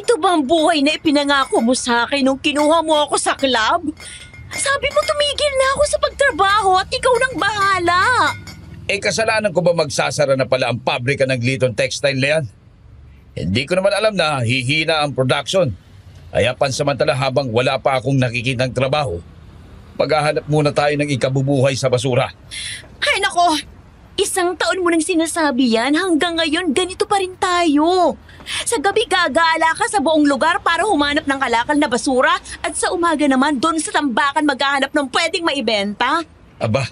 Ito ba ang buhay na ipinangako mo sa akin nung kinuha mo ako sa club? Sabi mo tumigil na ako sa pagtrabaho at ikaw nang bahala. Kasalanan ko ba magsasara na pala ang pabrika ng Gliton Textile na yan? Hindi ko naman alam na hihina ang production. Kaya pansamantala habang wala pa akong nakikitang trabaho, maghahanap muna tayo ng ikabubuhay sa basura. Ay nako, 1 taon mo nang sinasabi yan, hanggang ngayon ganito pa rin tayo. Sa gabi gagala ka sa buong lugar para humanap ng kalakal na basura at sa umaga naman doon sa tambakan maghahanap ng pwedeng maibenta. Aba,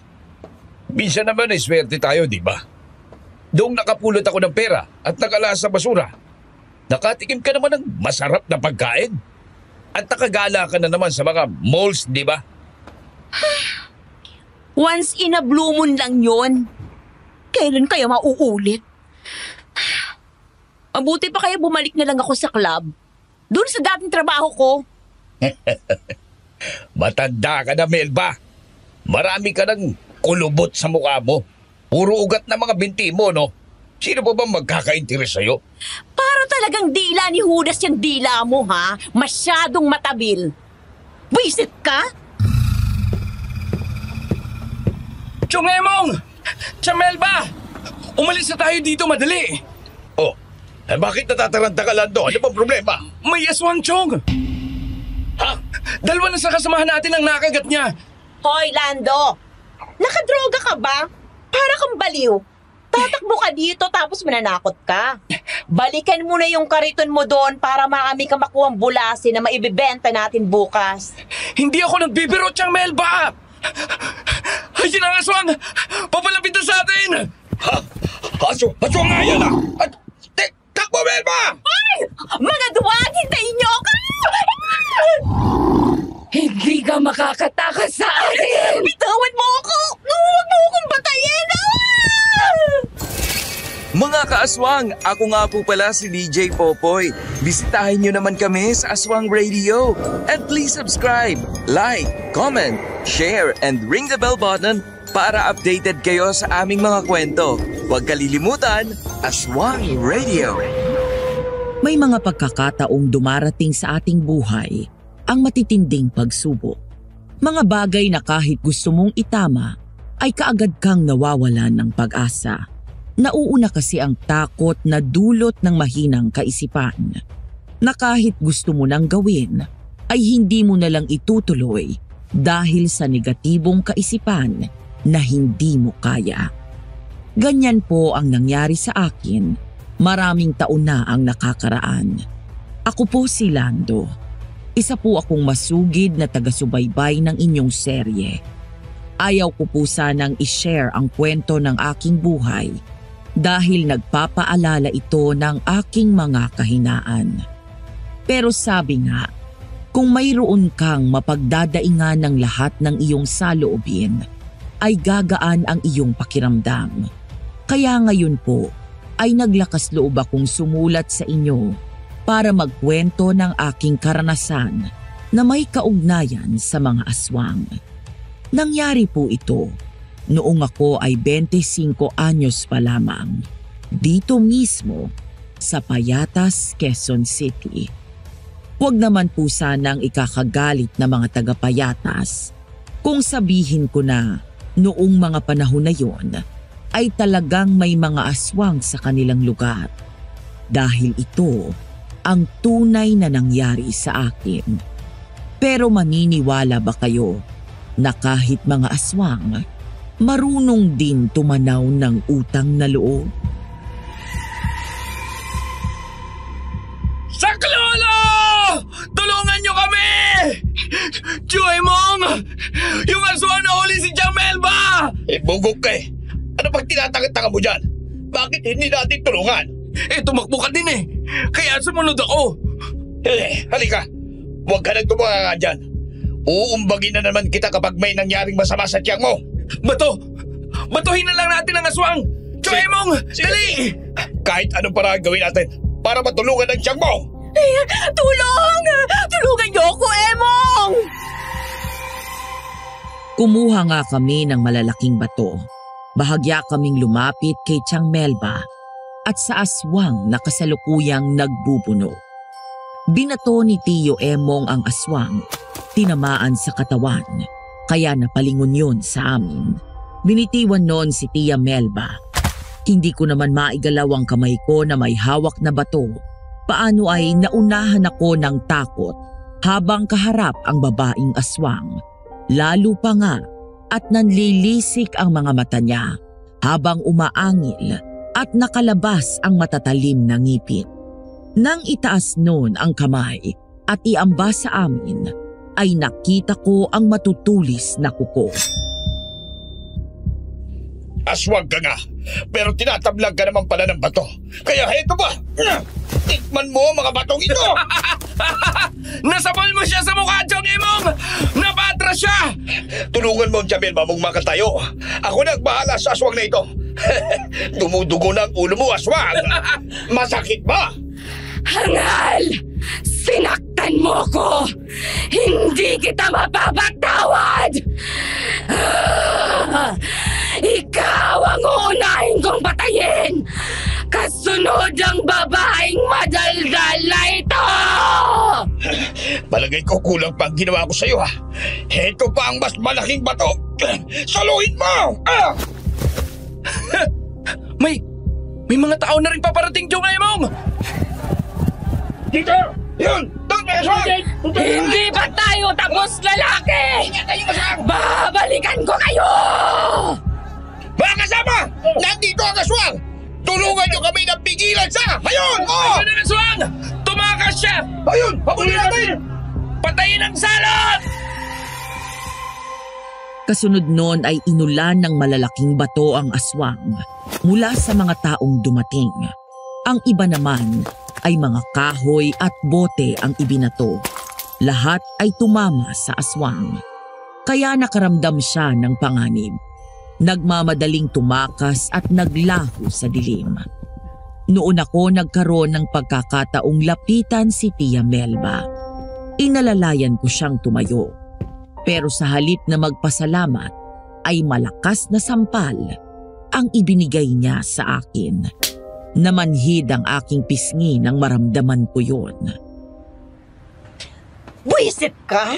minsan naman ay swerte tayo, di ba? Doong nakapulot ako ng pera at nakala sa basura, nakatikim ka naman ng masarap na pagkain. At nakagala ka na naman sa mga malls, di ba? Once in a blue moon lang yon. Kailan kaya mauulit? Mabuti pa kaya bumalik na lang ako sa club. Doon sa dating trabaho ko. Matanda ka na, Melba. Marami ka ng kulubot sa mukha mo. Puro ugat na mga binti mo, no? Sino pa ba magkakainteres sa'yo? Para talagang dila ni Judas yung dila mo, ha? Masyadong matabil. Buisit ka? Chong Emong! Chamelba! Umalis na tayo dito madali! Oh, bakit natataranta ka lang doon? Ano bang problema? May aswang, Chong! Ha? 2 na sa kasamahan natin ang nakagat niya! Hoy, Lando! Nakadroga ka ba? Para kang baliw. Tatakbo ka dito tapos mananakot ka. Balikan mo na yung kariton mo doon para marami ka makuhang bulasi na maibibenta natin bukas. Hindi ako nagbibiro, Chamelba! Ayun ang aswang! Papalapit na sa atin! Ha? Aswang nga yan, ah! Takbo, Melba! Ay! Mga duwag! Hintayin niyo ako! Hindi ka makakatakas sa akin! Bitawan mo ako! Huwag mo akong batayin! Mga kaaswang, ako nga po pala si DJ Popoy. Bisitahin nyo naman kami sa Aswang Radio. And please subscribe, like, comment, share, and ring the bell button para updated kayo sa aming mga kwento. Huwag kalilimutan, Aswang Radio. May mga pagkakataong dumarating sa ating buhay ang matitinding pagsubok. Mga bagay na kahit gusto mong itama ay kaagad kang nawawalan ng pag-asa. Nauuna kasi ang takot na dulot ng mahinang kaisipan na kahit gusto mo nang gawin ay hindi mo na lang itutuloy dahil sa negatibong kaisipan na hindi mo kaya. Ganyan po ang nangyari sa akin. Maraming taon na ang nakakaraan. Ako po si Lando. Isa po akong masugid na taga-subaybay ng inyong serye. Ayaw ko po sanang i-share ang kwento ng aking buhay dahil nagpapaalala ito ng aking mga kahinaan. Pero sabi nga, kung mayroon kang mapagdadaingan ng lahat ng iyong saloobin, ay gagaan ang iyong pakiramdam. Kaya ngayon po, ay naglakas loob akong sumulat sa inyo para magkwento ng aking karanasan na may kaugnayan sa mga aswang. Nangyari po ito noong ako ay 25 anyos pa lamang, dito mismo sa Payatas, Quezon City. Huwag naman po sanang ikakagalit na mga taga-Payatas kung sabihin ko na noong mga panahon na yon ay talagang may mga aswang sa kanilang lugar. Dahil ito ang tunay na nangyari sa akin. Pero maniniwala ba kayo na kahit mga aswang, marunong din tumanaw ng utang na loob? Saklolo! Tulungan niyo kami! Juemong! Yung aswang na huli si Chamelba! Bugok ka eh. Ano pag tinatangat-tanga mo dyan? Bakit hindi natin tulungan? Tumakbo ka din eh. Kaya sumunod ako. Halika. Huwag ka nang tumanga dyan. Uumbagin na naman kita kapag may nangyaring masama sa tiyang mo. Bato! Batuhin na lang natin ang aswang! Choemong! Dali! Kahit anong paraan gawin natin para matulungan ang tiyang mo! Tulong! Tulungan niyo ako, Emong! Kumuha nga kami ng malalaking bato. Bahagya kaming lumapit kay Chang Melba at sa aswang na kasalukuyang nagbubuno. Binato ni Tio Emong ang aswang. Tinamaan sa katawan, kaya napalingon yun sa amin. Binitiwan noon si Tia Melba. Hindi ko naman maigalaw ang kamay ko na may hawak na bato. Paano ay naunahan ako ng takot habang kaharap ang babaeng aswang. Lalo pa nga at nanlilisik ang mga mata niya habang umaangil at nakalabas ang matatalim na ngipin. Nang itaas noon ang kamay at iambas sa amin, ay nakita ko ang matutulis na kuko. Aswang ka nga, pero tinatablag ka naman pala ng bato. Kaya heto ba? Tikman mo ang mga batong ito! Nasabol mo siya sa mukha, Chong Emong! Napatras siya! Tulungan mo ang Jamel, mamugma ka tayo. Ako na ang bahala sa aswang na ito. Dumudugo na ang ulo mo, aswang. Masakit ba? Hangal! Sinaktan mo ko! Hindi kita mapapatawad! Ikaw ang unahin kong patayin! Kasunod ang babaeng madaldal na ito! Palagay ko kulang pa ang ginawa ko sa'yo, ha? Heto pa ang mas malaking bato. Saluhin mo! May mga tao na rin paparating, Chong Emong! Dito! Yun! Doon, may aswang! Hindi pa tayo tapos, lalaki! Babalikan ko kayo! Mga kasama! Nandito ang aswang! Tulungan nyo kami na pigilan siya! Ayun! Oh! Ayun ang aswang! Tumakas siya! Ayun! Habulin natin! Patayin ang salot! Kasunod noon ay inulan ng malalaking bato ang aswang mula sa mga taong dumating. Ang iba naman ay mga kahoy at bote ang ibinato. Lahat ay tumama sa aswang. Kaya nakaramdam siya ng panganib. Nagmamadaling tumakas at naglaho sa dilim. Noon ako nagkaroon ng pagkakataong lapitan si Tia Melba. Inalalayan ko siyang tumayo. Pero sa halip na magpasalamat ay malakas na sampal ang ibinigay niya sa akin. Namanhid ang aking pisngi nang maramdaman ko yun. Buisit ka?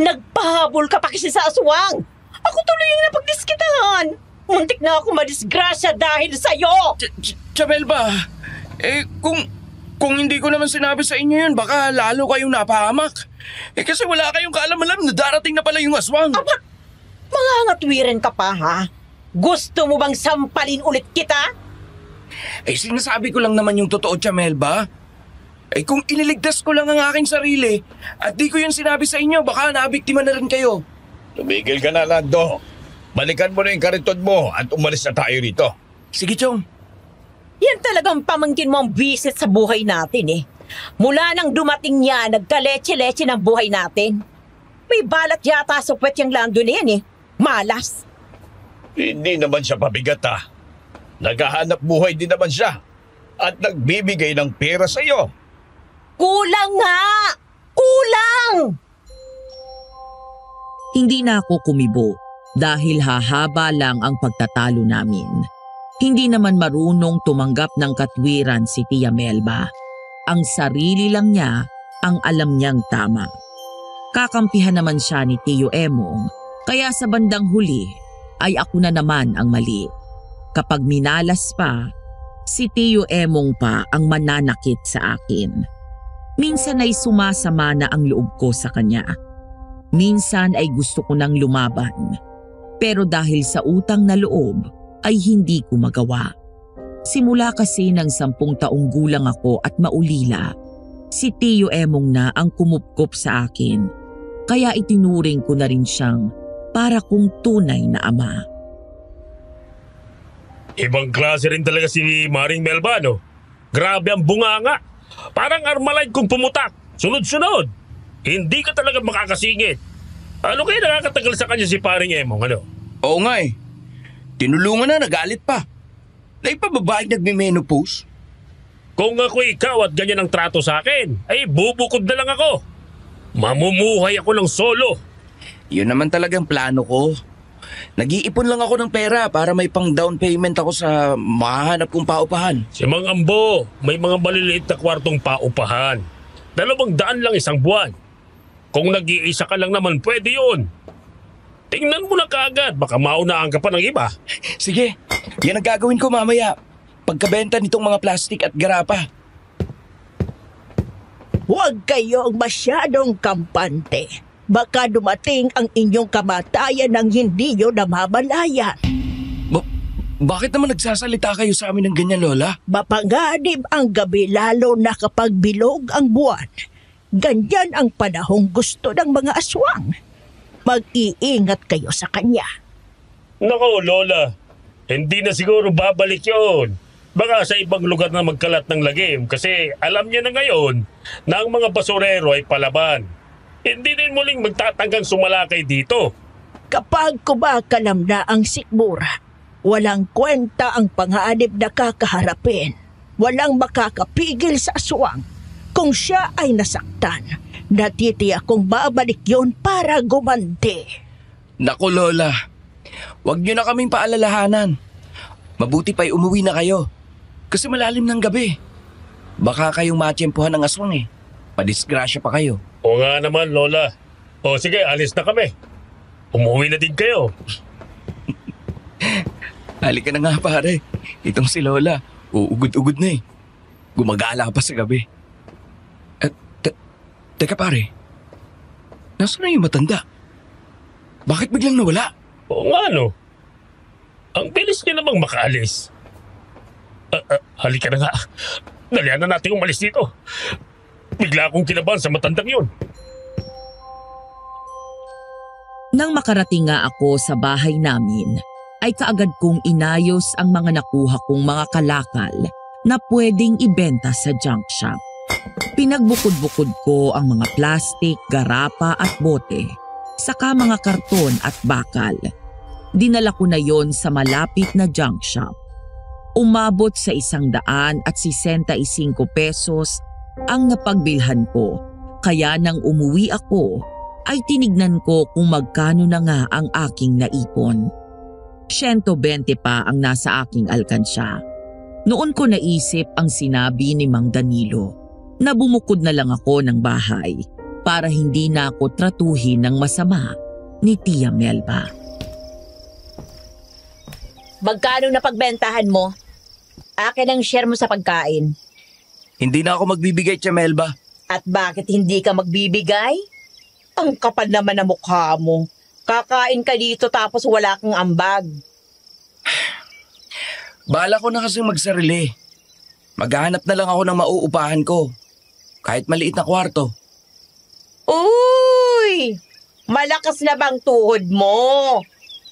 Nagpahabol ka pa kasi sa aswang. Ako tuloy yung napagdiskitahan. Muntik na ako madisgrasya dahil sa'yo. Jamel ba? Kung hindi ko naman sinabi sa inyo yun, baka lalo kayong napahamak. Kasi wala kayong kaalam-alam na darating na pala yung aswang. Aba, mga ngatwiran ka pa, ha? Gusto mo bang sampalin ulit kita? Sinasabi ko lang naman yung totoo, Jamel ba? Kung iniligtas ko lang ang aking sarili at di ko yun sinabi sa inyo, baka nabiktima na rin kayo. Tumigil ka na, Lando. Balikan mo na yung kariton mo at umalis na tayo rito. Sige, Chong. Yan talagang pamangkin mo ang bisit sa buhay natin, eh. Mula nang dumating niya, nagkaleche-leche ng buhay natin. May balat yata sa puwet yung Lando na yan, eh. Malas. Hindi naman siya pabigat, ha? Naghahanap buhay din naman siya at nagbibigay ng pera sa iyo. Kulang nga! Kulang! Hindi na ako kumibo dahil hahaba lang ang pagtatalo namin. Hindi naman marunong tumanggap ng katwiran si Tia Melba. Ang sarili lang niya ang alam niyang tama. Kakampihan naman siya ni Tio Emong, kaya sa bandang huli ay ako na naman ang mali. Kapag minalas pa, si Tio Emong pa ang mananakit sa akin. Minsan ay sumasama na ang loob ko sa kanya. Minsan ay gusto ko nang lumaban. Pero dahil sa utang na loob, ay hindi ko magawa. Simula kasi ng 10 taong gulang ako at maulila, si Tio Emong na ang kumupkop sa akin. Kaya itinuring ko na rin siyang para kong tunay na ama. Ibang klase rin talaga si Maring Melba, no? Grabe ang bunganga. Parang Armalite kung pumutak. Sunod-sunod. Hindi ka talaga makakasingit. Ano kaya nakakatagal sa kanya si Paring Emong, ano? Oo nga eh. Tinulungan na, nagalit pa. Naipababaeng nagme-menopause. Kung ako ikaw at ganyan ang trato sa akin, ay bubukod na lang ako. Mamumuhay ako ng solo. Yun naman talagang plano ko. Nag-iipon lang ako ng pera para may pang down payment ako sa mahanap kong paupahan. Si Mang Ambo, may mga maliliit na kwartong paupahan. 200 lang isang buwan. Kung nag-iisa ka lang naman, pwede yun. Tingnan mo na kaagad, baka maunaan ka pa ng iba. Sige, yan ang gagawin ko mamaya. Pagkabenta nitong mga plastik at garapa. Huwag kayong masyadong kampante. Baka dumating ang inyong kamatayan nang hindi nyo namamalayan. Bakit naman nagsasalita kayo sa amin ng ganyan, Lola? Mapanganib ang gabi lalo na kapag bilog ang buwan. Ganyan ang panahong gusto ng mga aswang. Mag-iingat kayo sa kanya. Nako, Lola. Hindi na siguro babalik yun. Baka sa ibang lugar na magkalat ng lagim kasi alam niya na ngayon na ang mga basurero ay palaban. Hindi din muling magtatanggang sumalakay dito. Kapag kumakalam na ang sikmura, walang kwenta ang panganib na kakaharapin. Walang makakapigil sa aswang. Kung siya ay nasaktan, natitiyak kong babalik yon para gumanti. Naku, Lola. Huwag niyo na kaming paalalahanan. Mabuti pa'y umuwi na kayo. Kasi malalim ng gabi. Baka kayong matiyempuhan ng aswang eh. Padisgrasya pa kayo. O nga naman, Lola. O sige, alis na kami. Umuwi na din kayo. Halika na nga, pare. Itong si Lola, uugod-ugod na eh. Gumagala pa sa gabi. Teka pare, nasaan na yung matanda? Bakit biglang nawala? O nga no. Ang bilis niya namang makaalis. Halika na nga. Dalihan na natin umalis dito. Bigla akong kinabahan sa matandang yun. Nang makarating nga ako sa bahay namin, ay kaagad kong inayos ang mga nakuha kong mga kalakal na pwedeng ibenta sa junk shop. Pinagbukod-bukod ko ang mga plastik, garapa at bote, saka mga karton at bakal. Dinala ko na yon sa malapit na junk shop. Umabot sa 165 pesos ang napagbilhan ko, kaya nang umuwi ako ay tinignan ko kung magkano na nga ang aking naipon. 120 pa ang nasa aking alkansya. Noon ko naisip ang sinabi ni Mang Danilo na bumukod na lang ako ng bahay para hindi na ako tratuhin ng masama ni Tia Melba. Magkano na pagbentahan mo? Akin ang share mo sa pagkain. Hindi na ako magbibigay, Tia Melba. At bakit hindi ka magbibigay? Ang kapal naman na mukha mo. Kakain ka dito tapos wala kang ambag. Bahala ko na kasing magsarili. Maghahanap na lang ako ng mauupahan ko. Kahit maliit na kwarto. Uy! Malakas na bang tuhod mo?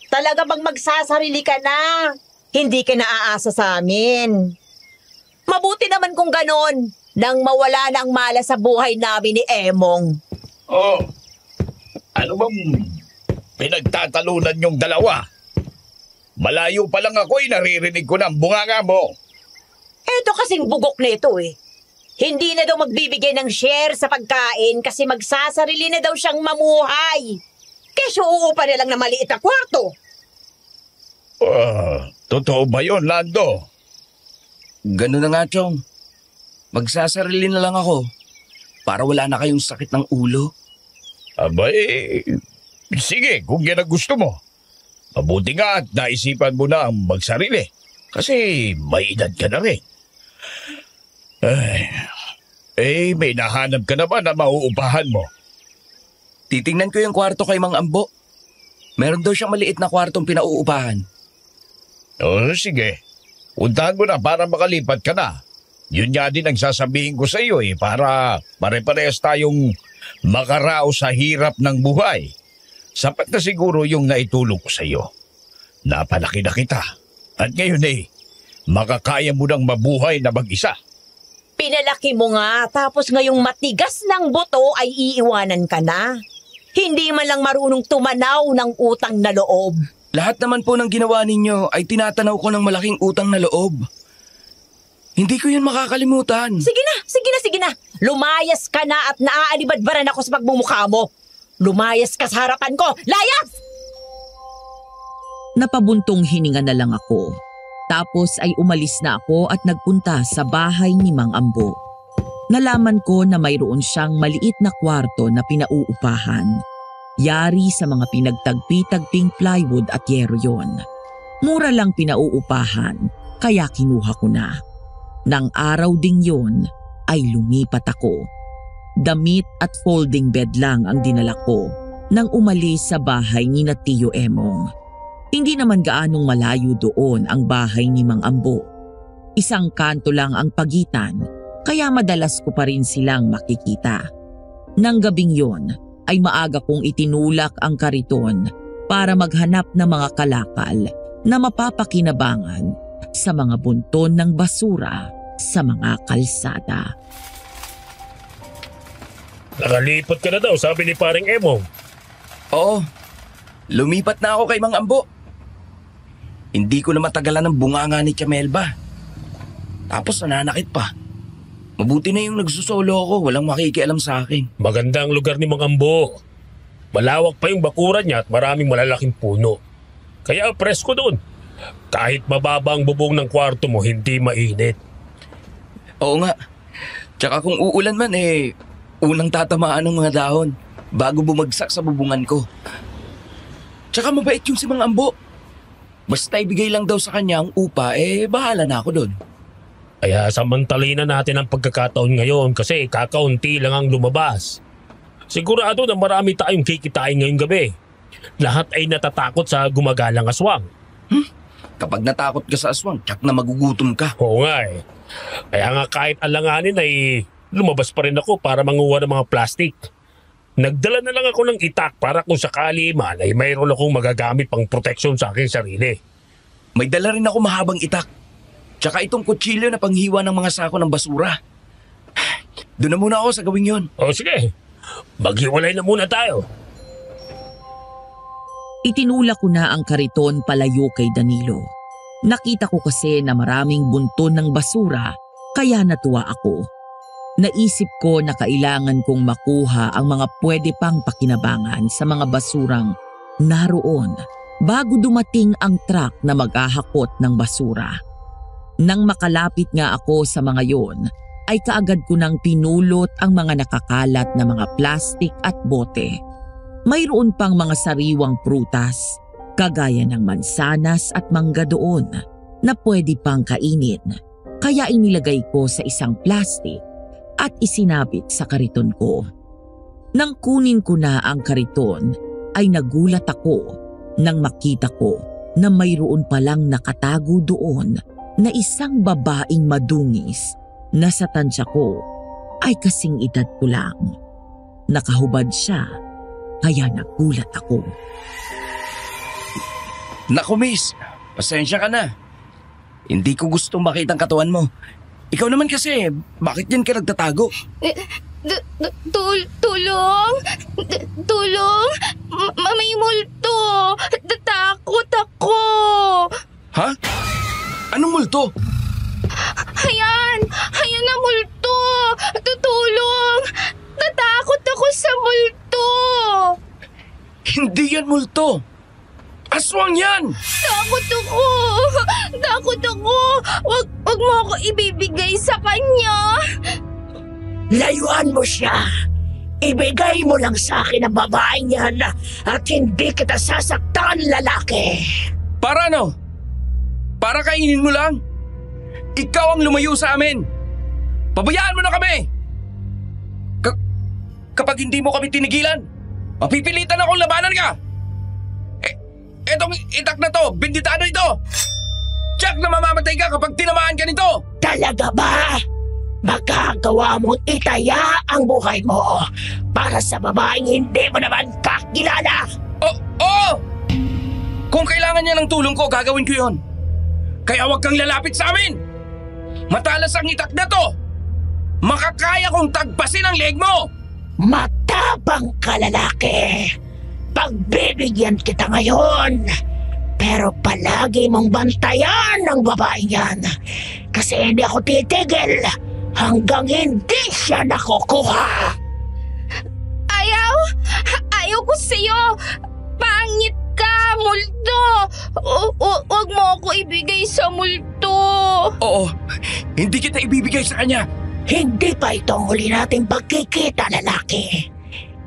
Talaga bang magsasarili ka na? Hindi ka naaasa sa amin. Mabuti naman kung ganon, nang mawala na ang malas sa buhay namin ni Emong. Oh, ano bang pinagtatalunan yung dalawa? Malayo pa lang ako naririnig ko ng bunganga mo. Eto kasing bugok nito eh. Hindi na daw magbibigay ng share sa pagkain kasi magsasarili na daw siyang mamuhay. Kesyo uupa na lang na maliit na kwarto. Totoo ba yun, Lando? Ganun na nga, Chong. Magsasarili na lang ako para wala na kayong sakit ng ulo. Abay, sige kung yan ang gusto mo. Mabuti nga at naisipan mo na ang magsarili. Kasi may edad ka na rin. May nahanap ka naman na mauupahan mo. Titingnan ko yung kwarto kay Mang Ambo. Meron daw siyang maliit na kwartong pinauupahan. Sige. Puntahan mo na para makalipat ka na. Yun nga din ang sasabihin ko sa iyo para pare-parehas tayong makaraos sa hirap ng buhay. Sapat na siguro yung naitulong ko sa iyo. Napalaki na kita. At ngayon makakaya mo nang mabuhay na mag-isa. Pinalaki mo nga tapos ngayong matigas ng buto ay iiwanan ka na. Hindi man lang marunong tumanaw ng utang na loob. Lahat naman po ng ginawa ninyo ay tinatanaw ko ng malaking utang na loob. Hindi ko yun makakalimutan. Sige na. Lumayas ka na at naaalibadbaran ako sa pagmumukha mo. Lumayas ka sa harapan ko. Layas! Napabuntong hininga na lang ako. Tapos ay umalis na ako at nagpunta sa bahay ni Mang Ambo. Nalaman ko na mayroon siyang maliit na kwarto na pinauupahan. Yari sa mga pinagtagpi-tagping plywood at yero yon. Mura lang pinauupahan, kaya kinuha ko na. Nang araw ding yon ay lumipat ako. Damit at folding bed lang ang dinala ko nang umalis sa bahay ni na Tio Emong. Hindi naman gaanong malayo doon ang bahay ni Mang Ambo. Isang kanto lang ang pagitan, kaya madalas ko pa rin silang makikita. Nang gabing yon ay maaga kong itinulak ang kariton para maghanap ng mga kalakal na mapapakinabangan sa mga bunton ng basura sa mga kalsada. Nakalipat ka na daw, sabi ni paring Emong. Oo, lumipat na ako kay Mang Ambo. Hindi ko na matagalan ng bunganga ni Tia Melba. Tapos nananakit pa. Mabuti na yung nagsusolo ako, walang makikialam sa akin. Maganda ang lugar ni Mang Ambo. Malawak pa yung bakuran niya at maraming malalaking puno. Kaya presko doon. Kahit mababa ang bubong ng kwarto mo, hindi mainit. Oo nga. Tsaka kung uulan man unang tatamaan ng mga dahon bago bumagsak sa bubungan ko. Tsaka mabait yung si Mang Ambo. Basta ibigay lang daw sa kanya ang upa, bahala na ako doon. Kaya samantalin na natin ang pagkakataon ngayon kasi kakaunti lang ang lumabas. Sigurado na marami tayong kikitain ngayong gabi. Lahat ay natatakot sa gumagalang aswang. Kapag natakot ka sa aswang, tsak na magugutom ka. Oo nga eh. Kaya nga kahit alanganin ay lumabas pa rin ako para manguha ng mga plastic. Nagdala na lang ako ng itak para kung sakali man ay mayroon akong magagamit pang proteksyon sa aking sarili. May dala rin ako mahabang itak. Tsaka itong kutsilyo na panghiwa ng mga sako ng basura. Doon na muna ako sa gawing yon. O sige, maghiwalay na muna tayo. Itinulak ko na ang kariton palayo kay Danilo. Nakita ko kasi na maraming bunton ng basura, kaya natuwa ako. Naisip ko na kailangan kong makuha ang mga pwede pang pakinabangan sa mga basurang naroon bago dumating ang truck na maghahakot ng basura. Nang makalapit nga ako sa mga yon, ay kaagad ko nang pinulot ang mga nakakalat na mga plastik at bote. Mayroon pang mga sariwang prutas, kagaya ng mansanas at mangga doon, na pwede pang kainin. Kaya inilagay ko sa isang plastik at isinabit sa kariton ko. Nang kunin ko na ang kariton, ay nagulat ako nang makita ko na mayroon palang nakatago doon na isang babaeng madungis na sa tansya ko ay kasing edad ko lang. Nakahubad siya, kaya nagulat ako. Naku miss, pasensya ka na. Hindi ko gustong makita ang katawan mo. Ikaw naman kasi, bakit yan ka nagtatago? Tulong! Tulong! May multo! Natakot ako! Ha? Anong multo? Ayan! Ayan na multo! Tutulong! Natakot ako sa multo! Hindi yan multo. Aswang yan! Takot ako! Takot ako! Wag mo ako ibibigay sa kanya! Layuan mo siya. Ibigay mo lang sa akin ang babaeng yan at hindi kita sasaktan, lalaki. Para ano? Para kainin mo lang? Ikaw ang lumayo sa amin. Pabayaan mo na kami. Kapag hindi mo kami tinigilan, mapipilitan akong labanan ka. Etong itak na to, binditado ito. Tiyak na mamamatay ka kapag tinamaan ka nito. Talaga ba? Magagawa mong itaya ang buhay mo para sa babaeng hindi mo naman kakilala. Oo! Kung kailangan niya ng tulong ko, gagawin ko yon. Kaya huwag kang lalapit sa amin. Matalas ang itak na to. Makakaya kong tagpasin ang leeg mo. Matabang ka, lalaki. Pagbibigyan kita ngayon. Pero palagi mong bantayan ang babaeng yan. Kasi hindi ako titigil hanggang hindi siya nakukuha. Ayaw ko sa'yo. Pangit ka, multo. Huwag mo ako ibigay sa multo. Oo, hindi kita ibibigay sa kanya. Hindi pa ito ang huli nating pagkikita, lalaki.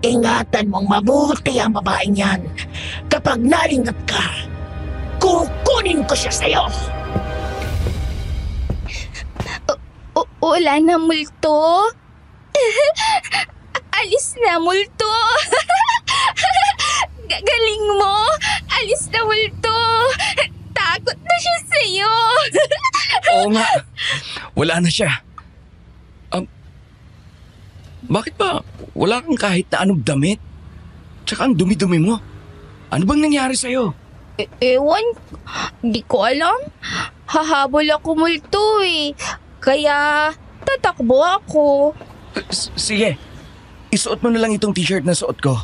Ingatan mong mabuti ang babaeng yan. Kapag nalingat ka, kukunin ko siya sa'yo. Wala na, multo. Alis na, multo. Galing mo. Alis na, multo. Takot na siya sa'yo. Oo nga. Wala na siya. Bakit ba wala kang kahit na anong damit? Tsaka ang dumi-dumi mo. Ano bang nangyari sa'yo? Ewan, di ko alam. Hahabol ako, multo eh. Kaya tatakbo ako. Sige, isuot mo na lang itong t-shirt na suot ko.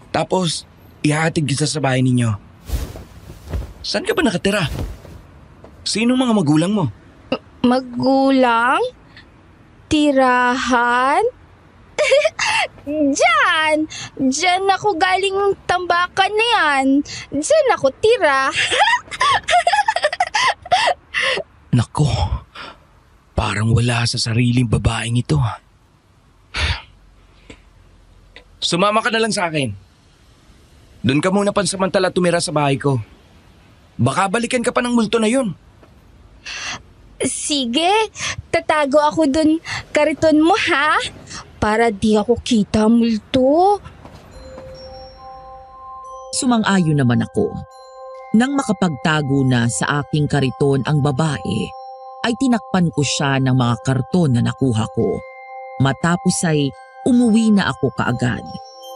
Tapos, ihahatid kita sa bahay ninyo. Saan ka ba nakatira? Sinong mga magulang mo? Magulang? Tirahan? Diyan ako galing tambakan na yan. Diyan ako tira. Nako, parang wala sa sariling babaeng ito. Sumama ka na lang sa akin. Doon ka muna pansamantala tumira sa bahay ko. Baka balikan ka pa ng multo na yun. Sige, tatago ako dun kariton mo ha. Para di ako kita, multo. Sumang-ayon naman ako. Nang makapagtago na sa aking kariton ang babae, ay tinakpan ko siya ng mga karton na nakuha ko. Matapos ay umuwi na ako kaagad.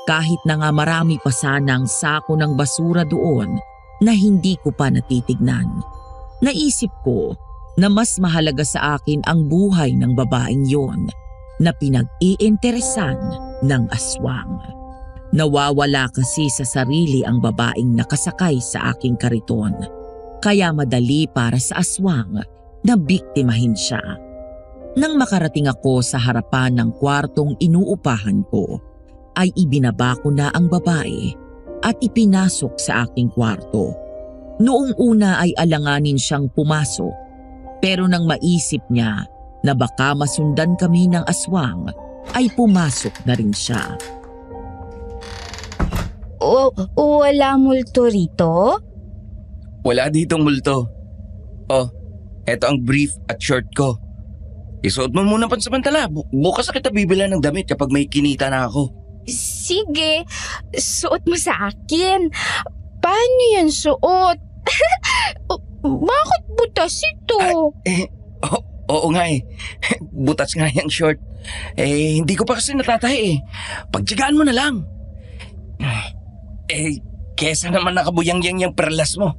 Kahit na nga marami pa sanang sako ng basura doon na hindi ko pa natitignan. Naisip ko na mas mahalaga sa akin ang buhay ng babaeng yon na pinag-iinteresan ng aswang. Nawawala kasi sa sarili ang babaeng nakasakay sa aking kariton. Kaya madali para sa aswang na biktimahin siya. Nang makarating ako sa harapan ng kwartong inuupahan ko, ay ibinaba ko na ang babae at ipinasok sa aking kwarto. Noong una ay alanganin siyang pumasok, pero nang maisip niya na baka masundan kami ng aswang, ay pumasok na rin siya. Wala multo rito? Wala ditong multo. Oh, eto ang brief at short ko. Isuot mo muna pansamantala. Bukas na kita bibilan ng damit kapag may kinita na ako. Sige, suot mo sa akin. Paano yan suot? Bakit butas ito? Oo nga eh. Butas nga yung short. Hindi ko pa kasi natatahi eh. Pagtiyagaan mo na lang. Kesa naman nakabuyang-yang yung perlas mo.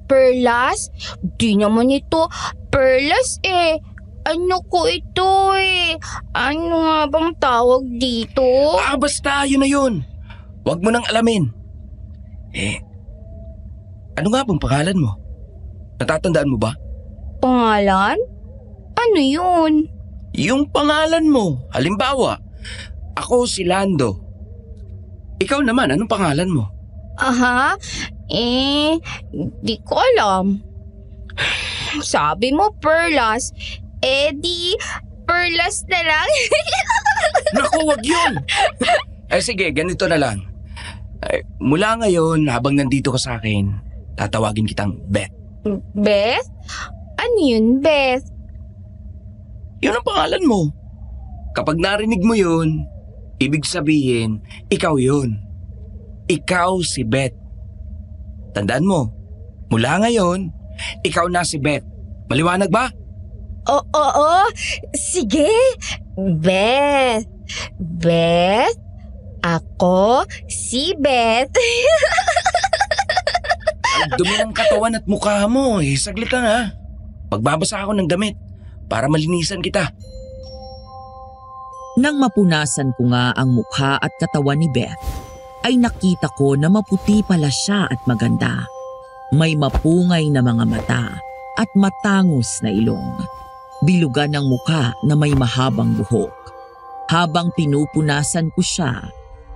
Perlas? Di naman ito perlas eh. Ano ko ito eh? Ano nga bang tawag dito? Basta yun na yun. Huwag mo nang alamin. Ano nga bang pangalan mo? Natatandaan mo ba? Pangalan? Ano yun? Yung pangalan mo. Halimbawa, ako si Lando. Ikaw naman, anong pangalan mo? Aha, di ko alam. Sabi mo Perlas, di Perlas na lang. Naku, wag yun. Sige, ganito na lang. Mula ngayon, habang nandito ka sa akin, tatawagin kitang Beth. Beth? Ano yun, Beth? Yun ang pangalan mo. Kapag narinig mo yun, ibig sabihin, ikaw yun. Ikaw si Beth. Tandaan mo, mula ngayon, ikaw na si Beth. Maliwanag ba? Oo, sige. Beth. Beth? Ako si Beth. Ang dumi ng katawan at mukha mo. Saglit lang ha. Magbabasa ako ng damit para malinisan kita. Nang mapunasan ko nga ang mukha at katawan ni Beth, ay nakita ko na maputi pala siya at maganda. May mapungay na mga mata at matangos na ilong. Bilugan ang mukha na may mahabang buhok. Habang pinupunasan ko siya,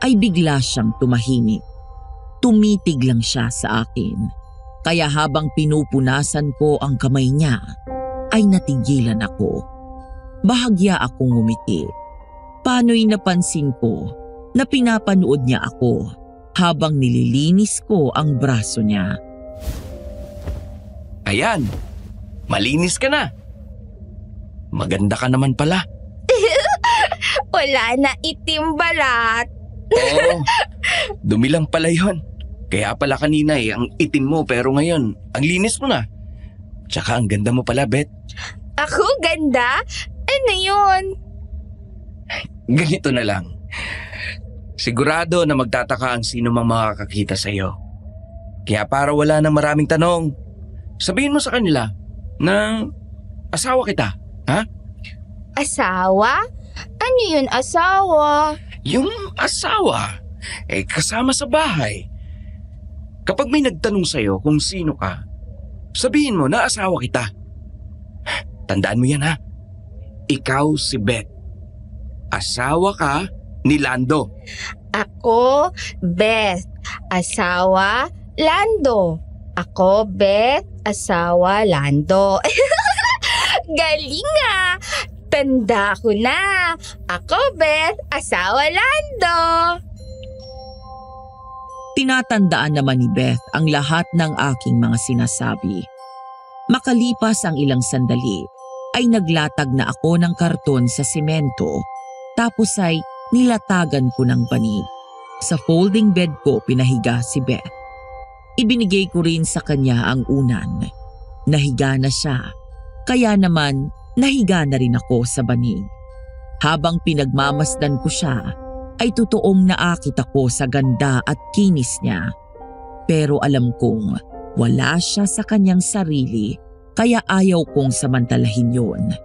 ay bigla siyang tumahimik. Tumitig lang siya sa akin. Kaya habang pinupunasan ko ang kamay niya, ay natigilan ako. Bahagya akong ngumiti. Pano'y napansin ko na pinapanood niya ako habang nililinis ko ang braso niya. Ayan, malinis ka na. Maganda ka naman pala. Wala na itim balat. Oo, dumi lang pala yun. Kaya pala kanina ang itim mo pero ngayon, ang linis mo na. Tsaka ang ganda mo pala, Beth. Ako ganda? Ano yun? Ganito na lang. Sigurado na magtataka ang sino mang makakakita sa iyo. Kaya para wala na maraming tanong, sabihin mo sa kanila na asawa kita, ha? Asawa? Ano yun asawa? Yung asawa, kasama sa bahay. Kapag may nagtanong sa'yo kung sino ka, sabihin mo na asawa kita. Tandaan mo yan, ha? Ikaw si Beth. Asawa ka ni Lando. Ako, Beth. Asawa, Lando. Ako, Beth. Asawa, Lando. Galing ah! Tanda ko na. Ako, Beth. Asawa, Lando. Tinatandaan naman ni Beth ang lahat ng aking mga sinasabi. Makalipas ang ilang sandali, ay naglatag na ako ng karton sa semento, tapos ay nilatagan ko ng banig. Sa folding bed ko pinahiga si Beth. Ibinigay ko rin sa kanya ang unan. Nahiga na siya, kaya naman nahiga na rin ako sa banig. Habang pinagmamasdan ko siya, ay totoong naakit ako sa ganda at kinis niya. Pero alam kong wala siya sa kanyang sarili, kaya ayaw kong samantalahin yun.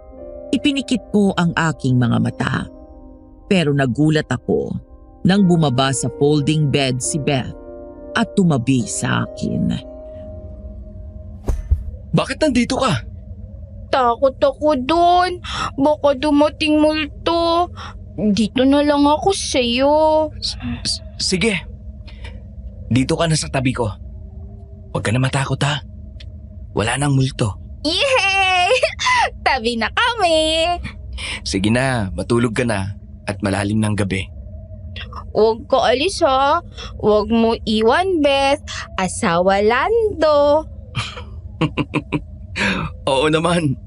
Ipinikit ko ang aking mga mata. Pero nagulat ako nang bumaba sa folding bed si Beth at tumabi sa akin. Bakit nandito ka? Takot ako doon. Baka dumating multo. Dito na lang ako sa'yo. Sige. Dito ka na sa tabi ko. Huwag ka na matakot, ha? Wala nang multo. Yay! Tabi na kami. Sige na, matulog ka na at malalim ng gabi. Huwag ka alis ha. Huwag mo iwan, Beth. Asawa Lando. Oo naman,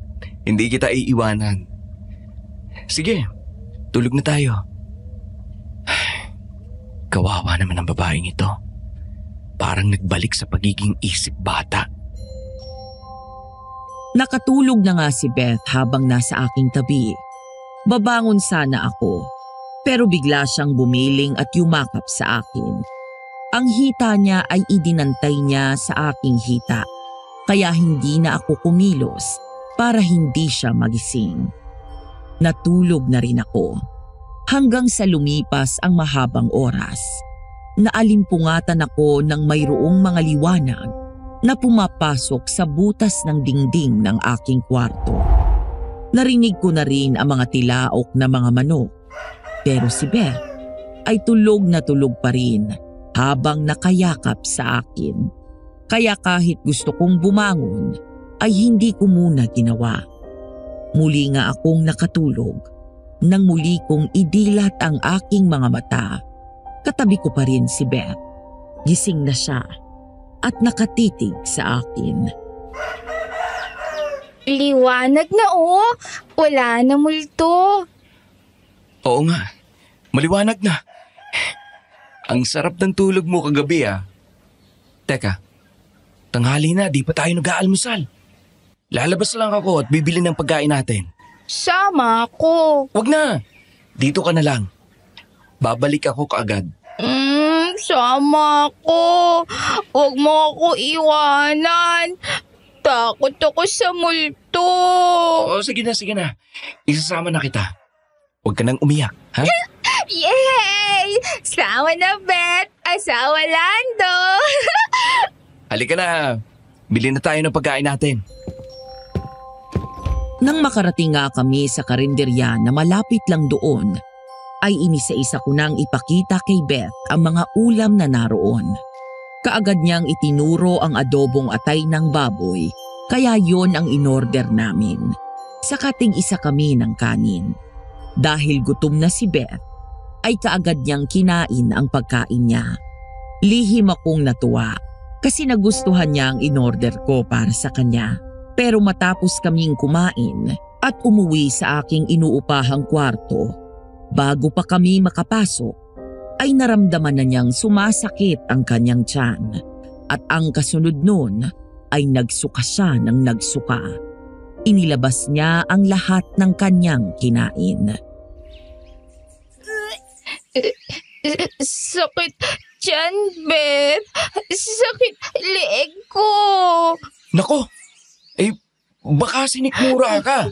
hindi kita iiwanan. Sige, tulog na tayo. Kawawa naman ang babaeng ito. Parang nagbalik sa pagiging isip bata. Nakatulog na nga si Beth habang nasa aking tabi. Babangon sana ako, pero bigla siyang bumiling at yumakap sa akin. Ang hita niya ay idinantay niya sa aking hita, kaya hindi na ako kumilos para hindi siya magising. Natulog na rin ako hanggang sa lumipas ang mahabang oras. Naalimpungatan ako ng mayroong mga liwanag na pumapasok sa butas ng dingding ng aking kwarto. Narinig ko na rin ang mga tilaok na mga manok, pero si Beth ay tulog na tulog pa rin habang nakayakap sa akin. Kaya kahit gusto kong bumangon, ay hindi ko muna ginawa. Muli nga akong nakatulog nang muli kong idilat ang aking mga mata. Katabi ko pa rin si Beth. Gising na siya at nakatitig sa akin. Liwanag na oh. Wala na multo. Oo nga, maliwanag na. Ang sarap ng tulog mo kagabi ah. Teka, tanghali na, di pa tayo nag-aalmusal. Lalabas lang ako at bibili ng pagkain natin. Sama ako. Wag na, dito ka na lang. Babalik ako kaagad. Sama ako. Huwag mo ako iwanan. Takot ako sa multo. Oo, sige na. Isasama na kita. Huwag ka nang umiyak, ha? Yay! Sama na, Beth. Asawa Lando. Halika na. Bili na tayo ng pagkain natin. Nang makarating nga kami sa karinderya na malapit lang doon, ay inisa-isa ko nang ipakita kay Beth ang mga ulam na naroon. Kaagad niyang itinuro ang adobong atay ng baboy, kaya yon ang inorder namin. Saka tig-isa kami ng kanin. Dahil gutom na si Beth, ay kaagad niyang kinain ang pagkain niya. Lihim akong natuwa kasi nagustuhan niya ang in-order ko para sa kanya. Pero matapos kaming kumain at umuwi sa aking inuupahang kwarto, bago pa kami makapasok, ay naramdaman na niyang sumasakit ang kanyang tiyan. At ang kasunod nun ay nagsuka siya ng nagsuka. Inilabas niya ang lahat ng kanyang kinain. Sakit tiyan, Beth. Sakit leeg ko. Nako, baka sinikmura ka.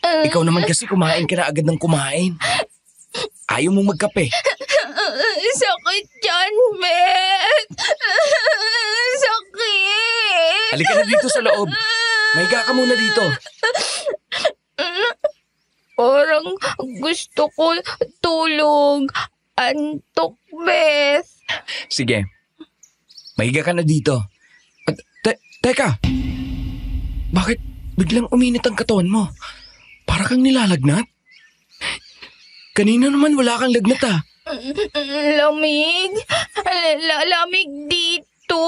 Ikaw naman kasi kumain ka na agad ng kumain. Ayaw mong magkape. Sakit tiyan, Beth. Sakit. Halika na dito sa loob. Mahiga ka muna dito. Parang gusto ko tulog. Antok, Beth. Sige, mahiga ka na dito. At, teka, bakit biglang uminit ang katawan mo? Para kang nilalagnat? Kanina naman wala kang lagnat ah. Lamig. Lamig dito.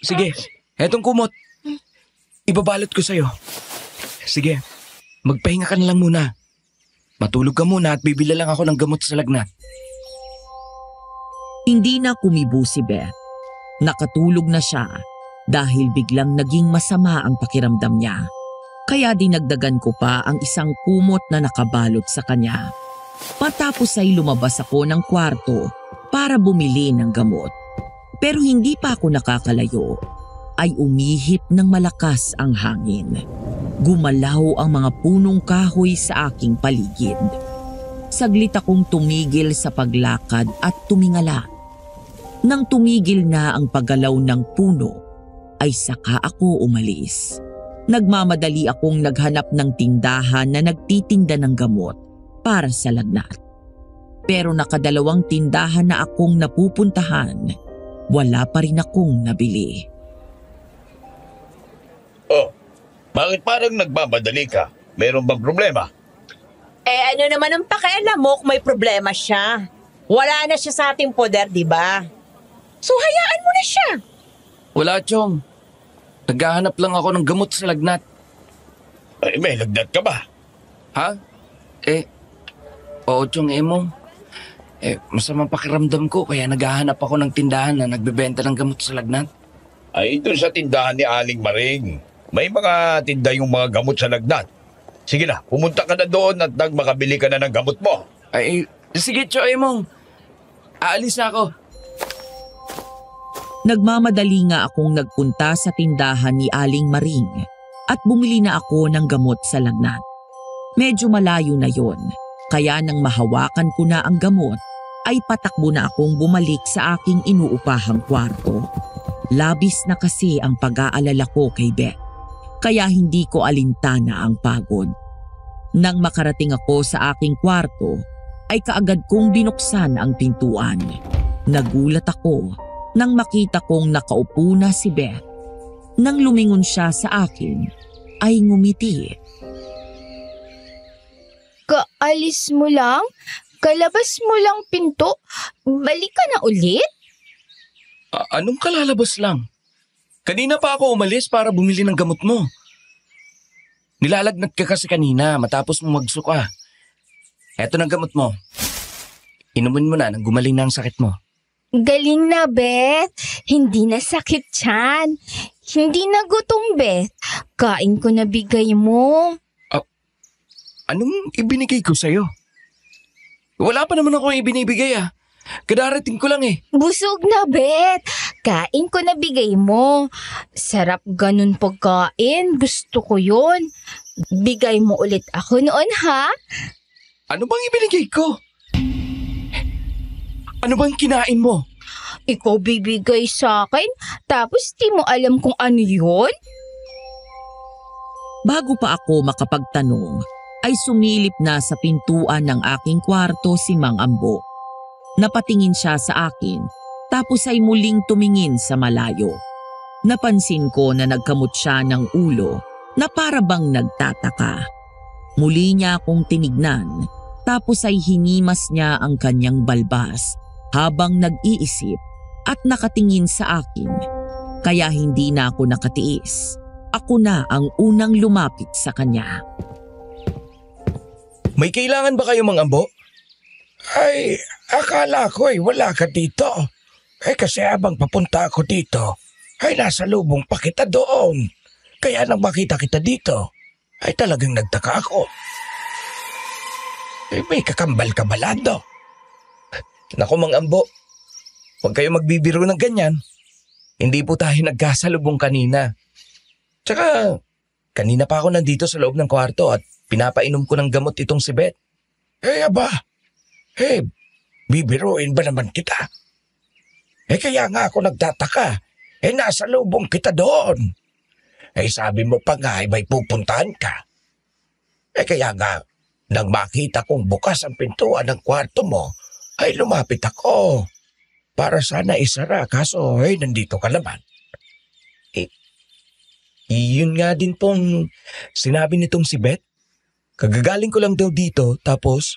Sige, etong kumot. Ibabalot ko sa'yo. Sige, magpahinga ka na lang muna. Matulog ka muna at bibila lang ako ng gamot sa lagnat. Hindi na kumibo si Beth. Nakatulog na siya dahil biglang naging masama ang pakiramdam niya. Kaya dinagdagan ko pa ang isang kumot na nakabalot sa kanya. Matapos ay lumabas ako ng kwarto para bumili ng gamot. Pero hindi pa ako nakakalayo, ay umihip ng malakas ang hangin. Gumalaw ang mga punong kahoy sa aking paligid. Saglit akong tumigil sa paglakad at tumingala. Nang tumigil na ang paggalaw ng puno, ay saka ako umalis. Nagmamadali akong naghanap ng tindahan na nagtitinda ng gamot para sa lagnat. Pero nakadalawang tindahan na akong napupuntahan, wala pa rin akong nabili. Oh, bakit parang nagmamadali ka? Meron bang problema? Ano naman ang pakialam mo kung may problema siya? Wala na siya sa ating poder, di ba? So hayaan mo na siya. Wala, Chong. Naghahanap lang ako ng gamot sa lagnat. Ay, may lagnat ka ba? Ha? Oo, Chong, Emong. Masamang pakiramdam ko kaya naghahanap ako ng tindahan na nagbebenta ng gamot sa lagnat. Ay, doon sa tindahan ni Aling Maring. May mga tinda yung mga gamot sa lagnat. Sige na, pumunta ka na doon at makabili ka na ng gamot mo. Ay, sige, Chong, Emong. Aalis na ako. Nagmamadali nga akong nagpunta sa tindahan ni Aling Maring at bumili na ako ng gamot sa lagnat. Medyo malayo na yon, kaya nang mahawakan ko na ang gamot, ay patakbo na akong bumalik sa aking inuupahang kwarto. Labis na kasi ang pag-aalala ko kay Beth, kaya hindi ko alintana ang pagod. Nang makarating ako sa aking kwarto, ay kaagad kong binuksan ang pintuan. Nagulat ako nang makita kong nakaupo na si Beth. Nang lumingon siya sa akin, ay ngumiti. Kaalis mo lang? Kalabas mo lang pinto? Balik ka na ulit? Anong kalalabas lang? Kanina pa ako umalis para bumili ng gamot mo. Nilalagnat ka kasi kanina matapos mo magsuka. Eto ng gamot mo. Inumin mo na nang gumaling na ang sakit mo. Galing na, Beth. Hindi na sakit yan. Hindi na gutom, Beth. Kain ko na bigay mo. Anong ibinigay ko sa'yo? Wala pa naman akong ibinibigay ah. Kadarating ko lang eh. Busog na, Beth. Kain ko na bigay mo. Sarap ganun pagkain. Gusto ko yun. Bigay mo ulit ako noon, ha? Ano bang ibinigay ko? Ano bang kinain mo? Ikaw bibigay sa akin, tapos di mo alam kung ano yun? Bago pa ako makapagtanong, ay sumilip na sa pintuan ng aking kwarto si Mang Ambo. Napatingin siya sa akin, tapos ay muling tumingin sa malayo. Napansin ko na nagkamot siya ng ulo na para bang nagtataka. Muli niya akong tinignan tapos ay hinimas niya ang kanyang balbas habang nag-iisip at nakatingin sa akin. Kaya hindi na ako nakatiis. Ako na ang unang lumapit sa kanya. May kailangan ba kayo, Mang Ambo? Ay, akala ko wala ka dito. Kasi habang papunta ako dito, ay nasa lubong pa kita doon. Kaya nang makita kita dito, ay talagang nagtaka ako. May kakambal ka ba, Lando? Naku, Mang Ambo. Huwag kayo magbibiro ng ganyan. Hindi po tayo nagkasalubong kanina. Tsaka, kanina pa ako nandito sa loob ng kwarto at pinapainom ko ng gamot itong si Beth. Aba, bibiruin ba naman kita? Kaya nga ako nagtataka. Nasa lubong kita doon. Sabi mo pa nga may pupuntahan ka. Kaya nga, nang makita kong bukas ang pintuan ng kwarto mo, ay lumapit ako. Para sana isara, kaso nandito ka naman. Yun nga din pong sinabi nitong si Beth. Kagagaling ko lang daw dito tapos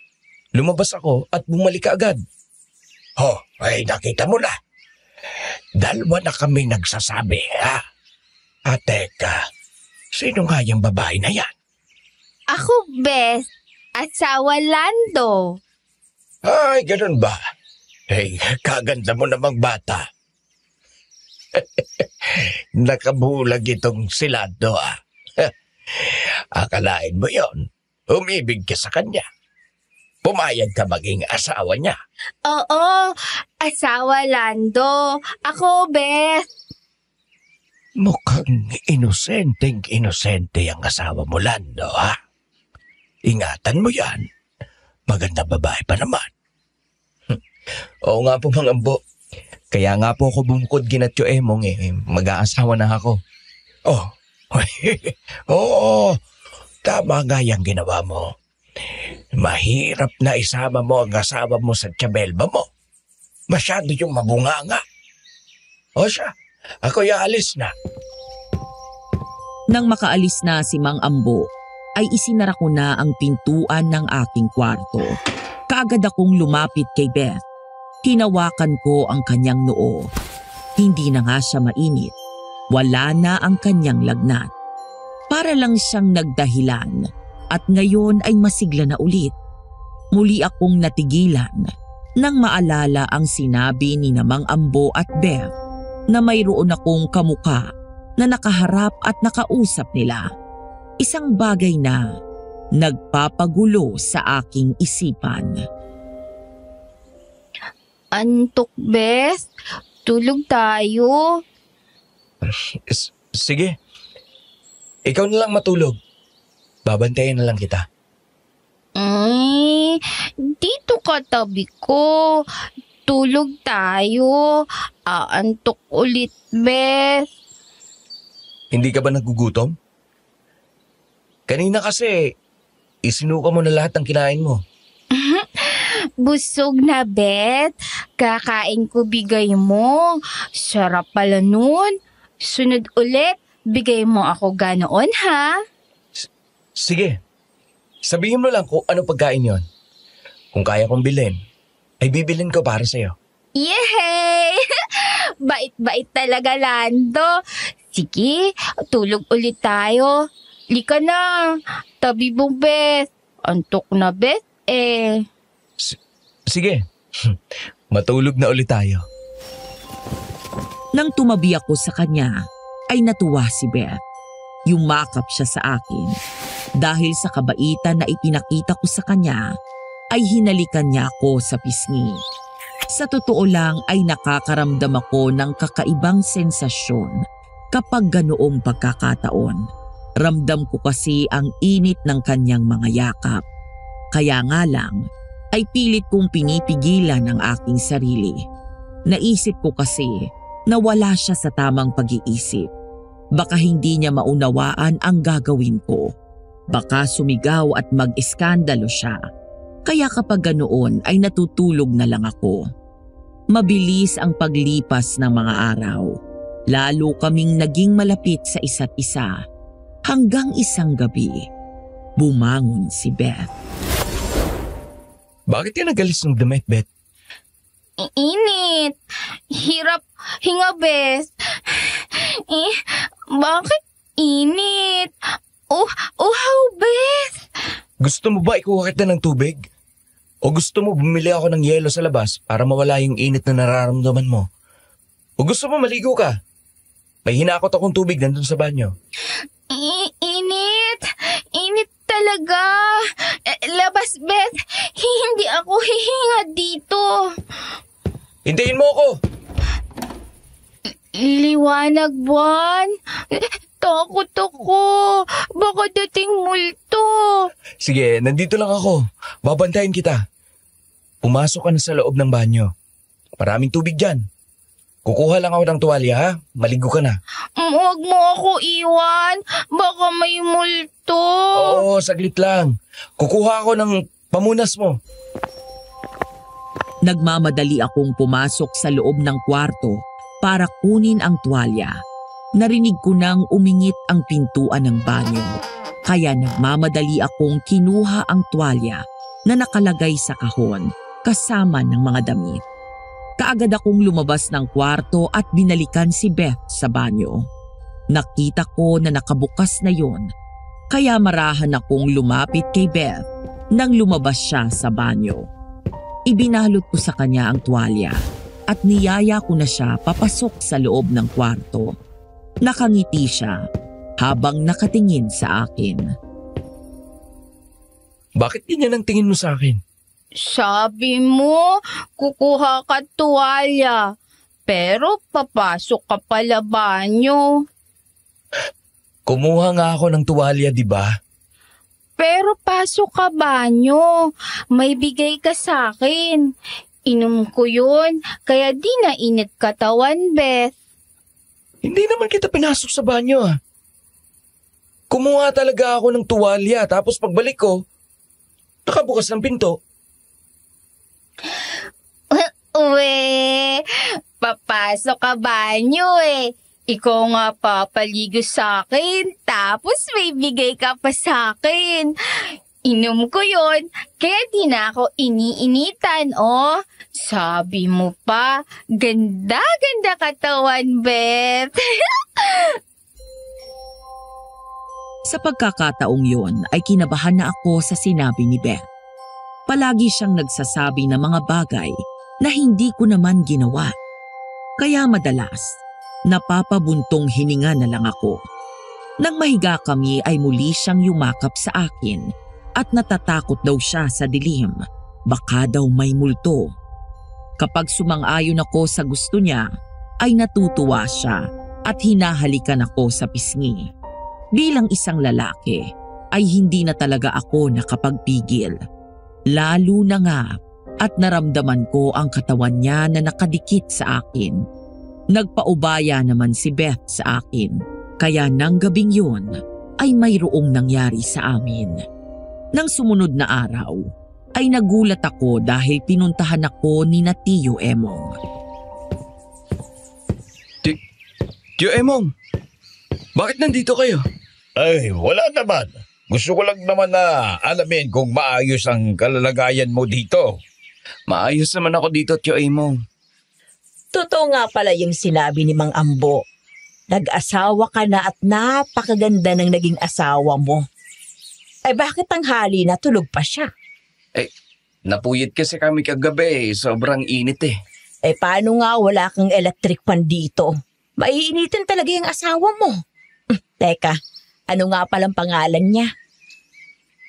lumabas ako at bumalik ka agad. Nakita mo na. Dalawa na kami nagsasabi, ha? Teka, sino nga yung babae na yan? Ako, Beth. Asawa Lando. Ay, ganun ba? Kaganda mo namang bata. Nakabulag itong si Lando, ah. Akalain mo yon, umibig ka sa kanya. Pumayag ka maging asawa niya. Oo, asawa Lando. Ako, Beth. Mukhang inosente ang asawa mo, Lando, ha? Ingatan mo yan. Maganda babae pa naman. Oo nga po, Mang Ambo. Kaya nga po ako bumukod ginatyo Emong mag-aasawa na ako. Oo, tama nga yung ginawa mo. Mahirap na isama mo ang asawa mo sa tiyabelba mo. Masyado yung mabunganga. Siya, ako alis na. Nang makaalis na si Mang Ambo, ay isinara ko na ang pintuan ng aking kwarto. Kaagad akong lumapit kay Beth. Hinawakan ko ang kanyang noo. Hindi na nga siya mainit. Wala na ang kanyang lagnat. Para lang siyang nagdahilan at ngayon ay masigla na ulit. Muli akong natigilan nang maalala ang sinabi ni Mang Ambo at Beth na mayroon akong kamuka na nakaharap at nakausap nila. Isang bagay na nagpapagulo sa aking isipan. Antok, Beth. Tulog tayo. Sige. Ikaw na lang matulog. Babantayan na lang kita. Dito ka tabi ko. Tulog tayo. Aantok ulit, Beth. Hindi ka ba nagugutom? Kanina kasi, isinuka mo na lahat ng kinain mo. Busog na, Beth. Kakain ko bigay mo. Sarap pala nun. Sunod ulit, bigay mo ako ganoon, ha? Sige. Sabihin mo lang kung ano pagkain yon. Kung kaya kong bilhin, ay bibilhin ko para sa'yo. Yehey! Bait-bait talaga, Lando. Sige, tulog ulit tayo. Lika na. Tabi mo, Beth. Antok na, Beth, Sige. Matulog na ulit tayo. Nang tumabi ako sa kanya, ay natuwa si Beth. Yumakap siya sa akin. Dahil sa kabaitan na ipinakita ko sa kanya, ay hinalikan niya ako sa pisngi. Sa totoo lang ay nakakaramdam ako ng kakaibang sensasyon kapag ganoong pagkakataon. Ramdam ko kasi ang init ng kanyang mga yakap. Kaya nga lang, ay pilit kong pinipigilan ang aking sarili. Naisip ko kasi na wala siya sa tamang pag-iisip. Baka hindi niya maunawaan ang gagawin ko. Baka sumigaw at mag-iskandalo siya. Kaya kapag ganoon ay natutulog na lang ako. Mabilis ang paglipas ng mga araw. Lalo kaming naging malapit sa isa't isa. Hanggang isang gabi, bumangon si Beth. Bakit ka nagalis ng damit, Beth? Init. Hirap hinga, Beth. Bakit init? Uhaw, Beth. Gusto mo ba ikuha kita ng tubig? O gusto mo bumili ako ng yelo sa labas para mawala yung init na nararamdaman mo? O gusto mo maligo ka? May hinakot akong tubig nandun sa banyo. Init. Init talaga. Labas, Beth. Hindi ako hihinga dito. Hintayin mo ako! Liwanag buwan. Takot ako. Baka dating multo. Sige, nandito lang ako. Babantayan kita. Pumasok ka na sa loob ng banyo. Maraming tubig dyan. Kukuha lang ako ng tuwalya, ha? Maligo ka na. Huwag mo ako iwan. Baka may multo. Oo, saglit lang. Kukuha ako ng pamunas mo. Nagmamadali akong pumasok sa loob ng kwarto para kunin ang tuwalya. Narinig ko nang umingit ang pintuan ng banyo. Kaya nagmamadali akong kinuha ang tuwalya na nakalagay sa kahon kasama ng mga damit. Kaagad akong lumabas ng kwarto at binalikan si Beth sa banyo. Nakita ko na nakabukas na yon, kaya marahan akong lumapit kay Beth nang lumabas siya sa banyo. Ibinalot ko sa kanya ang tuwalya at niyaya ko na siya papasok sa loob ng kwarto. Nakangiti siya habang nakatingin sa akin. Bakit ganyan ang tingin mo sa akin? Sabi mo, kukuha ka tuwalya. Pero papasok ka pala banyo. Kumuha nga ako ng tuwalya, di ba? Pero pasok ka banyo. May bigay ka sa akin. Inom ko yun, kaya di na init katawan, Beth. Hindi naman kita pinasok sa banyo, ah. Kumuha talaga ako ng tuwalya, tapos pagbalik ko, nakabukas ng pinto. Uwe, papasok ka banyo eh. Ikaw nga papaligo sa akin, tapos may bigay ka pa sa akin. Inom ko yon, kaya di na ako iniinitan, oh. Sabi mo pa, ganda-ganda katawan, Beth. Sa pagkakataong yon ay kinabahan na ako sa sinabi ni Beth. Palagi siyang nagsasabi ng mga bagay na hindi ko naman ginawa. Kaya madalas, napapabuntong hininga na lang ako. Nang mahiga kami ay muli siyang yumakap sa akin at natatakot daw siya sa dilim. Baka daw may multo. Kapag sumang-ayon ako sa gusto niya, ay natutuwa siya at hinahalikan ako sa pisngi. Bilang isang lalaki, ay hindi na talaga ako nakapagpigil. Lalo na nga at naramdaman ko ang katawan niya na nakadikit sa akin. Nagpaubaya naman si Beth sa akin, kaya nang gabing yun ay mayroong nangyari sa amin. Nang sumunod na araw, ay nagulat ako dahil pinuntahan ako ni na Tio Emong. Tio Emong, bakit nandito kayo? Ay, wala naman. Gusto ko lang naman na alamin kung maayos ang kalalagayan mo dito. Maayos naman ako dito, Tio Emong. Totoo nga pala yung sinabi ni Mang Ambo. Nag-asawa ka na at napakaganda ng naging asawa mo. Ay bakit tanghali na tulog pa siya? Napuyat kasi kami kagabi, sobrang init eh. Eh paano nga wala kang electric pan dito? Maiinitin talaga yung asawa mo. Teka, ano nga palang pangalan niya?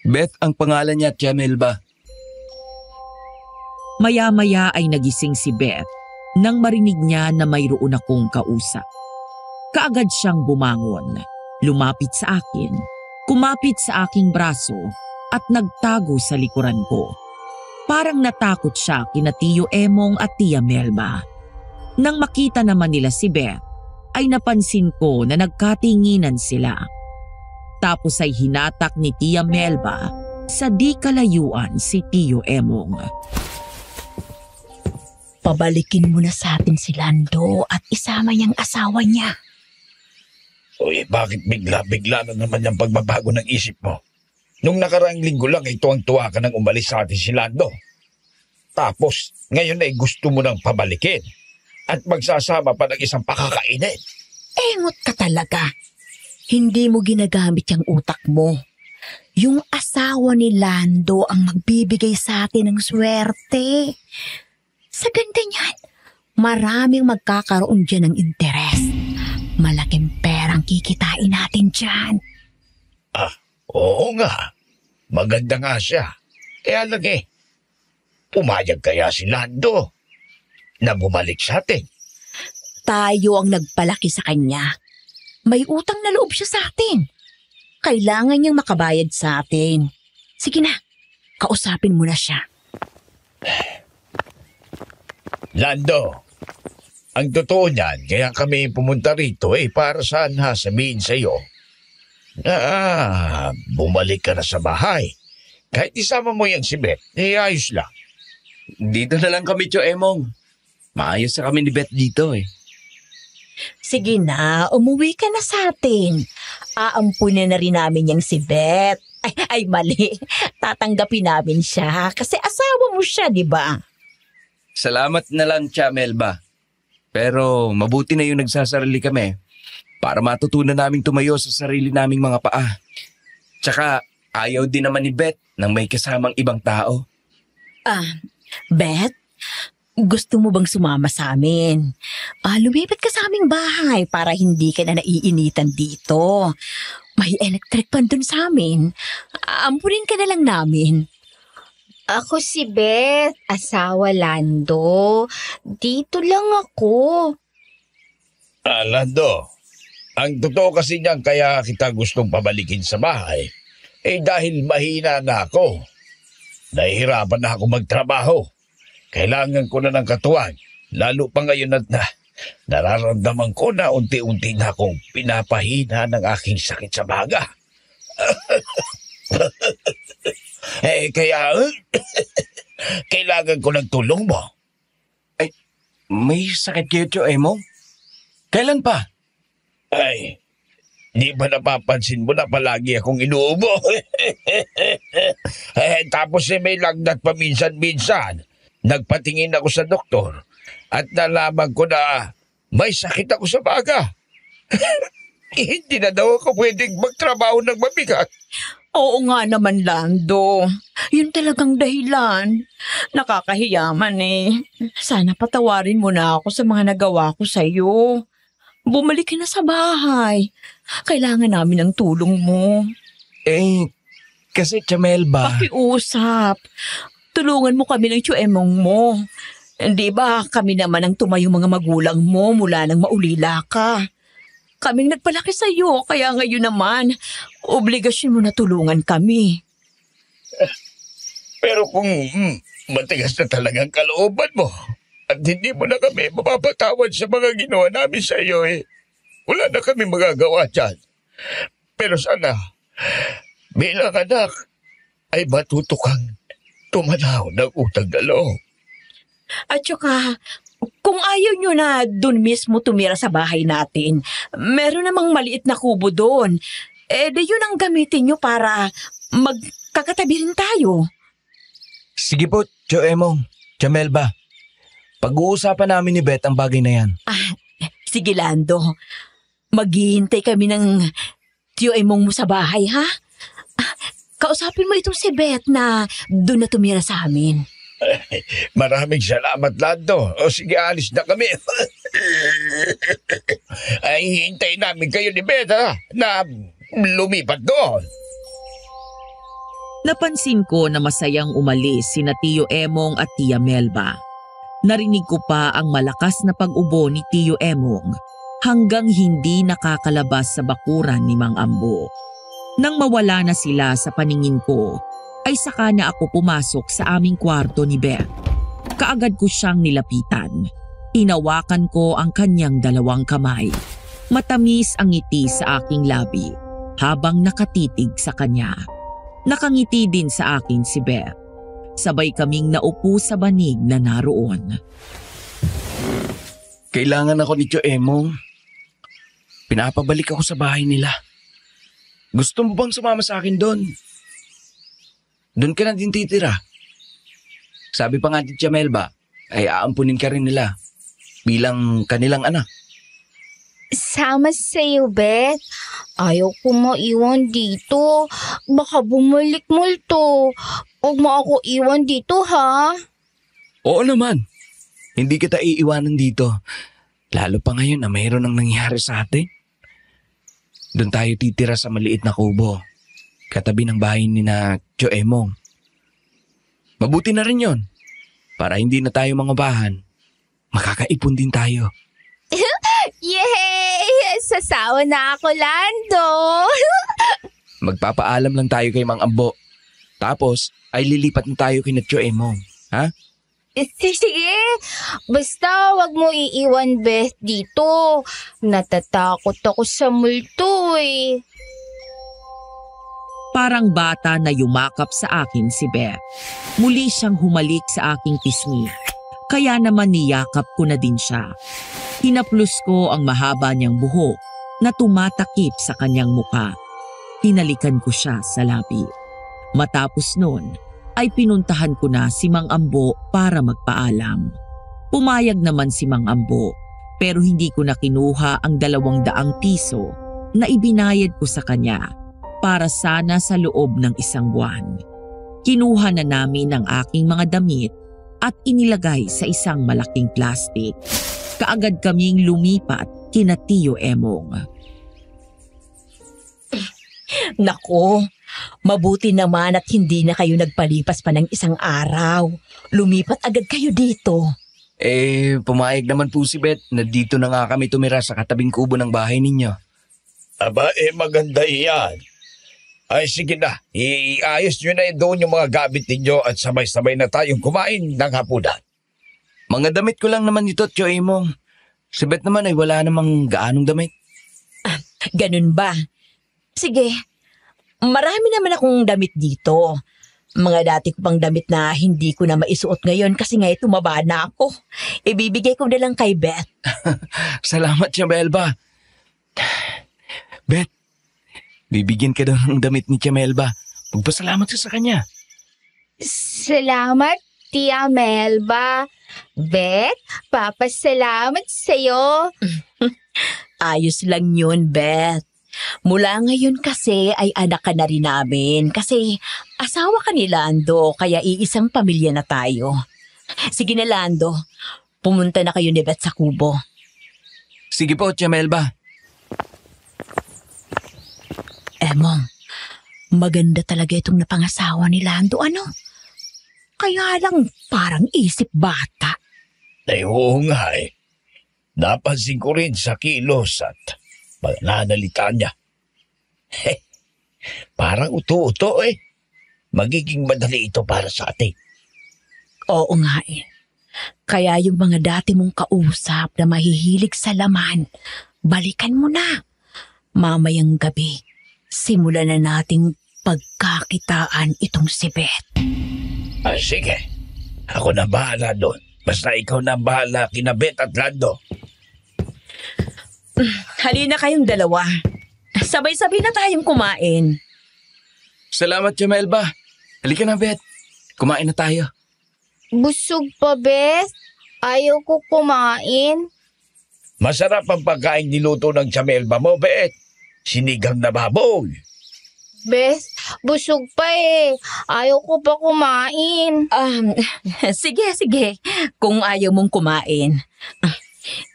Beth ang pangalan niya, Tia Melba. Maya-maya ay nagising si Beth nang marinig niya na mayroon akong kausap. Kaagad siyang bumangon, lumapit sa akin, kumapit sa aking braso at nagtago sa likuran ko. Parang natakot siya kina Tio Emong at Tia Melba. Nang makita naman nila si Beth, ay napansin ko na nagkatinginan sila. Tapos ay hinatak ni Tia Melba sa di kalayuan si Tio Emong. Pabalikin mo na sa atin si Lando at isama niyang asawa niya. Uy, bakit bigla-bigla na naman yung pagbabago ng isip mo? Nung nakaraang linggo lang ay tuwang-tuwa ka nang umalis sa atin si Lando. Tapos, ngayon ay gusto mo nang pabalikin at magsasama pa ng isang pakakainin. Engot ka talaga. Hindi mo ginagamit yung utak mo. Yung asawa ni Lando ang magbibigay sa atin ng swerte. Sa ganda niyan, maraming magkakaroon dyan ng interes. Malaking perang kikitain natin dyan. Oo nga. Maganda nga siya. Kaya lagi, pumayag kaya si Lando na bumalik sa atin. Tayo ang nagpalaki sa kanya. May utang na loob siya sa atin. Kailangan niyang makabayad sa atin. Sige na, kausapin mo na siya. Lando, ang totoo niyan, kaya kami pumunta rito para sana sabihin sa iyo na bumalik ka na sa bahay. Kahit isama mo yan si Beth, ayos lang. Dito na lang kami, Tio Emong. Maayos na kami ni Beth dito Sige na, umuwi ka na sa atin. Aampunin na rin namin yung si Beth. Ay, mali. Tatanggapin namin siya kasi asawa mo siya, di ba? Salamat na lang, Tia Melba. Pero mabuti na yung nagsasarili kami para matutunan naming tumayo sa sarili naming mga paa. Tsaka ayaw din naman ni Beth nang may kasamang ibang tao. Beth, gusto mo bang sumama sa amin? Lumipat ka sa aming bahay para hindi ka na naiinitan dito. May electric pan dun sa amin. Ampunin ka na lang namin. Ako si Beth, asawa Lando. Dito lang ako. Lando, ang totoo kasi niyan kaya kita gustong pabalikin sa bahay dahil mahina na ako. Nahihirapan na ako magtrabaho. Kailangan ko na ng katuwang, lalo pa ngayon at nararamdaman ko na unti-unti na akong pinapahina ng aking sakit sa baga. Kaya kailangan ko ng tulong mo. May sakit kayo, Tio Emong? Kailan pa? Di ba napapansin mo na palagi akong inuubo? Tapos may lagnat pa minsan-minsan. Nagpatingin ako sa doktor at nalaman ko na may sakit ako sa baga. Hindi na daw ako pwedeng magtrabaho ng mabigat. Oo nga naman, Lando. Yun talagang dahilan. Nakakahiyaman Sana patawarin mo na ako sa mga nagawa ko sa'yo. Bumalik ka na sa bahay. Kailangan namin ng tulong mo. Kasi Tia Melba. Pakiusap. Tulungan mo kami ng Tio Emong mo. Di ba kami naman ang tumayong mga magulang mo mula nang maulila ka. Kaming nagpalaki sa iyo, kaya ngayon naman, obligasyon mo na tulungan kami. Pero kung matigas na talagang kalooban mo at hindi mo na kami mapapatawad sa mga ginawa namin sa iyo, wala na kami magagawa dyan. Pero sana, bilang anak, ay matuto kang tumanaw ng utang na loob. At saka, kung ayaw nyo na dun mismo tumira sa bahay natin, meron namang maliit na kubo doon. Di yun ang gamitin nyo para magkakatabi rin tayo. Sige po, Tio Emong, Tia Melba. Pag-uusapan namin ni Beth ang bagay na yan. Sige, Lando. Maghihintay kami ng Tio Emong mo sa bahay, ha? Kausapin mo itong si Beth na doon na tumira sa amin. Maraming salamat, Lando. O sige, alis na kami. Ay, hintayin namin kayo ni Beth, na lumipat doon. Napansin ko na masayang umalis sina Tio Emong at Tia Melba. Narinig ko pa ang malakas na pag-ubo ni Tio Emong hanggang hindi nakakalabas sa bakuran ni Mang Ambo. Nang mawala na sila sa paningin ko, ay saka na ako pumasok sa aming kwarto ni Beth. Kaagad ko siyang nilapitan. Inawakan ko ang kanyang dalawang kamay. Matamis ang ngiti sa aking labi habang nakatitig sa kanya. Nakangiti din sa akin si Beth. Sabay kaming naupo sa banig na naroon. Kailangan ako ni Tio Emong. Pinapabalik ako sa bahay nila. Gusto mo bang sumama sa akin doon? Doon ka na din titira. Sabi pa nga ni Tia Melba, ay aampunin ka rin nila bilang kanilang anak. Sama sa'yo, Beth. Ayaw ko maiwan dito. Baka bumalik multo. Huwag mo ako iwan dito, ha? Oo naman. Hindi kita iiwanan dito. Lalo pa ngayon na mayroon ang nangyari sa atin. Doon tayo titira sa maliit na kubo. Katabi ng bahay ni na Tio Emong. Mabuti na rin yon. Para hindi na tayo mangubahan. Makakaipon din tayo. Yay! Sasawa na ako, Lando! Magpapaalam lang tayo kay Mang Ambo. Tapos ay lilipat na tayo kay na Tio Emong. Ha? Sige, basta wag mo iiwan, Beth, dito. Natatakot ako sa multo eh. Parang bata na yumakap sa akin si Beth. Muli siyang humalik sa aking pisngi. Kaya naman niyakap ko na din siya. Hinaplos ko ang mahaba niyang buhok na tumatakip sa kanyang muka. Hinalikan ko siya sa labi. Matapos nun, ay pinuntahan ko na si Mang Ambo para magpaalam. Pumayag naman si Mang Ambo, pero hindi ko na kinuha ang 200 piso na ibinayad ko sa kanya para sana sa loob ng 1 buwan. Kinuha na namin ang aking mga damit at inilagay sa isang malaking plastic. Kaagad kaming lumipat kina Tio Emong. Nako, mabuti naman at hindi na kayo nagpalipas pa ng 1 araw. Lumipat agad kayo dito. Pumayag naman po si Beth na dito na nga kami tumira sa katabing kubo ng bahay ninyo. Aba, maganda iyan. Ay, sige na. Iayos nyo na doon yung mga gamit ninyo at sabay-sabay na tayong kumain ng hapunan. Mga damit ko lang naman ito, Tio Emong. Si Beth naman ay wala namang gaanong damit. Ganun ba? Sige, marami naman akong damit dito. Mga dati ko pang damit na hindi ko na maisuot ngayon kasi nga tumaba na ako. Ibibigay ko na lang kay Beth. Salamat, Tia Melba. Beth, bibigyan ka daw ng damit ni Tia Melba. Magpasalamat ka sa kanya. Salamat, Tia Melba. Beth, papasalamat sa'yo. Ayos lang yun, Beth. Mula ngayon kasi ay anak ka na rin namin kasi asawa ka ni Lando kaya iisang pamilya na tayo. Sige na, Lando. Pumunta na kayo ni Beth sa kubo. Sige po, Tia Melba. Emong, maganda talaga itong napangasawa ni Lando, ano? Kaya lang parang isip bata. Ay, oo nga eh. Napansin ko rin sa kilos at pananalita niya. Parang uto-uto eh. Magiging madali ito para sa atin. Oo nga eh. Kaya yung mga dati mong kausap na mahihilig sa laman, balikan mo na. Mamayang gabi, simulan na nating pagkakitaan itong si Beth. Sige. Ako na bahala doon. Basta ikaw na bahala kina Beth at Lando. Halina kayong dalawa. Sabay-sabay na tayong kumain. Salamat, Tia Melba. Halika na, Beth. Kumain na tayo. Busog pa, Beth. Ayaw ko kumain. Masarap ang pagkain niluto ng Tia Melba mo, Beth. Sinigang na baboy. Beth, busog pa eh. Ayaw ko pa kumain. Sige. Kung ayaw mong kumain.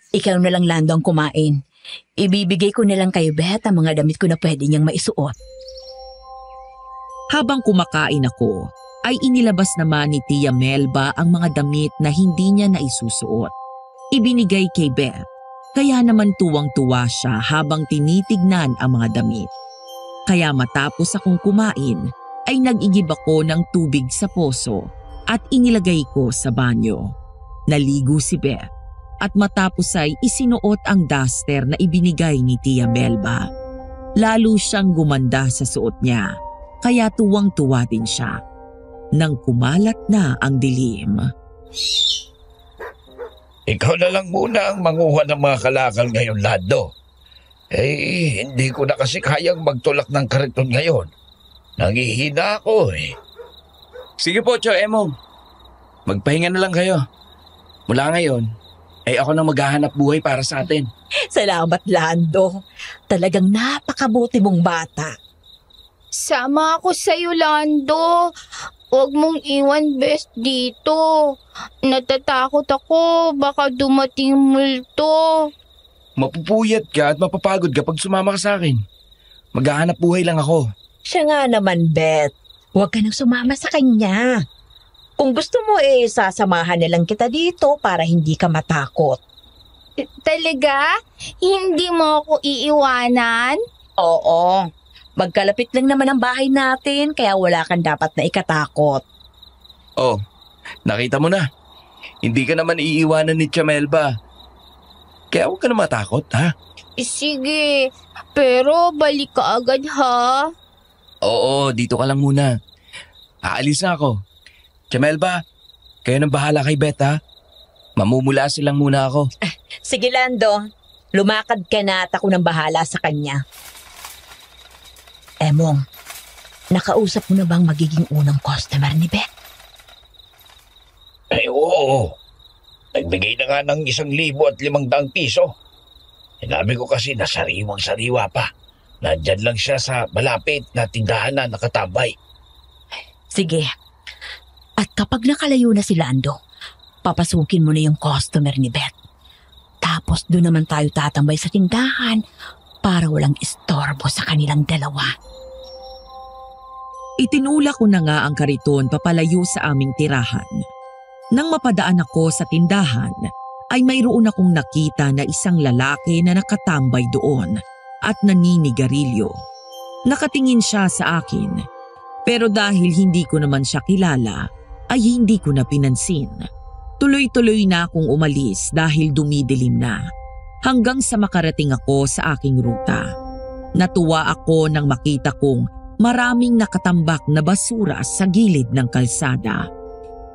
Ikaw na lang, Lando, ang kumain. Ibibigay ko na lang kay Beth ang mga damit ko na pwede niyang maisuot. Habang kumakain ako, ay inilabas naman ni Tia Melba ang mga damit na hindi niya naisusuot. Ibinigay kay Beth, kaya naman tuwang-tuwa siya habang tinitignan ang mga damit. Kaya matapos akong kumain, ay nag-igib ako ng tubig sa poso at inilagay ko sa banyo. Naligo si Beth at matapos ay isinuot ang duster na ibinigay ni Tia Melba. Lalo siyang gumanda sa suot niya, kaya tuwang-tuwa din siya. Nang kumalat na ang dilim. Ikaw na lang muna ang manguha ng mga kalakal ngayon, Lando. Hindi ko na kasi kayang magtulak ng kariton ngayon. Nangihina ako eh. Sige po, Tio Emong. Magpahinga na lang kayo. Mula ngayon, ako na maghahanap buhay para sa atin. Salamat, Lando. Talagang napakabuti mong bata. Sama ako sa'yo, Lando. Huwag mong iwan, best, dito. Natatakot ako. Baka dumating multo. Mapupuyat ka at mapapagod kapag sumama ka sa akin. Maghahanap buhay lang ako. Siya nga naman, Beth. Huwag ka nang sumama sa kanya. Kung gusto mo sasamahan na lang kita dito para hindi ka matakot. Talaga? Hindi mo ako iiwanan? Oo. Magkalapit lang naman ang bahay natin kaya wala kang dapat na ikatakot. Oh, nakita mo na. Hindi ka naman iiwanan ni Tia Melba. Kaya huwag ka na matakot, ha? Sige, pero balik ka agad, ha? Oo, dito ka lang muna. Aalis na ako. Tia Melba, kayo nang bahala kay Beth, ha? Mamumula silang muna ako. Sige, Lando. Lumakad ka na at ako nang bahala sa kanya. Emong, nakausap mo na bang magiging unang customer ni Beth? Oo. Nagbigay na nga ng 1,500 piso. Sinabi ko kasi na sariwang-sariwa pa. Nandyan lang siya sa malapit na tindahan na nakatambay. Sige. At kapag nakalayo na si Lando, papasukin mo na yung customer ni Beth. Tapos doon naman tayo tatambay sa tindahan para walang istorbo sa kanilang dalawa. Itinulak ko na nga ang kariton papalayo sa aming tirahan. Nang mapadaan ako sa tindahan, ay mayroon akong nakita na isang lalaki na nakatambay doon at naninigarilyo. Nakatingin siya sa akin, pero dahil hindi ko naman siya kilala, ay hindi ko na pinansin. Tuloy-tuloy na akong umalis dahil dumidilim na, hanggang sa makarating ako sa aking ruta. Natuwa ako nang makita kong maraming nakatambak na basura sa gilid ng kalsada.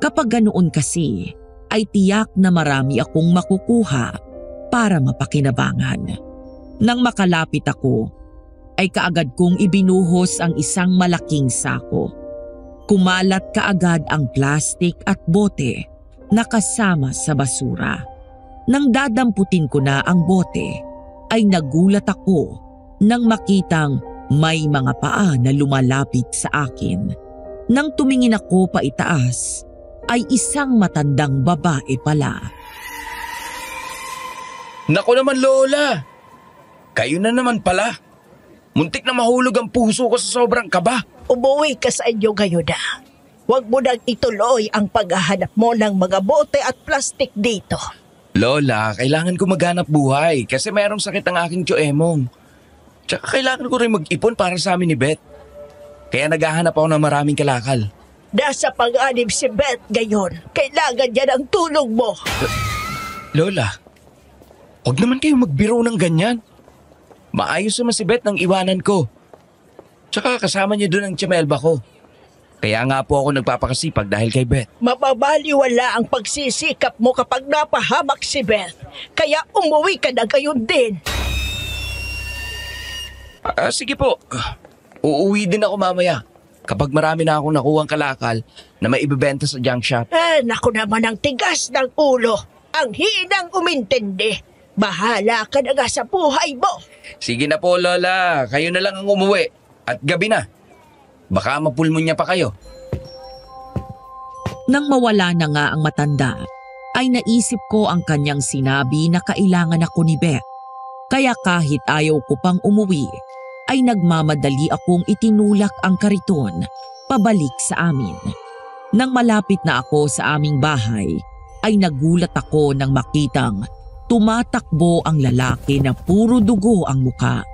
Kapag ganoon kasi, ay tiyak na marami akong makukuha para mapakinabangan. Nang makalapit ako, ay kaagad kong ibinuhos ang isang malaking sako. Kumalat kaagad ang plastik at bote na kasama sa basura. Nang dadamputin ko na ang bote, ay nagulat ako nang makitang may mga paa na lumalapit sa akin. Nang tumingin ako paitaas, ay isang matandang babae pala. Naku naman, Lola! Kayo na naman pala. Muntik na mahulog ang puso ko sa sobrang kaba. Umuwi ka sa inyo ngayon na. Huwag mo nang ituloy ang paghahanap mo ng mga bote at plastik dito. Lola, kailangan ko maghanap buhay kasi mayroong sakit ang aking Tio Emong. Tsaka kailangan ko rin mag-ipon para sa amin ni Beth. Kaya naghahanap ako ng maraming kalakal. Nasa pag-anib si Beth ngayon. Kailangan niya ng tulong mo. Lola, huwag naman kayong magbiro ng ganyan. Maayos naman si Beth nang iwanan ko. Tsaka kasama niya doon ang Tia Melba ko. Kaya nga po ako nagpapakasipag dahil kay Beth. Mapabaliwala ang pagsisikap mo kapag napahamak si Beth. Kaya umuwi ka na ngayon din. Sige po. Uuwi din ako mamaya. Kapag marami na akong nakuhang kalakal na maibibenta sa junk shop. Naku naman ang tigas ng ulo. Ang hinang umintindi. Bahala ka na nga sa buhay mo. Sige na po, Lola. Kayo na lang ang umuwi. At gabi na. Baka mapulmonya pa kayo. Nang mawala na nga ang matanda, ay naisip ko ang kanyang sinabi na kailangan ako ni Beth. Kaya kahit ayaw ko pang umuwi, ay nagmamadali akong itinulak ang kariton pabalik sa amin. Nang malapit na ako sa aming bahay, ay nagulat ako nang makitang tumatakbo ang lalaki na puro dugo ang muka.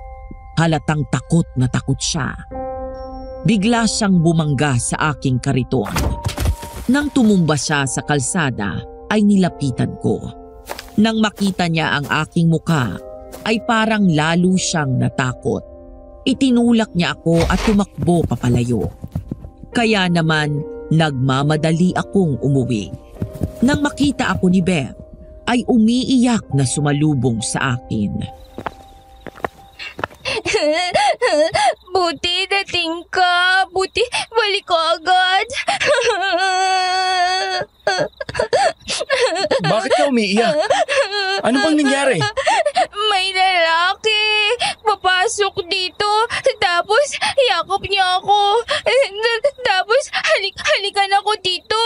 Halatang takot na takot siya. Bigla siyang bumangga sa aking kariton. Nang tumumba siya sa kalsada, ay nilapitan ko. Nang makita niya ang aking muka, ay parang lalo siyang natakot. Itinulak niya ako at tumakbo papalayo. Kaya naman, nagmamadali akong umuwi. Nang makita ako ni Beth, ay umiiyak na sumalubong sa akin. Buti dating ka. Buti balik ka agad. Bakit ka umiiyak? Ano bang nangyari? May lalaki. Papasok dito. Tapos yakap niya ako. Tapos halikan ako dito.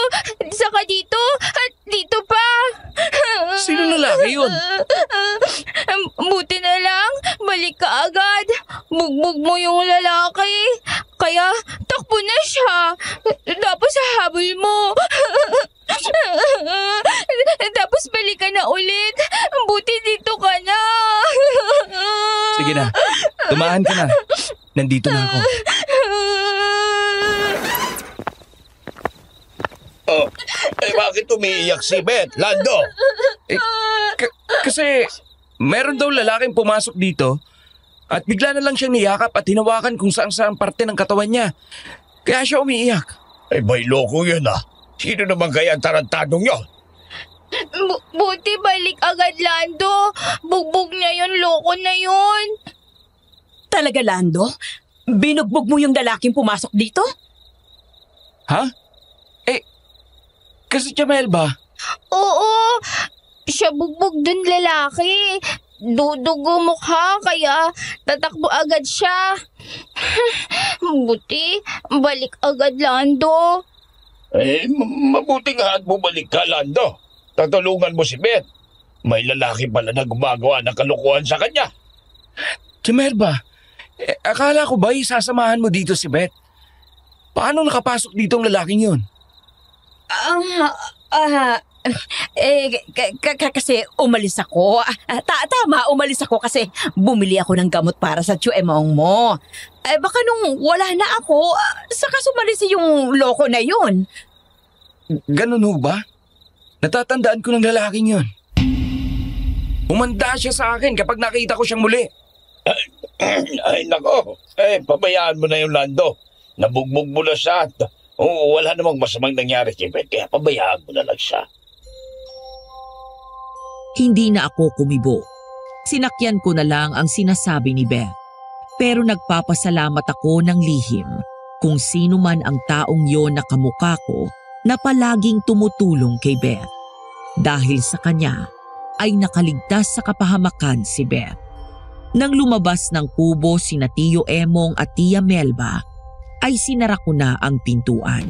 Saka dito. At dito pa. Sino lalaki yun? Buti na lang. Balik ka agad. Bugbog mo yung lalaki. Kaya takbo na siya. Tapos habol mo. Tapos balik ka na ulit. Buti dito ka na. Sige na, tumahan ka na. Nandito na ako. Oh, bakit umiiyak si Beth, Lando? Kasi meron daw lalaking pumasok dito at bigla na lang siyang niyakap at hinawakan kung saan parte ng katawan niya. Kaya siya umiiyak. Ay, may loko yun ah. Sino naman kaya ang tarantadong yun? Buti balik agad, Lando. Bugbog niya yun, loko na yun. Talaga, Lando? Binugbog mo yung lalaking pumasok dito? Ha? Kasi Jamel ba? Oo, siya bugbog dun lalaki. Dudugo mukha kaya tatakbo agad siya. Buti, balik agad, Lando. Mabuti nga at bumalik ka, Lando. Tatulungan mo si Beth. May lalaki pala na gumagawa ng kalokohan sa kanya. Jamel ba? Akala ko ba isasamahan mo dito si Beth? Paano nakapasok dito ang lalaking yun? Kasi umalis ako. Tama, umalis ako kasi bumili ako ng gamot para sa tiyemong mo. Baka nung wala na ako, saka sumalis yung loko na yun. Ganun ho ba? Natatandaan ko ng lalaking yun. Umanda siya sa akin kapag nakita ko siyang muli. Ay, nako. Pabayaan mo na yung Lando. Nabugbog mo na siya. Wala namang masamang nangyari kay Beth, kaya pabayaan mo na lang siya. Hindi na ako kumibo. Sinakyan ko na lang ang sinasabi ni Beth. Pero nagpapasalamat ako ng lihim kung sino man ang taong yon na kamukha ko na palaging tumutulong kay Beth. Dahil sa kanya ay nakaligtas sa kapahamakan si Beth. Nang lumabas ng kubo sina Tio Emong at Tia Melba, ay sinara ko na ang pintuan.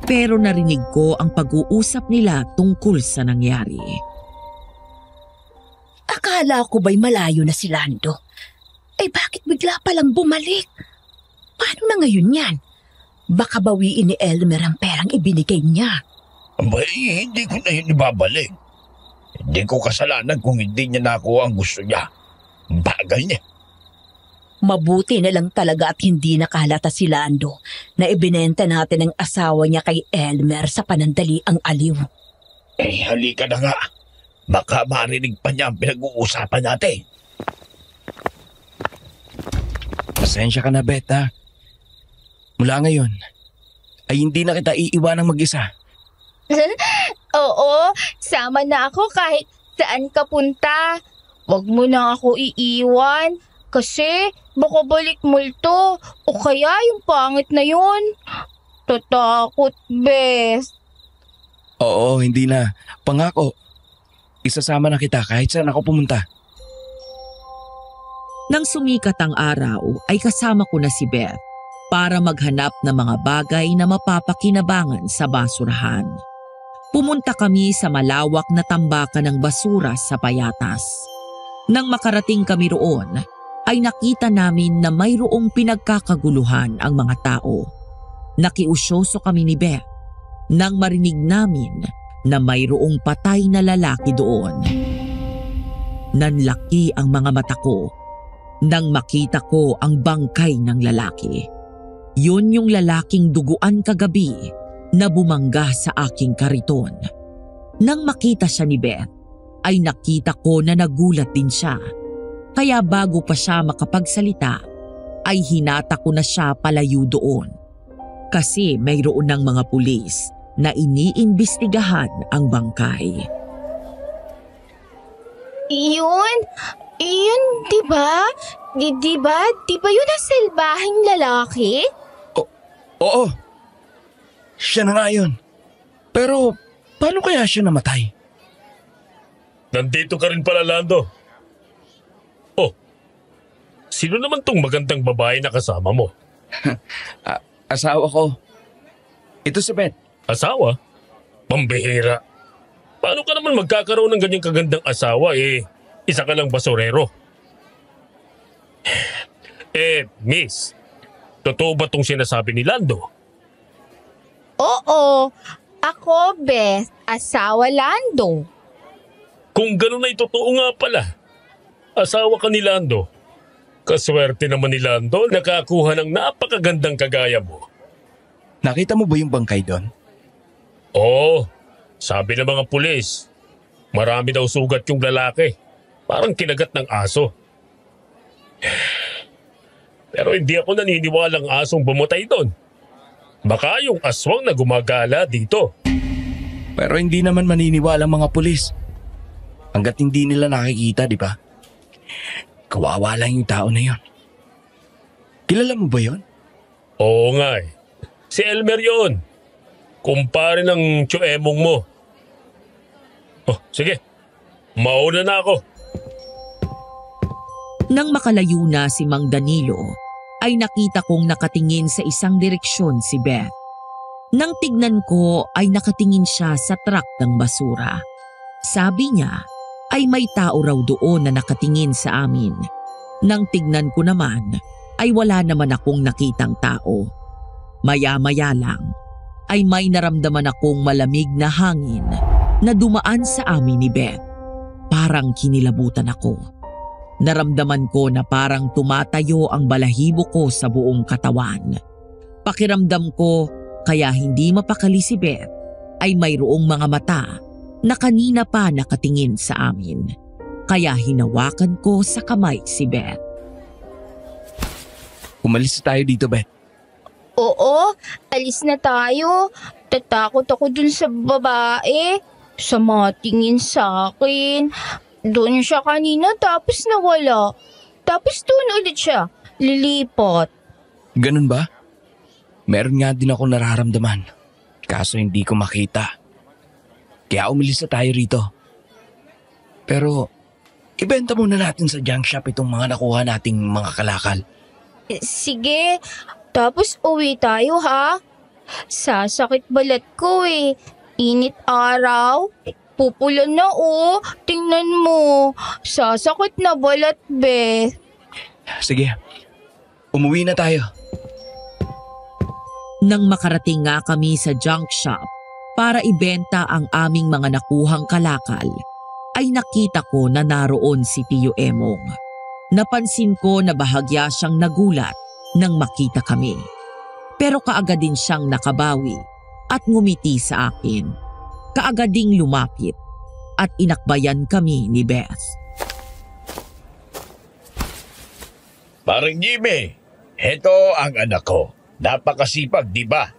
Pero narinig ko ang pag-uusap nila tungkol sa nangyari. Akala ko ba'y malayo na si Lando? Bakit bigla palang bumalik? Paano na ngayon yan? Baka bawiin ni Elmer ang perang ibinigay niya. Hindi ko na yun ibabalik. Hindi ko kasalanan kung hindi niya nakuha ang gusto niya. Bagay niya. Mabuti na lang talaga at hindi nakahalata si Lando na ibinenta natin ang asawa niya kay Elmer sa panandali ang aliw. Halika na nga. Baka marinig pa niya ang pinag-uusapan natin. Pasensya ka na, Beth, ha? Mula ngayon, ay hindi na kita iiwanang mag-isa. Oo, sama na ako kahit saan ka punta. Huwag mo na ako iiwan. Kasi baka balik multo o kaya yung pangit na yun. Tatakot, Beth. Oo, hindi na. Pangako, isasama na kita kahit saan ako pumunta. Nang sumikat ang araw ay kasama ko na si Beth para maghanap ng mga bagay na mapapakinabangan sa basurahan. Pumunta kami sa malawak na tambakan ng basura sa Payatas. Nang makarating kami roon, ay nakita namin na mayroong pinagkakaguluhan ang mga tao. Nakiusyoso kami ni Beth nang marinig namin na mayroong patay na lalaki doon. Nanlaki ang mga mata ko nang makita ko ang bangkay ng lalaki. Yun yung lalaking duguan kagabi na bumangga sa aking kariton. Nang makita siya ni Beth, ay nakita ko na nagulat din siya. Kaya bago pa siya makapagsalita, ay hinata ko na siya palayo doon. Kasi mayroon ng mga pulis na iniimbestigahan ang bangkay. Iyon, di ba? Di ba? Di ba yun ang salbahing lalaki? Oo. Siya na nga yun. Pero paano kaya siya namatay? Nandito ka rin pala, Lando. Oh, sino naman tong magandang babae na kasama mo? Asawa ko. Ito si Beth. Asawa? Pambihira. Paano ka naman magkakaroon ng ganyang kagandang asawa isa ka lang basurero? Miss, totoo ba tong sinasabi ni Lando? Oo. Ako, Beth, asawa Lando. Kung gano'n ay totoo nga pala. Asawa ka ni Lando. Kaswerte naman ni Lando, nakakuha ng napakagandang kagaya mo. Nakita mo ba yung bangkay doon? Oo, sabi ng mga pulis. Marami daw sugat yung lalaki. Parang kinagat ng aso. Pero hindi ako naniniwalang asong bumatay doon. Baka yung aswang na gumagala dito. Pero hindi naman maniniwala ang mga pulis. Hanggat hindi nila nakikita, di ba? Kawawa lang yung tao na yon. Kilala mo ba yon? Oo nga eh. Si Elmer yun. Kumpare ng tsuemong mo. Oh, sige. Mauna na ako. Nang makalayo na si Mang Danilo, ay nakita kong nakatingin sa isang direksyon si Beth. Nang tignan ko ay nakatingin siya sa truck ng basura. Sabi niya ay may tao raw doon na nakatingin sa amin. Nang tignan ko naman ay wala naman akong nakitang tao. Maya-maya lang ay may naramdaman akong malamig na hangin na dumaan sa amin ni Beth. Parang kinilabutan ako. Naramdaman ko na parang tumatayo ang balahibo ko sa buong katawan. Pakiramdam ko kaya hindi mapakali si Beth ay mayroong mga mata na kanina pa nakatingin sa amin. Kaya hinawakan ko sa kamay si Beth. Umalis tayo dito, Beth. Oo, alis na tayo. Tatakot ako dun sa babae. Sa matingin sa akin. Doon siya kanina tapos nawala. Tapos doon ulit siya. Lilipat. Ganun ba? Meron nga din ako nararamdaman. Kaso hindi ko makita. Kaya umalis na tayo rito. Pero, ibenta muna natin sa junk shop itong mga nakuha nating mga kalakal. Sige, tapos uwi tayo ha. Sasakit balat ko eh. Init araw. Pupula na oh. Tingnan mo. Sasakit na balat, Beth. Sige, umuwi na tayo. Nang makarating nga kami sa junk shop para ibenta ang aming mga nakuhang kalakal, ay nakita ko na naroon si Tio Emong. Napansin ko na bahagya siyang nagulat nang makita kami. Pero kaagad din siyang nakabawi at ngumiti sa akin. Kaagad ding lumapit at inakbayan kami ni Beth. Parang Jimmy, heto ang anak ko. Napakasipag, di ba?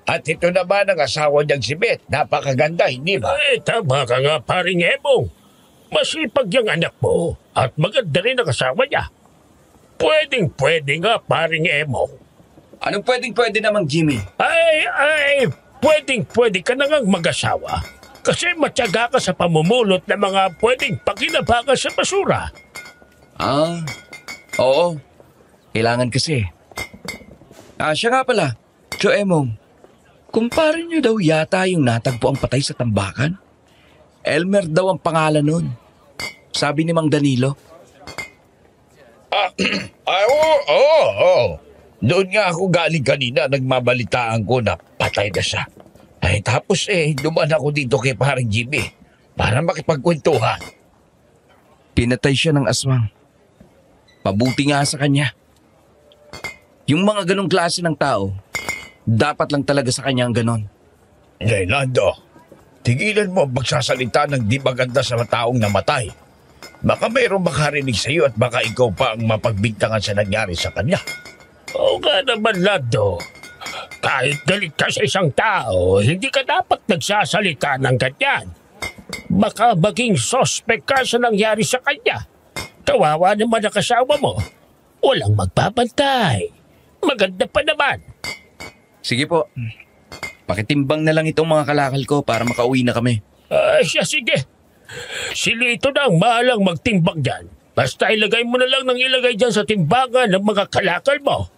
At ito naman ang asawa niyang si Beth. Napakaganda, hindi ba? Tama ka nga, paring Emong. Masipag yung anak mo at maganda rin ang asawa niya. Pwedeng-pwede nga, paring Emong. Anong pwedeng-pwede namang, Jimmy? Pwedeng-pwede ka na ngang mag-asawa. Kasi matyaga ka sa pamumulot ng mga pwedeng pakinabangan sa basura. Oo. Kailangan kasi. Siya nga pala, Tio Emong. Kumpare niyo daw yata yung natagpo ang patay sa tambakan. Elmer daw ang pangalan nun. Sabi ni Mang Danilo. Oo. Doon nga ako galing kanina, nagmabalitaan ko na patay na siya. Tapos dumaan ako dito kay parang Jimmy para makipagkwentuhan. Pinatay siya ng aswang. Mabuti nga sa kanya. Yung mga ganong klase ng tao, dapat lang talaga sa kanya ang ganon. Lando, tigilan mo magsasalita ng di maganda sa taong namatay. Baka mayroong makarinig sa iyo at baka ikaw pa ang mapagbintangan sa nangyari sa kanya. Oo nga naman, Lando. Kahit galit ka sa isang tao, hindi ka dapat nagsasalita ng ganyan. Baka maging suspect ka sa nangyari sa kanya. Kawawa naman ang kasama mo. Walang magbabantay. Maganda pa naman. Sige po. Pakitimbang na lang itong mga kalakal ko para makauwi na kami. Siya, sige. Si Lito na ang mahalang magtimbang dyan. Basta ilagay mo na lang ng ilagay dyan sa timbangan ng mga kalakal mo.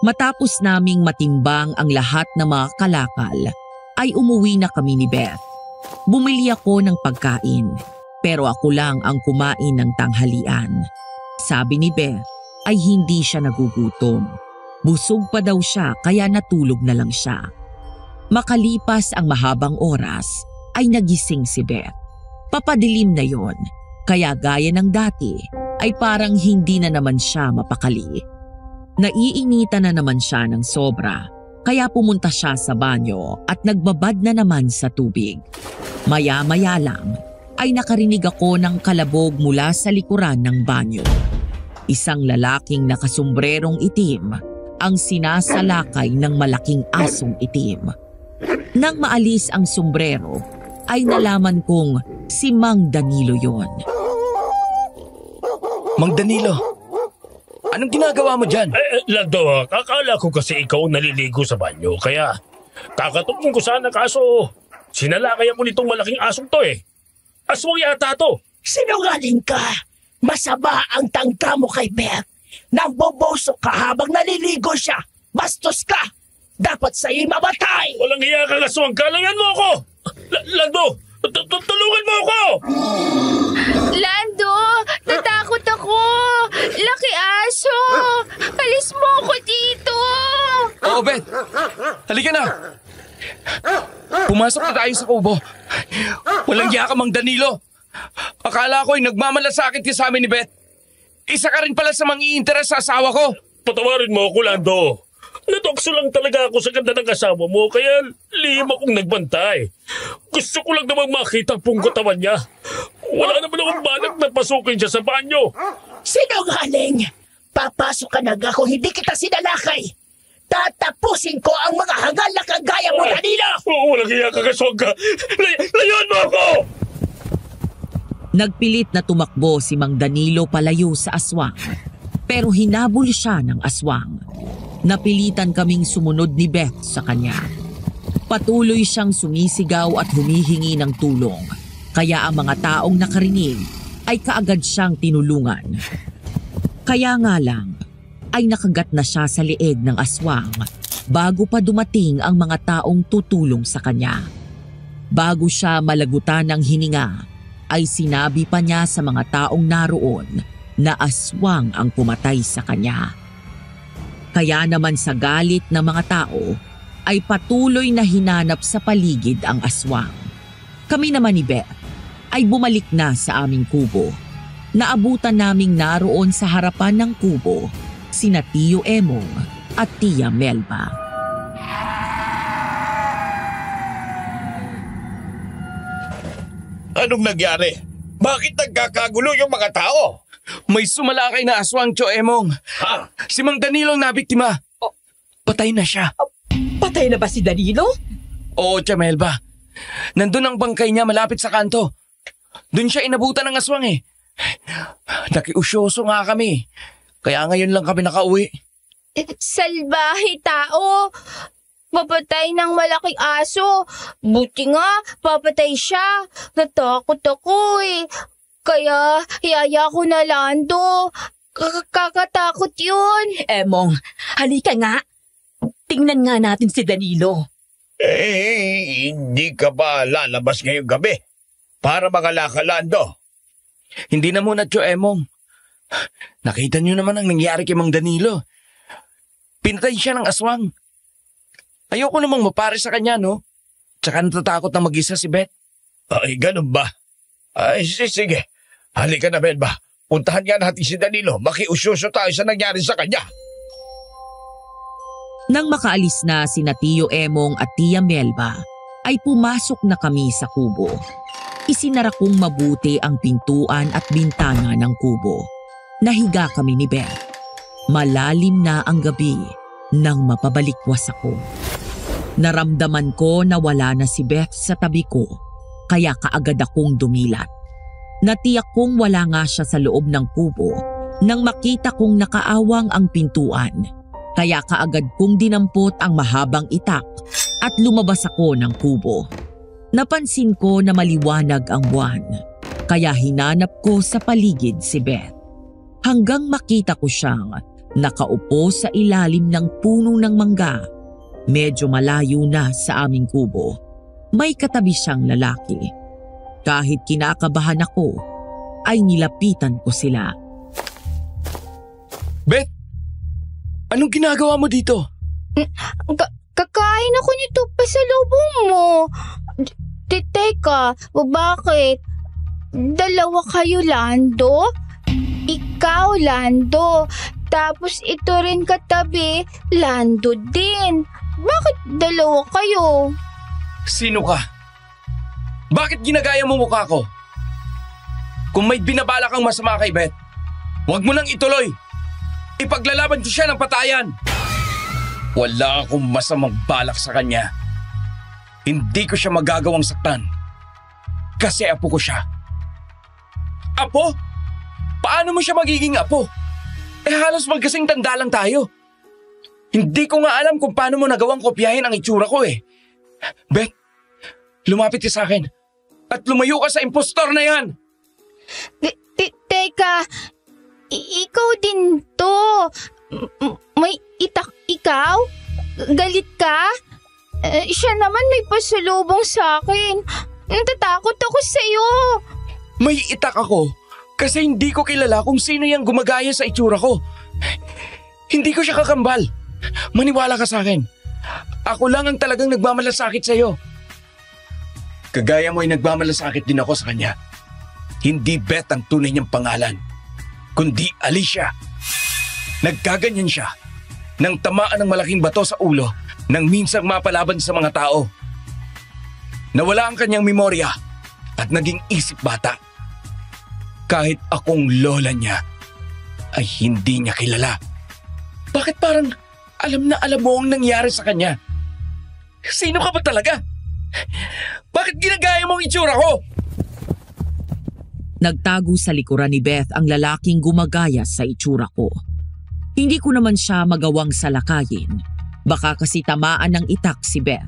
Matapos naming matimbang ang lahat ng mga kalakal, ay umuwi na kami ni Beth. Bumili ako ng pagkain, pero ako lang ang kumain ng tanghalian. Sabi ni Beth ay hindi siya nagugutom. Busog pa daw siya kaya natulog na lang siya. Makalipas ang mahabang oras ay nagising si Beth. Papadilim na yon, kaya gaya ng dati ay parang hindi na naman siya mapakali. Naiinita na naman siya ng sobra, kaya pumunta siya sa banyo at nagbabad na naman sa tubig. Maya-maya lang ay nakarinig ako ng kalabog mula sa likuran ng banyo. Isang lalaking nakasombrerong itim ang sinasalakay ng malaking asong itim. Nang maalis ang sombrero, ay nalaman kong si Mang Danilo yon. Mang Danilo, anong ginagawa mo dyan? Lando, akala ko kasi ikaw naliligo sa banyo. Kaya kakatupin ko sana kaso sinalakayan mo nitong malaking asong to eh. Aswang yata to. Sinungaling ka! Masama ang tangka mo kay Beth. Namboboso ka habang naliligo siya. Bastos ka! Dapat sa'yo'y mamatay! Walang hiya kang aswang. Kalangan mo ako! Lando, tulungan mo ako! Lando, natakot ako! Laki aso! Alis mo ako dito! Oo, Beth. Halika na. Pumasok na tayo sa kubo. Walang hiya ka, Mang Danilo. Akala ko'y nagmamalasakit ka sa amin ni Beth. Isa ka rin pala sa mang-iinteres sa asawa ko. Patawarin mo ako, Lando. Natokso lang talaga ako sa ganda ng kasama mo, kaya lihim akong nagbantay. Gusto ko lang namang makita ang pungkatawan niya. Wala naman akong balak na pasukin siya sa banyo. Sinungaling! Papasok ka na nga kung hindi kita sinalakay. Tatapusin ko ang mga hangal na kagaya mo, Danilo! Walang hiya ka, kaswag ka. Layuan mo ako! Nagpilit na tumakbo si Mang Danilo palayo sa aswang, pero hinabol siya ng aswang. Napilitan kaming sumunod ni Beth sa kanya. Patuloy siyang sumisigaw at humihingi ng tulong, kaya ang mga taong nakarinig ay kaagad siyang tinulungan. Kaya nga lang, ay nakagat na siya sa leeg ng aswang bago pa dumating ang mga taong tutulong sa kanya. Bago siya malagutan ng hininga, ay sinabi pa niya sa mga taong naroon na aswang ang pumatay sa kanya. Kaya naman sa galit ng mga tao, ay patuloy na hinanap sa paligid ang aswang. Kami naman ni Beth ay bumalik na sa aming kubo. Naabutan naming naroon sa harapan ng kubo sina Tio Emong at Tia Melba. Anong nangyari? Bakit nagkakagulo yung mga tao? May sumalakay na aswang, Tio Emong. Ha? Si Mang Danilo ang nabiktima. Patay na siya. Patay na ba si Danilo? Oo, Tia Melba. Nandun ang bangkay niya malapit sa kanto. Doon siya inabutan ng aswang eh. Nakiusyoso nga kami. Kaya ngayon lang kami nakauwi. Salbahe tao! Papatay ng malaking aso. Buti nga, papatay siya. Natakot ako eh. Kaya, yaya ko na Lando. Kakatakot yun. Emong, halika nga. Tingnan nga natin si Danilo. Hindi ka ba lalabas ngayong gabi? Para makalakalan. Hindi na muna, Tio Emong. Nakita niyo naman ang nangyari kay Mang Danilo. Pinatay siya ng aswang. Ayoko namang mapare sa kanya, no? Tsaka natatakot na mag-isa si Beth. Ay, ganun ba? Ay, sige. Halika na, Melba. Puntahan nga natin si Danilo. Makiusyoso tayo sa nangyari sa kanya. Nang makaalis na sina Tio Emong at Tia Melba, ay pumasok na kami sa kubo. Isinara kong mabuti ang pintuan at bintana ng kubo. Nahiga kami ni Beth. Malalim na ang gabi nang mapabalikwas ako. Naramdaman ko na wala na si Beth sa tabi ko, kaya kaagad akong dumilat. Natiyak kong wala nga siya sa loob ng kubo, Nang makita kong nakaawang ang pintuan, kaya kaagad kong dinampot ang mahabang itak at lumabas ako ng kubo. Napansin ko na maliwanag ang buwan, kaya hinanap ko sa paligid si Beth. Hanggang makita ko siyang nakaupo sa ilalim ng puno ng mangga. Medyo malayo na sa aming kubo. May katabi siyang lalaki. Kahit kinakabahan ako, ay nilapitan ko sila. Beth! Anong ginagawa mo dito? Kakain ako nito pa sa lubong mo. Teka, bakit? Dalawa kayo, Lando? Ikaw, Lando. Tapos ito rin katabi, Lando din. Bakit dalawa kayo? Sino ka? Bakit ginagaya mo mukha ko? Kung may binabala kang masama kay Beth, huwag mo nang ituloy. Ipaglalaban ko siya ng patayan. Wala akong masamang balak sa kanya. Hindi ko siya magagawang saktan. Kasi apo ko siya. Apo? Paano mo siya magiging apo? Halos magkasing tanda lang tayo. Hindi ko nga alam kung paano mo nagawang kopyahin ang itsura ko eh. Beth, lumapit ka sa akin at lumayo ka sa impostor na yan. Teka, ikaw din to. May itak ikaw? Galit ka? Siya naman may pasalubong sa akin. Natatakot ako sa'yo. May itak ako kasi hindi ko kilala kung sino yung gumagaya sa itsura ko. Hindi ko siya kakambal. Maniwala ka sa akin. Ako lang ang talagang nagmamalasakit sa'yo. Kagaya mo ay nagmamalasakit din ako sa kanya. Hindi Beth ang tunay niyang pangalan, kundi Alicia. Nagkaganyan siya nang tamaan ng malaking bato sa ulo nang minsang mapalaban sa mga tao. Nawala ang kanyang memorya at naging isip bata. Kahit akong lola niya ay hindi niya kilala. Bakit parang alam na alam mo ang nangyari sa kanya? Sino ka ba talaga? Bakit ginagaya mo ang itsura ko? Nagtago sa likuran ni Beth ang lalaking gumagaya sa itsura ko. Hindi ko naman siya magawang salakayin. Baka kasi tamaan ng itak si Beth.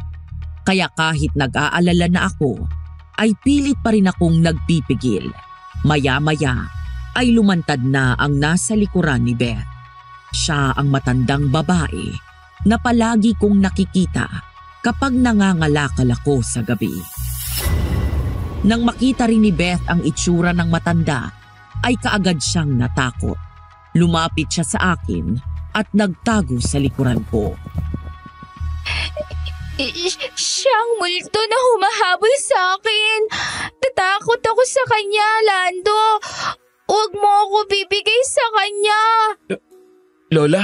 Kaya kahit nag-aalala na ako, ay pilit pa rin akong nagpipigil. Maya-maya ay lumantad na ang nasa likuran ni Beth. Siya ang matandang babae na palagi kong nakikita kapag nangangalakal ako sa gabi. Nang makita rin ni Beth ang itsura ng matanda, ay kaagad siyang natakot. Lumapit siya sa akin at nagtago sa likuran ko. Siyang multo na humahabol sa akin. Tatakot ako sa kanya, Lando. Huwag mo ako bibigay sa kanya. Lola?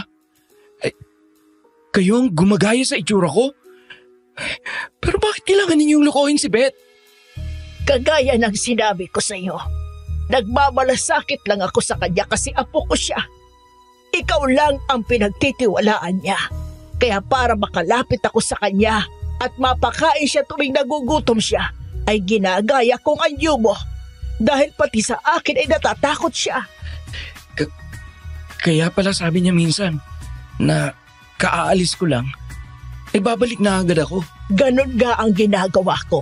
Kayo ang gumagaya sa itsura ko? Pero bakit kailangan ninyong lukohin si Beth? Kagaya ng sinabi ko sa iyo, nagmamalasakit lang ako sa kanya kasi apo ko siya. Ikaw lang ang pinagtitiwalaan niya. Kaya para makalapit ako sa kanya at mapakain siya tuwing nagugutom siya, ay ginagaya kong anyo mo. Dahil pati sa akin ay natatakot siya. Kaya pala sabi niya minsan na kaaalis ko lang, ay babalik na agad ako. Ganon nga ang ginagawa ko.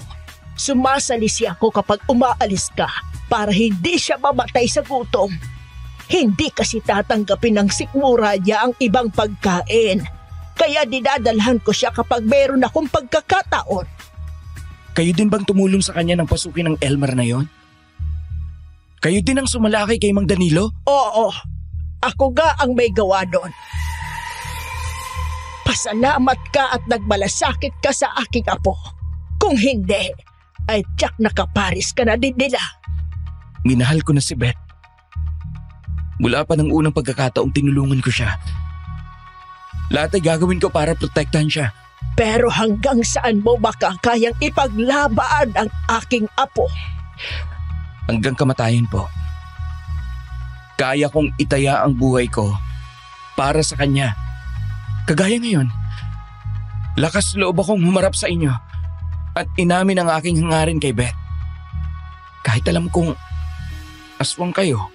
Sumasalisi ako kapag umaalis ka para hindi siya mamatay sa gutom. Hindi kasi tatanggapin ng sikmura niya ang ibang pagkain. Kaya dinadalhan ko siya kapag meron akong pagkakataon. Kayo din bang tumulong sa kanya ng pasukin ng Elmer na yon? Kayo din ang sumalakay kay Mang Danilo? Oo, ako nga ang may gawa doon. Pasalamat ka at nagmalasakit ka sa aking apo. Kung hindi, ay tiyak nakaparis ka na din nila. Minahal ko na si Beth. Mula pa ng unang pagkakataong tinulungan ko siya. Lahat ay gagawin ko para protektahan siya. Pero hanggang saan mo makakayang ipaglaban ang aking apo? Hanggang kamatayan po. Kaya kong itaya ang buhay ko para sa kanya. Kagaya ngayon, lakas loob akong humarap sa inyo at inamin ang aking hangarin kay Beth. Kahit alam kong aswang kayo,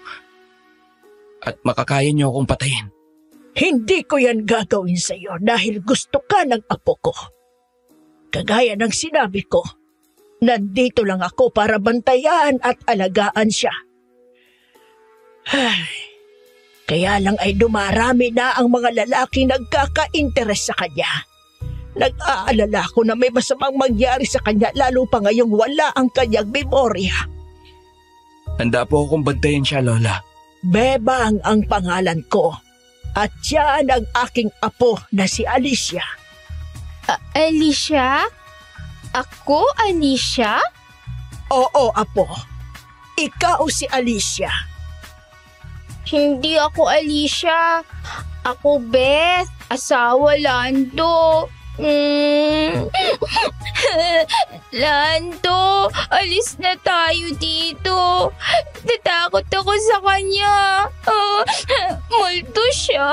at makakaya niyo akong patayin. Hindi ko yan gagawin sa iyo dahil gusto ka ng apo ko. Kagaya ng sinabi ko, nandito lang ako para bantayan at alagaan siya. Ay, kaya lang ay dumarami na ang mga lalaking nagkaka-interes sa kanya. Nag-aalala ko na may masamang mangyari sa kanya lalo pa ngayong wala ang kanyang memorya. Handa po akong bantayan siya, Lola. Bebang ang pangalan ko at yan ang aking apo na si Alicia. Alicia? Ako, Alicia? Oo, apo. Ikaw si Alicia. Hindi ako Alicia. Ako Beth, asawa Lando. Lando, alis na tayo dito. Natakot ako sa kanya. Multo siya.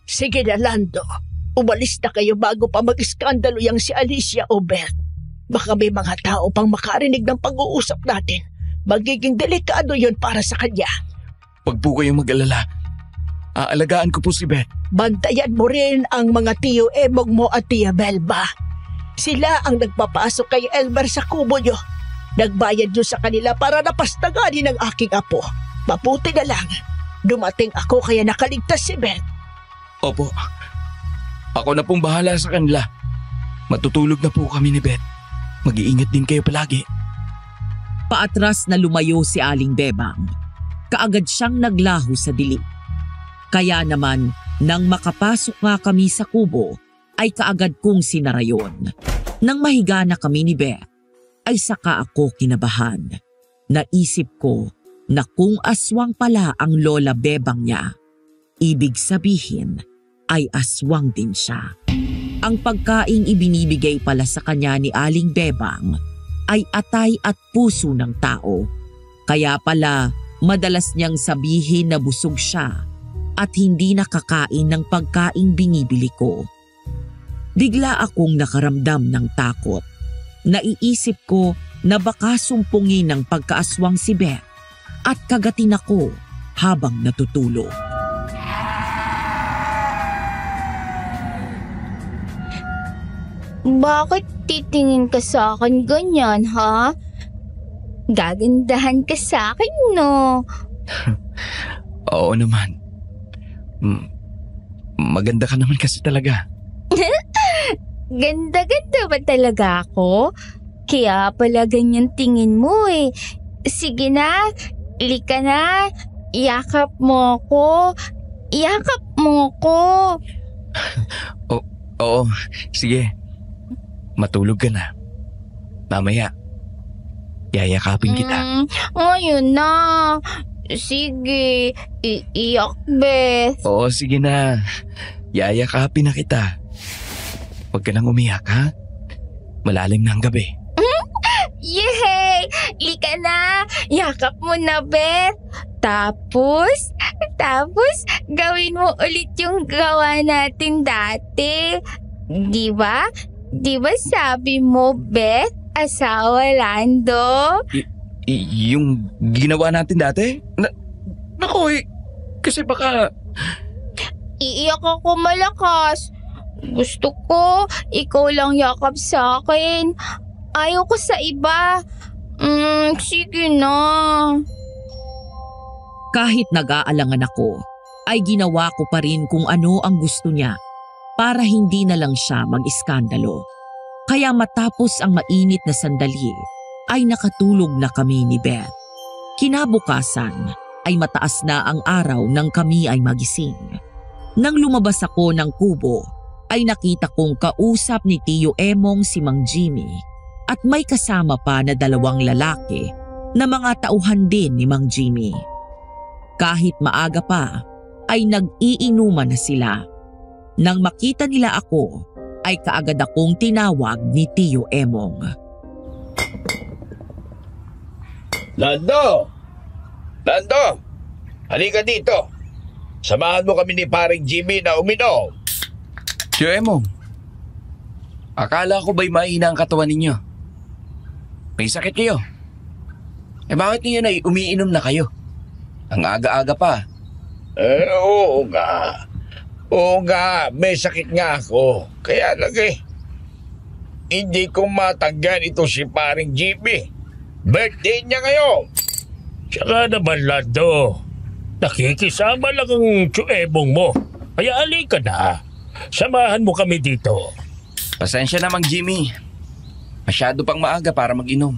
Sige na, Lando. Umalis na kayo bago pa mag-iskandalo yang si Alicia o Beth. Baka may mga tao pang makarinig ng pag-uusap natin. Magiging delikado yon para sa kanya. Huwag po kayong mag-alala. Aalagaan ko po si Beth. Bantayan mo rin ang mga tiyo Emog mo at Tia Belba. Sila ang nagpapasok kay Elmer sa kubo nyo. Nagbayad nyo sa kanila para napastaganin ang aking apo. Mabuti na lang. Dumating ako kaya nakaligtas si Beth. Opo. Ako na pong bahala sa kanila. Matutulog na po kami ni Beth. Mag-iingat din kayo palagi. Paatras na lumayo si Aling Bebang. Kaagad siyang naglaho sa dilim. Kaya naman, nang makapasok nga kami sa kubo, ay kaagad kong sinara yun. Nang mahiga na kami ni Beth, ay saka ako kinabahan. Naisip ko na kung aswang pala ang Lola Bebang niya, ibig sabihin ay aswang din siya. Ang pagkaing ibinibigay pala sa kanya ni Aling Bebang ay atay at puso ng tao. Kaya pala madalas niyang sabihin na busog siya at hindi nakakain ng pagkaing binibili ko. Bigla akong nakaramdam ng takot. Naiisip ko na baka sumpungin ng pagkaaswang si Beth at kagatin ako habang natutulog. Bakit titingin ka sa akin ganyan, ha? Gagandahan ka sa akin, no? Oo naman. Maganda ka naman kasi talaga. Ganda-ganda ba talaga ako? Kaya pala ganyan tingin mo eh. Sige na, ilika na. Yakap mo ko. Yakap mo ko. Oo, sige. Matulog ka na. Mamaya, yayakapin kita. Ngayon na. Sige, iiyak, Beth. Oo, sige na. Yayakapin na kita. Huwag ka nang umiyak, ha? Malalim na ang gabi. Yay! Lika na! Yakap mo na, Beth. Tapos, gawin mo ulit yung gawa natin dati. Di ba? Di ba sabi mo, Beth, asawa Lando? Yung ginawa natin dati? Naku, kasi baka... Iiyak ako malakas. Gusto ko, ikaw lang yakap sa akin. Ayaw ko sa iba. Sige na. Kahit nag-aalangan ako, ay ginawa ko pa rin kung ano ang gusto niya para hindi na lang siya mag-iskandalo. Kaya matapos ang mainit na sandali, ay nakatulog na kami ni Beth. Kinabukasan ay mataas na ang araw nang kami ay magising. Nang lumabas ako ng kubo, ay nakita kong kausap ni Tiyo Emong si Mang Jimmy at may kasama pa na 2 lalaki na mga tauhan din ni Mang Jimmy. Kahit maaga pa, ay nag-iinuman na sila. Nang makita nila ako, ay kaagad akong tinawag ni Tiyo Emong. Lando! Lando! Halika dito. Samahan mo kami ni paring Jimmy na uminom. Tiyo Emong, akala ko ba'y mahina ang katawan ninyo? May sakit kayo? Bakit ngayon ay umiinom na kayo? Ang aga-aga pa. Oo nga. Oo nga, may sakit nga ako. Kaya lang hindi ko matanggan ito si paring Jimmy. Birthday niya ngayon. Tsaka naman, Lando, nakikisama lang ang tsuebong mo. Kaya alika na. Samahan mo kami dito. Pasensya na, Mang Jimmy. Masyado pang maaga para mag-inom.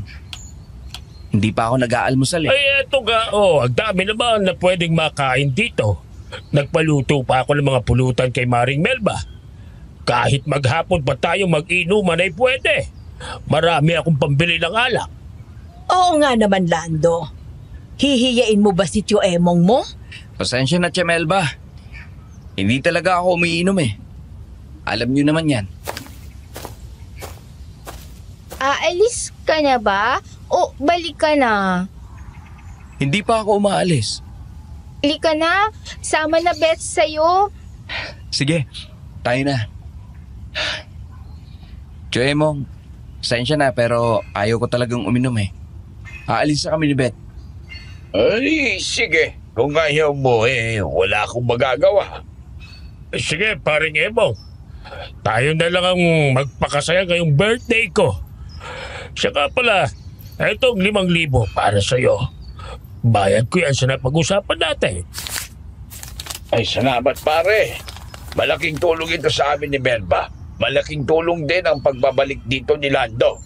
Hindi pa ako nag-aalmusal eh. Ay, eto nga, ang dami naman na pwedeng makain dito. Nagpaluto pa ako ng mga pulutan kay Maring Melba. Kahit maghapon pa tayo mag-inuman ay pwede. Marami akong pambili ng alak. Oo nga naman, Lando. Hihiyain mo ba si Tio Emong mo? Pasensya na, Tia Melba. Hindi talaga ako umiinom eh. Alam niyo naman yan. Aalis ka na ba? O balik ka na? Hindi pa ako umaalis. Halika na. Sama na Beth sa'yo. Sige, tayo na. Emong, pasensya na pero ayaw ko talagang uminom eh. Aalis na kami ni Beth. Ay, sige. Kung ayaw mo wala akong magagawa. Sige, paring Emong. Tayo na lang ang magpakasaya ngayong birthday ko. Siya nga pala, etong 5,000 para sa'yo. Bayad ko yan sa napag-usapan natin. Ay, salamat pare. Malaking tulong ito sa amin ni Melba. Malaking tulong din ang pagbabalik dito ni Lando.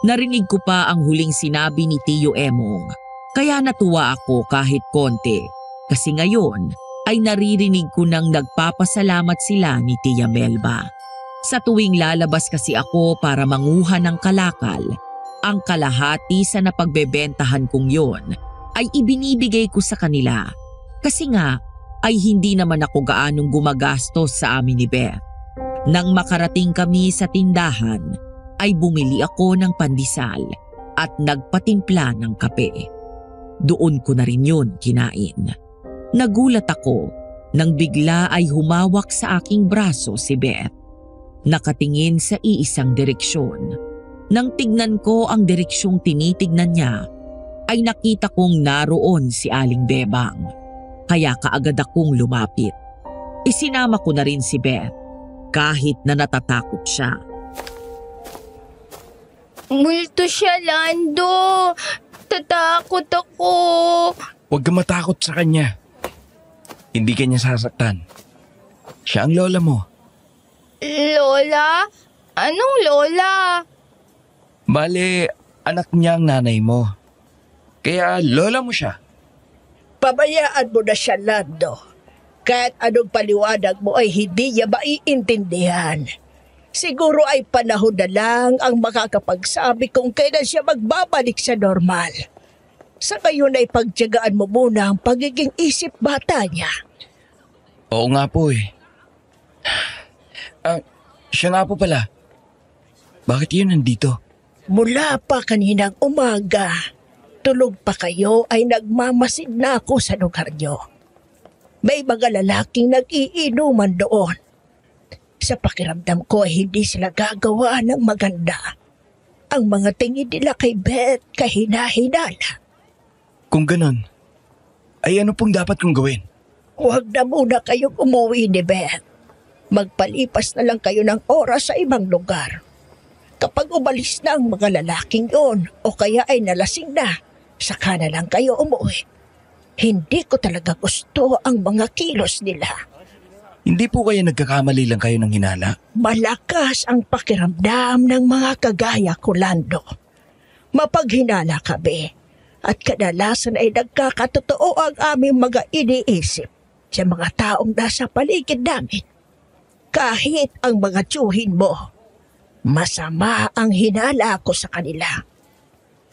Narinig ko pa ang huling sinabi ni Tio Emong. Kaya natuwa ako kahit konti. Kasi ngayon ay naririnig ko nang nagpapasalamat sila ni Tia Melba. Sa tuwing lalabas kasi ako para manguha ng kalakal, ang kalahati sa napagbebentahan kong yon ay ibinibigay ko sa kanila. Kasi nga ay hindi naman ako gaanong gumagastos sa amin ni Beth. Nang makarating kami sa tindahan, ay bumili ako ng pandesal at nagpatimpla ng kape. Doon ko na rin yun kinain. Nagulat ako nang bigla ay humawak sa aking braso si Beth. Nakatingin sa iisang direksyon. Nang tignan ko ang direksyong tinitignan niya, ay nakita kong naroon si Aling Bebang. Kaya kaagad akong lumapit. Isinama ko na rin si Beth, kahit na natatakot siya. Multo siya, Lando. Tatakot ako. Huwag ka matakot sa kanya. Hindi ka niya sasaktan. Siya ang lola mo. Lola? Anong lola? Bale, anak niya ang nanay mo. Kaya lola mo siya. Pabayaan mo na siya, Lando. Kahit anong paliwanag mo ay hindi niya maiintindihan. Siguro ay panahon na lang ang makakapagsabi kung kailan siya magbabalik sa normal. Sa ngayon ay pagtiyagaan mo muna ang pagiging isip bata niya. Oo nga po eh. Siya nga po pala. Bakit yun nandito? Mula pa kaninang umaga, tulog pa kayo ay nagmamasid na ako sa lugar niyo. May mga lalaking nag-iinuman doon. Sa pakiramdam ko ay hindi sila gagawa ng maganda. Ang mga tingin nila kay Beth kahina-hinala. Kung ganon, ay ano pong dapat kong gawin? Huwag na muna kayong umuwi ni Beth. Magpalipas na lang kayo ng oras sa ibang lugar. Kapag umalis na ang mga lalaking yon o kaya ay nalasing na, saka na lang kayo umuwi. Hindi ko talaga gusto ang mga kilos nila. Hindi po kaya nagkakamali lang kayo ng hinala? Malakas ang pakiramdam ng mga kagaya ko, Lando. Mapaghinala kami at kadalasan ay nagkakatotoo ang aming mga iniisip sa mga taong nasa paligid namin. Kahit ang mga tiyuhin mo, masama ang hinala ko sa kanila.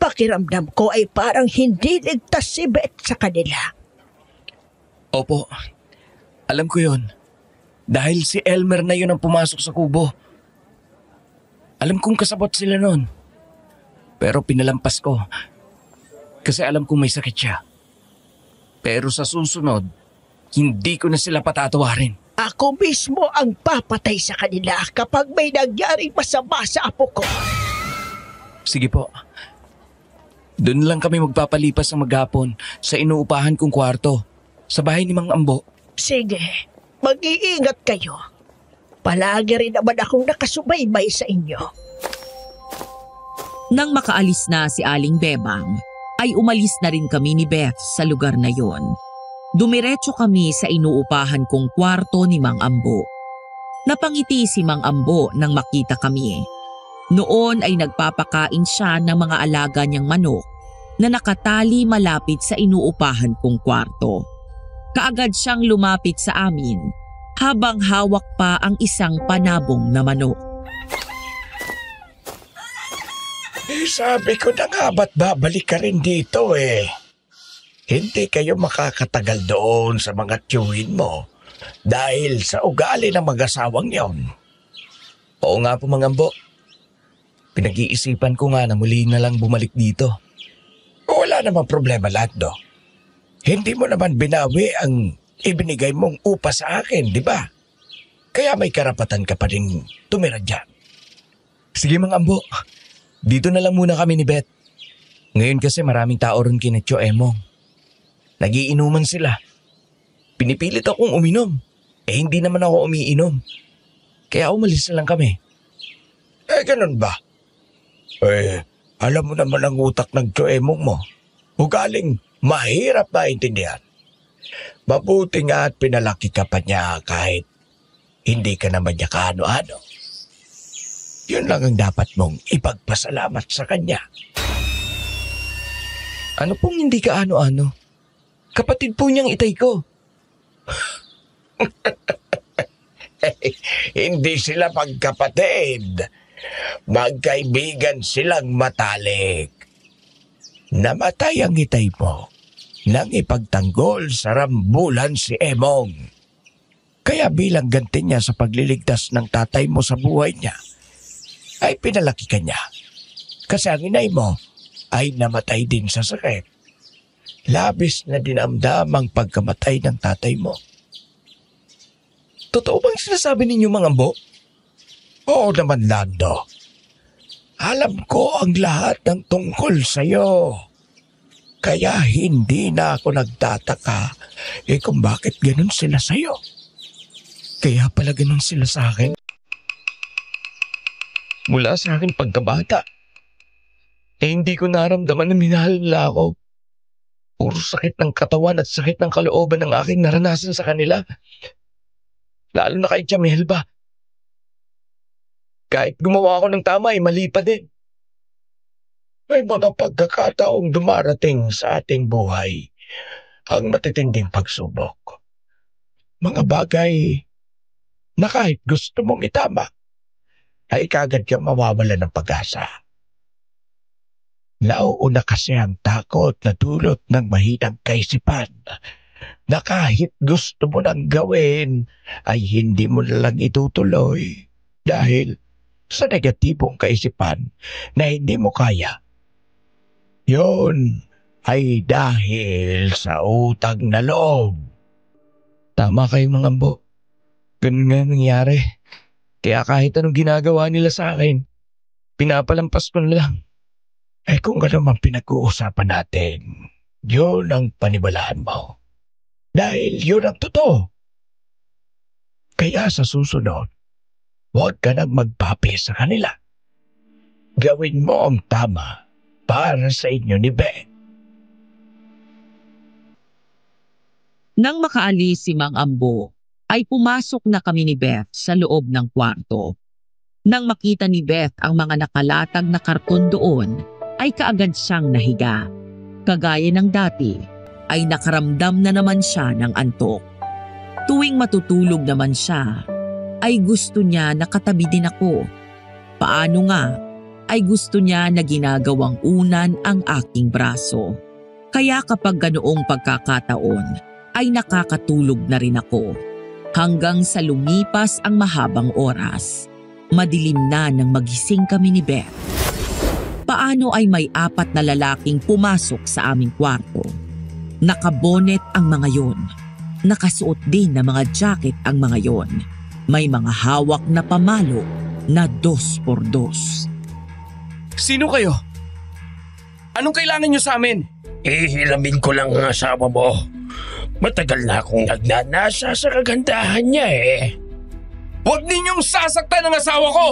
Pakiramdam ko ay parang hindi ligtas si Beth sa kanila. Opo, alam ko yon. Dahil si Elmer na yun ang pumasok sa kubo. Alam kong kasabot sila noon. Pero pinalampas ko. Kasi alam kong may sakit siya. Pero sa susunod, hindi ko na sila patatawarin. Ako mismo ang papatay sa kanila kapag may nangyaring masama sa apo ko. Sige po. Doon lang kami magpapalipas ng maghapon sa inuupahan kong kwarto sa bahay ni Mang Ambo. Sige, mag-iingat kayo. Palagi rin naman akong nakasubaybay sa inyo. Nang makaalis na si Aling Bebang, ay umalis na rin kami ni Beth sa lugar na yon. Dumiretso kami sa inuupahan kong kwarto ni Mang Ambo. Napangiti si Mang Ambo nang makita kami. Noon ay nagpapakain siya ng mga alaga niyang manok na nakatali malapit sa inuupahan kong kwarto. Kaagad siyang lumapit sa amin habang hawak pa ang isang panabong na manok. Sabi ko na nga ba't babalik ka rin dito eh. Hindi kayo makakatagal doon sa mga tiyuhin mo dahil sa ugali ng mag-asawang yon. Oo nga po, Mang Ambo. Pinag-iisipan ko nga na muli na lang bumalik dito. Wala namang problema, Lando. Hindi mo naman binawi ang ibinigay mong upa sa akin, di ba? Kaya may karapatan ka pa rin tumira dyan. Sige, Mang Ambo. Dito na lang muna kami ni Beth. Ngayon kasi maraming tao ron kina Tio Emong. Nagiinuman sila. Pinipilit akong uminom. Hindi naman ako umiinom. Kaya umalis na lang kami. Ganun ba? Alam mo naman ang utak ng Tio Emong mo. Ugaling mahirap maintindihan. Mabuti nga at pinalaki ka pa niya kahit hindi ka naman niya kaano-ano. Yun lang ang dapat mong ipagpasalamat sa kanya. Ano pong hindi ka ano-ano? Kapatid po niyang itay ko. Hindi sila magkapatid. Magkaibigan silang matalik. Namatay ang itay mo nang ipagtanggol sa rambulan si Emong. Kaya bilang ganti niya sa pagliligtas ng tatay mo sa buhay niya, ay pinalaki ka niya. Kasi ang inay mo ay namatay din sa sakit. Labis na dinamdam ang pagkamatay ng tatay mo. Totoo bang sinasabi ninyo, Mang Ambo? Oo naman, Lando. Alam ko ang lahat ng tungkol sa'yo. Kaya hindi na ako nagtataka kung bakit ganun sila sa'yo. Kaya pala ganun sila sa akin. Mula sa akin pagkabata, hindi ko naramdaman na minahal nila ako. Puro sakit ng katawan at sakit ng kalooban ang aking naranasan sa kanila. Lalo na kay Jamel ba? Kahit gumawa ako ng tama ay mali pa din. May mga pagkakataong dumarating sa ating buhay ang matitinding pagsubok. Mga bagay na kahit gusto mong itama, ay kagad kang mawawala ng pag-asa. Nauuna kasi ang takot na dulot ng mahinang kaisipan na kahit gusto mo nang gawin ay hindi mo na lang itutuloy dahil sa negatibong kaisipan na hindi mo kaya. Yun ay dahil sa utang na loob. Tama kayo, Mang Ambo. Ganun nga nangyari. Kaya kahit anong ginagawa nila sa akin, pinapalampas ko na lang. Kung ano man pinag-uusapan natin, yun ang paniwalaan mo. Dahil yun ang totoo. Kaya sa susunod, huwag ka nang magpapi sa kanila. Gawin mo ang tama para sa inyo ni Ben. Nang makaalis si Mang Ambo, ay pumasok na kami ni Beth sa loob ng kwarto. Nang makita ni Beth ang mga nakalatag na karton doon, ay kaagad siyang nahiga. Kagaya ng dati, ay nakaramdam na naman siya ng antok. Tuwing matutulog naman siya, ay gusto niya nakatabi din ako. Paano nga, ay gusto niya na ginagawang unan ang aking braso. Kaya kapag ganoong pagkakataon, ay nakakatulog na rin ako. Hanggang sa lumipas ang mahabang oras, madilim na nang magising kami ni Beth. Paano ay may 4 na lalaking pumasok sa aming kwarto. Nakabonet ang mga yon. Nakasuot din ng mga jacket ang mga yon. May mga hawak na pamalo na 2x2. Sino kayo? Anong kailangan nyo sa amin? Ihilamin ko lang ang asawa mo. Matagal na akong nagnanasa sa kagandahan niya eh. Huwag ninyong sasaktan ang asawa ko!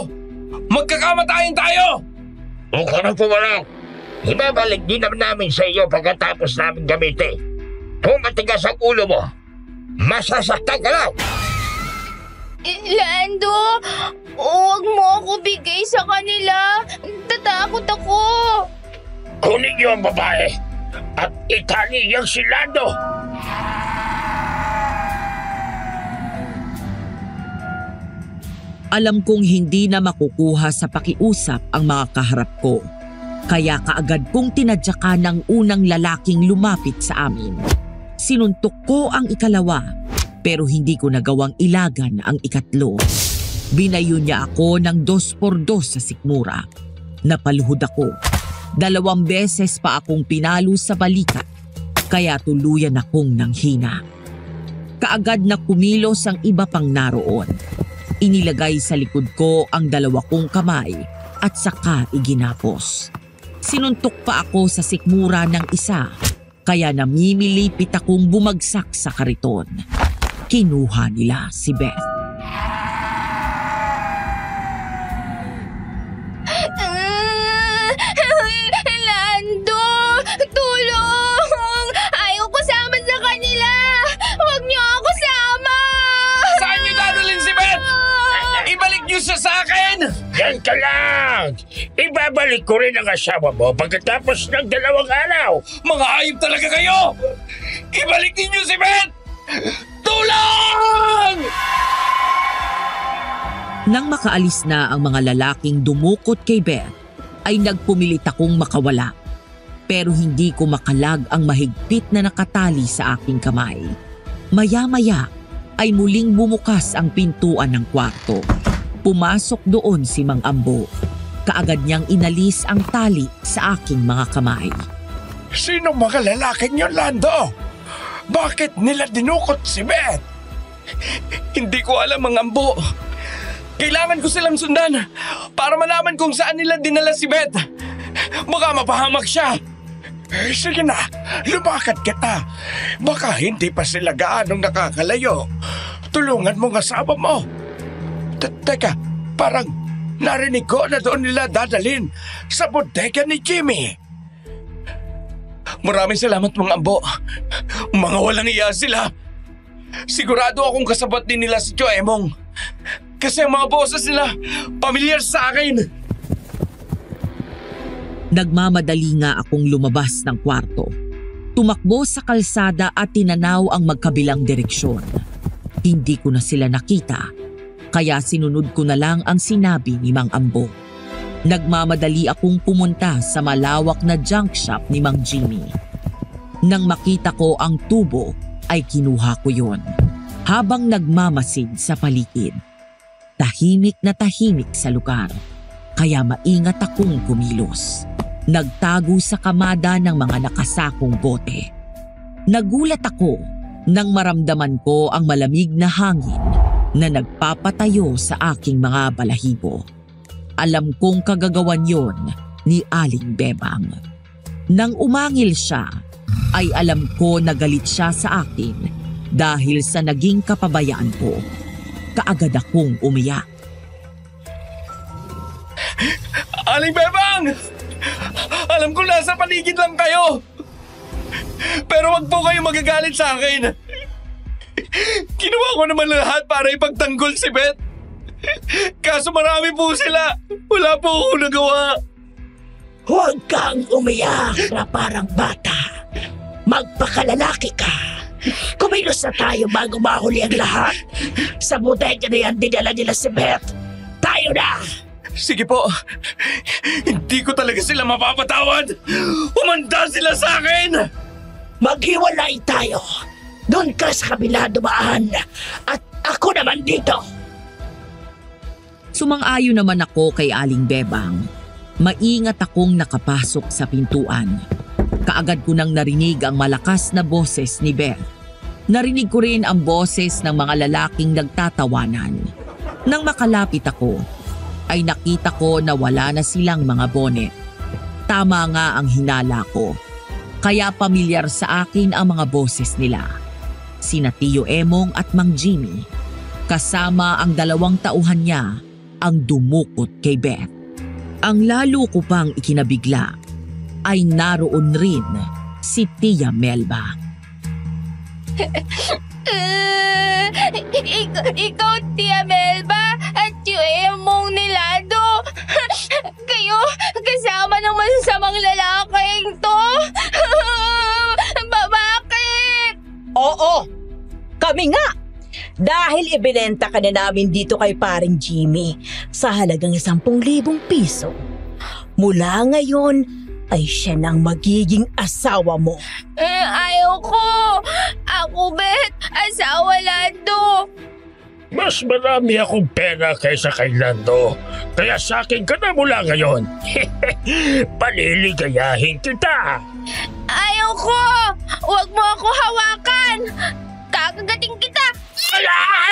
Magkakamatayan tayo! Huwag ka nang pumarang. Ibabalik din naman namin sa iyo pagkatapos namin gamitin. Kung matigas ang ulo mo, masasaktan ka lang. Lando, huwag mo ako bigay sa kanila. Tatakot ako. Kunin niyo ang babae at itali niyang si Lando. Alam kong hindi na makukuha sa pakiusap ang mga kaharap ko. Kaya kaagad kong tinadyakan ng unang lalaking lumapit sa amin. Sinuntok ko ang ikalawa, pero hindi ko nagawang ilagan ang ikatlo. Binayo niya ako ng 2x2 sa sikmura. Napaluhod ako. 2 beses pa akong pinalo sa balikat, kaya tuluyan akong nanghina. Kaagad na kumilos ang iba pang naroon. Inilagay sa likod ko ang 2 kong kamay at saka iginapos. Sinuntok pa ako sa sikmura ng isa, kaya namimilipit akong bumagsak sa kariton. Kinuha nila si Beth. Lando, tulong! Ayaw ko sama sa kanila! Huwag niyo ako sama! Saan niyo dadalhin si Beth? Ibalik niyo siya sa akin! Yan ka lang! Ibabalik ko rin ang asawa mo pagkatapos ng 2 araw. Mga ayop talaga kayo! Ibalik niyo si Beth! Tulong! Nang makaalis na ang mga lalaking dumukot kay Beth, ay nagpumilit akong makawala. Pero hindi ko makalag ang mahigpit na nakatali sa aking kamay. Maya-maya ay muling bumukas ang pintuan ng kwarto. Pumasok doon si Mang Ambo. Kaagad niyang inalis ang tali sa aking mga kamay. Sino mga lalaking yun, Lando? Bakit nila dinukot si Beth? Hindi ko alam, Mang Ambo. Kailangan ko silang sundan para malaman kung saan nila dinala si Beth. Baka mapahamak siya. Sige na, lumakad kita. Baka hindi pa sila gaanong nakakalayo. Tulungan mo ang asawa mo. Teka, parang narinig ko na doon nila dadalhin sa bodega ni Jimmy. Maraming salamat, Mang Ambo. Mga walang iya sila. Sigurado akong kasabot din nila si Joemong. Kasi ang mga boses nila, pamilyar sa akin. Nagmamadali nga akong lumabas ng kwarto. Tumakbo sa kalsada at tinanaw ang magkabilang direksyon. Hindi ko na sila nakita, kaya sinunod ko na lang ang sinabi ni Mang Ambo. Nagmamadali akong pumunta sa malawak na junk shop ni Mang Jimmy. Nang makita ko ang tubo, ay kinuha ko yon. Habang nagmamasid sa paligid. Tahimik na tahimik sa lugar, kaya maingat akong kumilos. Nagtago sa kamada ng mga nakasakong bote. Nagulat ako nang maramdaman ko ang malamig na hangin na nagpapatayo sa aking mga balahibo. Alam kong kagagawan yon ni Aling Bebang. Nang umangil siya, ay alam ko na galit siya sa akin dahil sa naging kapabayaan ko. Kaagad akong umiyak. Aling Bebang! Alam ko nasa paligid lang kayo. Pero wag po kayo magagalit sa akin. Ginawa ko naman lahat para ipagtanggol si Beth. Kaso marami po sila. Wala po ako nagawa. Huwag kang umiyak na parang bata. Magpakalalaki ka. Kumilos na tayo bago mahuli ang lahat. Sa bodega na yan dinala nila si Beth. Tayo na! Sige po. Hindi ko talaga sila mapapatawad. Umanda sila sa akin! Maghiwalay tayo. Doon ka sa kabila dumaan. At ako naman dito. Sumang-ayon naman ako kay Aling Bebang. Maingat akong nakapasok sa pintuan. Kaagad ko nang narinig ang malakas na boses ni Beth. Narinig ko rin ang boses ng mga lalaking nagtatawanan. Nang makalapit ako, ay nakita ko na wala na silang mga bonet. Tama nga ang hinala ko. Kaya pamilyar sa akin ang mga boses nila. Sina Tio Emong at Mang Jimmy. Kasama ang 2 tauhan niya ang dumukot kay Beth. Ang lalo ko pang ikinabigla ay naroon rin si Tia Melba. Ikaw, Tia Melba, at yung Emong Nilado. Kayo, kasama ng masasamang lalaking to. Bakit? Oo, kami nga. Dahil ibinenta ka na namin dito kay paring Jimmy sa halagang 10,000 piso. Mula ngayon ay siya nang magiging asawa mo. Ayoko. Ako, Beth, asawa Lando. Mas marami akong pera kaysa kay Lando. Kaya sa akin ka na mula ngayon. Paliligayahin kita. Ayoko. Huwag mo ako hawakan. Kakagating kita.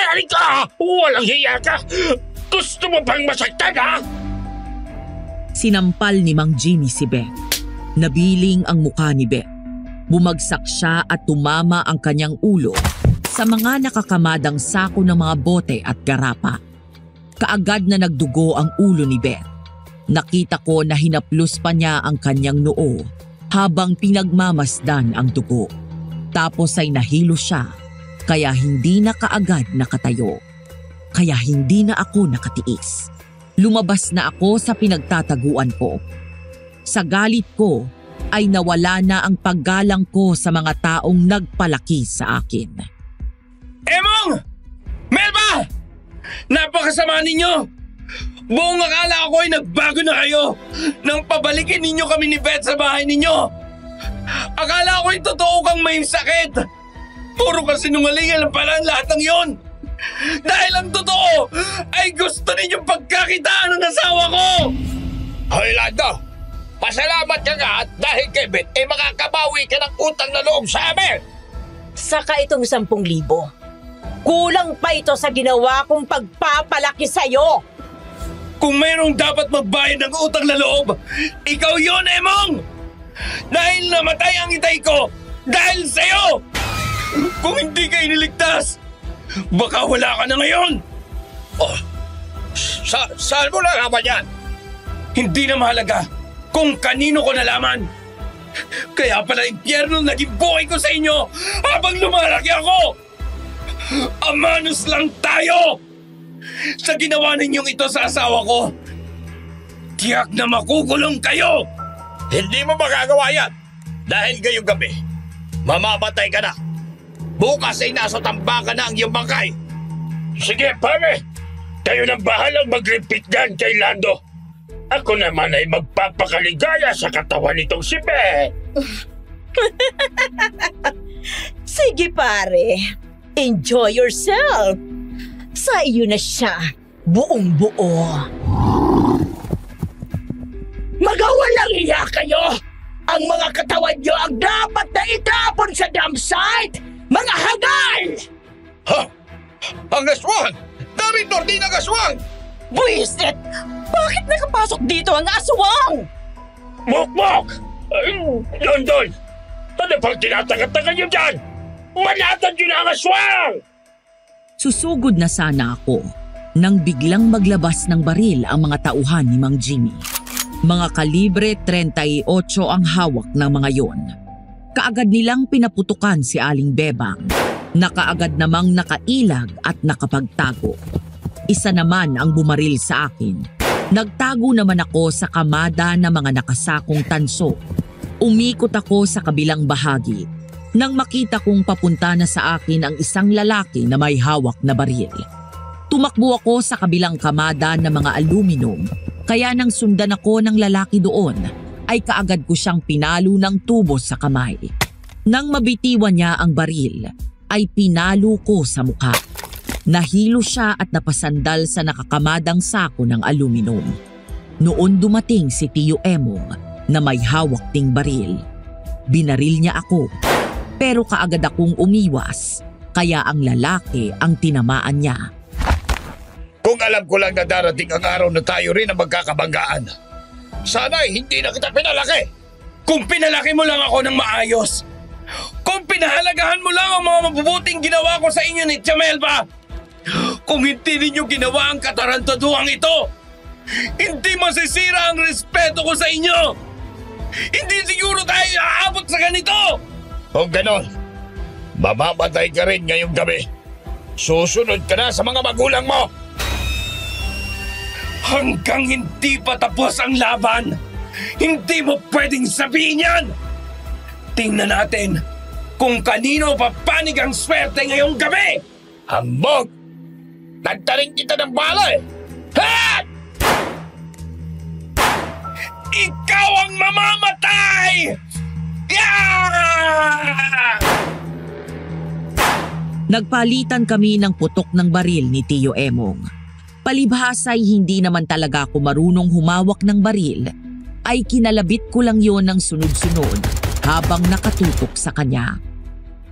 Ay ka! Walang hiya ka! Gusto mo bang masaktan, ha? Sinampal ni Mang Jimmy si Beth. Nabiling ang mukha ni Beth. Bumagsak siya at tumama ang kanyang ulo sa mga nakakamadang sako ng mga bote at garapa. Kaagad na nagdugo ang ulo ni Beth. Nakita ko na hinaplos pa niya ang kanyang noo habang pinagmamasdan ang dugo. Tapos ay nahilo siya. Kaya hindi na kaagad nakatayo. Kaya hindi na ako nakatiis. Lumabas na ako sa pinagtataguan ko. Sa galit ko ay nawala na ang paggalang ko sa mga taong nagpalaki sa akin. Emong! Melba! Napakasama ninyo! Buong akala ko ay nagbago na kayo nang pabalikin ninyo kami ni Beth sa bahay ninyo. Akala ko ay totoo kang may sakit. Puro kasinungalingan lang pala ang lahat ng yon. Dahil ang totoo ay gusto ninyong pagkakitaan ng asawa ko. Hoy, Lando! Pasalamat ka nga at dahil kay Beth ay makakabawi ka ng utang na loob sa amin! Saka itong 10,000. Kulang pa ito sa ginawa kong pagpapalaki sa'yo. Kung mayroong dapat magbayad ng utang na loob, ikaw yon, Emong! Dahil namatay ang itay ko dahil sa'yo! Kung hindi ka iniligtas, baka wala ka na ngayon! Oh, saan mo nalaman yan? Hindi na mahalaga kung kanino ko nalaman. Kaya pala impyerno naging buhay ko sa inyo habang lumalaki ako! Amanos lang tayo! Sa ginawa ninyong ito sa asawa ko, tiyak na makukulong kayo! Hindi mo magagawa yan dahil ngayong gabi, mamamatay ka na. Bukas ay nasa tambakan na ang iyong bangkay. Sige, pare. Kayo nang bahalang mag-repeat dyan kay Lando. Ako naman ay magpapakaligaya sa katawan nitong si Beth. Sige pare, enjoy yourself. Sa iyo na siya, buong buo. Magawalang iya kayo! Ang mga katawan niyo ang dapat na itapon sa dump site! Mga hangal! Ha? Ang aswang! Narito din ang aswang! Buisit! Bakit nakapasok dito ang aswang? Mokmok! Don! Ano pang tinatagat-tagat niyo dyan? Manatan niyo na ang aswang! Susugod na sana ako nang biglang maglabas ng baril ang mga tauhan ni Mang Jimmy. Mga kalibre 38 ang hawak ng mga yon. Kaagad nilang pinaputukan si Aling Bebang na kaagad namang nakailag at nakapagtago. Isa naman ang bumaril sa akin. Nagtago naman ako sa kamada ng mga nakasakong tanso. Umikot ako sa kabilang bahagi nang makita kong papunta na sa akin ang isang lalaki na may hawak na baril. Tumakbo ako sa kabilang kamada ng mga aluminum, kaya nang sundan ako ng lalaki doon, ay kaagad ko siyang pinalo ng tubo sa kamay. Nang mabitiwan niya ang baril, ay pinalo ko sa mukha. Nahilo siya at napasandal sa nakakamadang sako ng aluminum. Noon dumating si Tio Emong na may hawak ding baril. Binaril niya ako, pero kaagad akong umiwas, kaya ang lalaki ang tinamaan niya. Kung alam ko lang na darating ang araw na tayo rin ang magkakabanggaan, Sana'y hindi na kita pinalaki. Kung pinalaki mo lang ako ng maayos, kung pinahalagahan mo lang ang mga mabubuting ginawa ko sa inyo ni Tia Melba, kung hindi ninyo ginawa ang katarantaduang ito, hindi masisira ang respeto ko sa inyo. Hindi siguro tayo aabot sa ganito. Kung ganon, mamamatay ka rin ngayong gabi. Susunod ka na sa mga magulang mo. Hanggang hindi pa tapos ang laban, hindi mo pwedeng sabihin yan! Tingnan natin kung kanino papanig ang swerte ngayong gabi! Hambog! Tagtarin kita ng bala eh! Ha! Ikaw ang mamamatay! Yeah! Nagpalitan kami ng putok ng baril ni Tio Emong. Palibhasa'y hindi naman talaga ako marunong humawak ng baril, ay kinalabit ko lang yon ng sunod-sunod habang nakatutok sa kanya.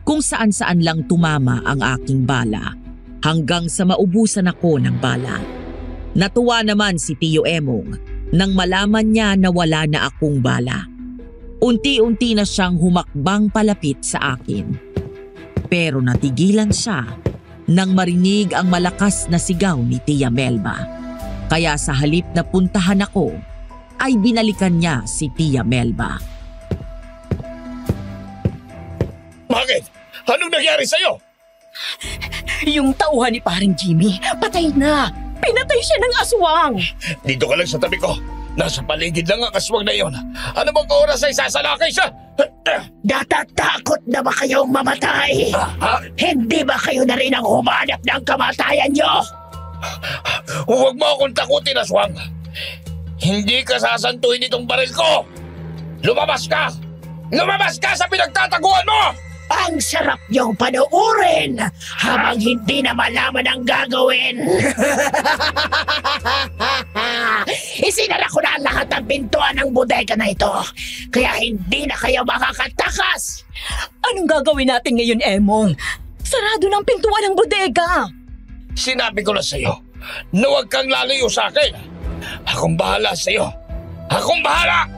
Kung saan-saan lang tumama ang aking bala hanggang sa maubusan ako ng bala. Natuwa naman si Tio Emong nang malaman niya na wala na akong bala. Unti-unti na siyang humakbang palapit sa akin. Pero natigilan siya nang marinig ang malakas na sigaw ni Tia Melba. Kaya sa halip na puntahan ako, ay binalikan niya si Tia Melba. Bakit? Anong nangyari sa'yo? Yung tauhan ni paring Jimmy, patay na. Pinatay siya ng aswang. Dito ka lang sa tabi ko. Nasa paligid lang ang aswang na iyon. Ano bang oras ay sasalakay siya? Natatakot na ba kayong mamatay? Hindi ba kayo na rin ang humanap ng kamatayan nyo? Huwag mo akong takutin, aswang. Hindi ka sasantuin itong baril ko. Lumabas ka! Lumabas ka sa pinagtataguan mo! Ang sarap niyong panuurin habang hindi na malaman ang gagawin. Isinara ko na ang lahat ng pintuan ng bodega na ito, kaya hindi na kayo makakatakas. Anong gagawin natin ngayon, Emong? Sarado ng pintuan ng bodega. Sinabi ko na sa'yo na huwag kang lalayo sa akin. Akong bahala sa'yo. Akong bahala!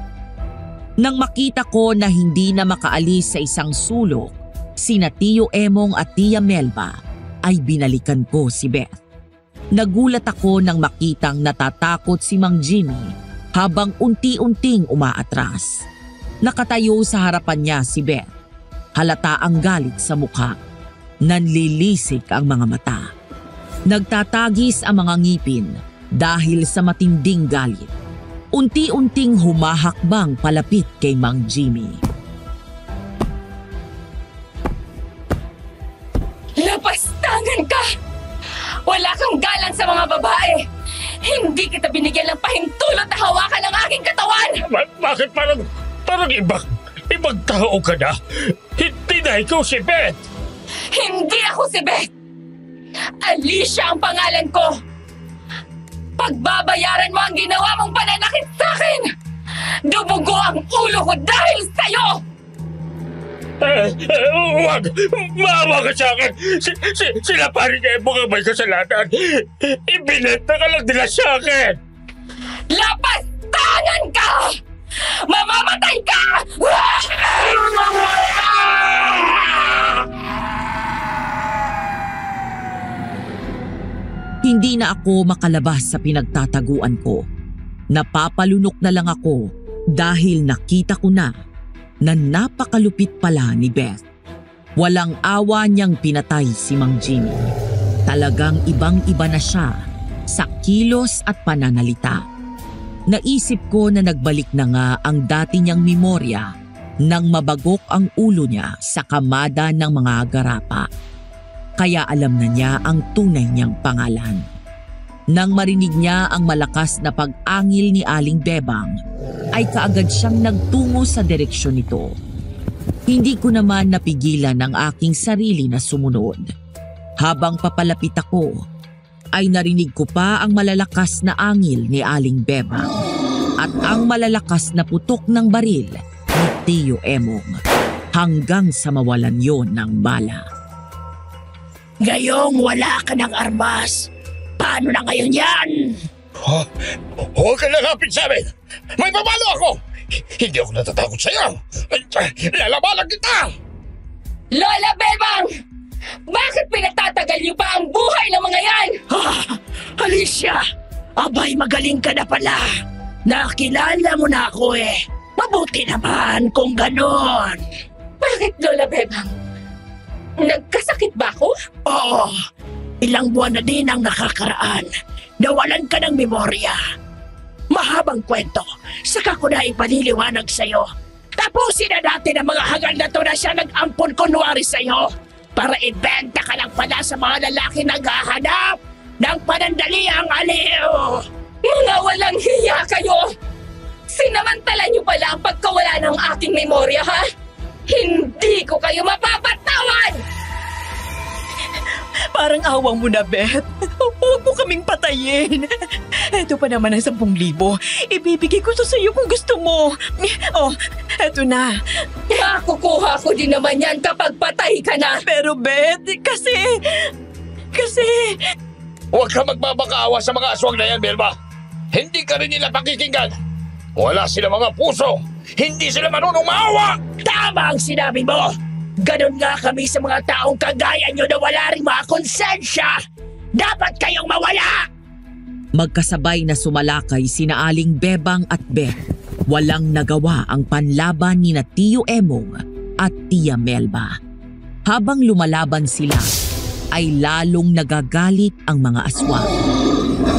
Nang makita ko na hindi na makaalis sa isang sulok, sina Tio Emong at Tia Melba, ay binalikan ko si Beth. Nagulat ako nang makitang natatakot si Mang Jimmy habang unti-unting umaatras. Nakatayo sa harapan niya si Beth. Halata ang galit sa mukha. Nanlilisik ang mga mata. Nagtatagis ang mga ngipin dahil sa matinding galit. Unti-unting humahakbang palapit kay Mang Jimmy. Lapastangan ka! Wala kang galang sa mga babae! Hindi kita binigyan ng pahintulot na hawakan ng aking katawan! Bakit parang ibang tao ka na? Hindi na ikaw si Beth! Hindi ako si Beth! Alicia ang pangalan ko! Pagbabayaran mo ang ginawa mong pananakit sa akin! Dumugo ang ulo ko dahil sa'yo! Huwag! Maawa ka sa akin! Sila paring Emong ang may kasalanan! Ibinenta ka lang nila sa akin! Lapastangan ka! Mamamatay ka! Hindi na ako makalabas sa pinagtataguan ko. Napapalunok na lang ako dahil nakita ko na napakalupit pala ni Beth. Walang awa niyang pinatay si Mang Jimmy. Talagang ibang-iba na siya sa kilos at pananalita. Naisip ko na nagbalik na nga ang dati niyang memorya nang mabagok ang ulo niya sa kamada ng mga garapa. Kaya alam na niya ang tunay niyang pangalan. Nang marinig niya ang malakas na pag-angil ni Aling Bebang, ay kaagad siyang nagtungo sa direksyon nito. Hindi ko naman napigilan ang aking sarili na sumunod. Habang papalapit ako, ay narinig ko pa ang malalakas na angil ni Aling Bebang at ang malalakas na putok ng baril ni Tio Emong hanggang sa mawalan yon ng bala. Ngayong wala ka ng armas, paano na ngayon yan? Oh, huwag ka lalapit sa amin! May pamalo ako! Hindi ako natatakot sa'yo! Lalabanan kita! Lola Bebang! Bakit pinagtatagal niyo pa ang buhay ng mga yan? Alicia! Abay, magaling ka na pala. Nakilala mo na ako eh. Mabuti naman kung ganon. Bakit, Lola Bebang? Nagkasakit ba ako? Oo. Ilang buwan na din ang nakakaraan. Nawalan ka ng memorya. Mahabang kwento. Saka ko na ipaliliwanag sa'yo. Tapusin na natin ang mga hangal na to na siya nag-ampon kunwari sa'yo para ibenta ka lang pala sa mga lalaki naghahanap ng panandaliang aliw. Mga walang hiya kayo! Sinamantala niyo pala ang pagkawala ng aking memorya, ha? Hindi ko kayo mapapatawan! Parang awang mo na, Beth. Huwag mo kaming patayin. Ito pa naman ang 10,000. Ibibigay ko to sa'yo kung gusto mo. Oh, eto na. Makukuha ko din naman yan kapag patay ka na. Pero Beth, kasi... Huwag ka magbabakaawa sa mga aswang na yan, Belma. Hindi ka rin nila pakikinggan. Wala sila mga puso. Hindi sila marunong maawa. Tama ang sinabi mo. Ganon nga kami sa mga taong kagaya nyo na wala rin mga konsensya. Dapat kayong mawala! Magkasabay na sumalakay sina Aling Bebang at Beth. Walang nagawa ang panlaban ni na Tio Emong at Tia Melba. Habang lumalaban sila, ay lalong nagagalit ang mga aswang.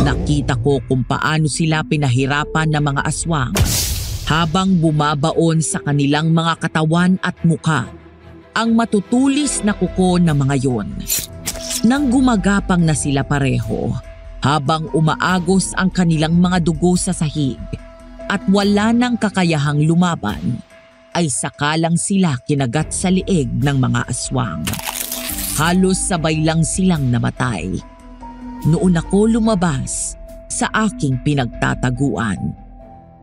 Nakita ko kung paano sila pinahirapan ng mga aswang habang bumabaon sa kanilang mga katawan at muka ang matutulis na kuko ng mga yon. Nang gumagapang na sila pareho, habang umaagos ang kanilang mga dugo sa sahig at wala nang kakayahang lumaban, ay sakalang sila kinagat sa lieg ng mga aswang. Halos sabay lang silang namatay. Noon ako lumabas sa aking pinagtataguan,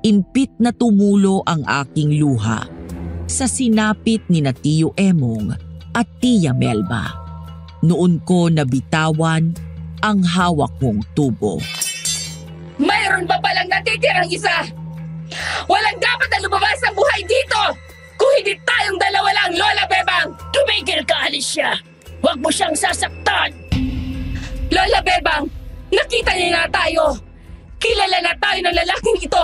impit na tumulo ang aking luha sa sinapit ni na Tio Emong at Tia Melba. Noon ko nabitawan ang hawak kong tubo. Mayroon ba palang natitirang isa? Walang dapat na lumabas ang buhay dito! Kung hindi tayong dalawa lang, Lola Bebang! Tumigil ka, Alicia! Huwag mo siyang sasaktan! Lola Bebang, nakita niyo na tayo. Kilala na tayo ng lalaking ito.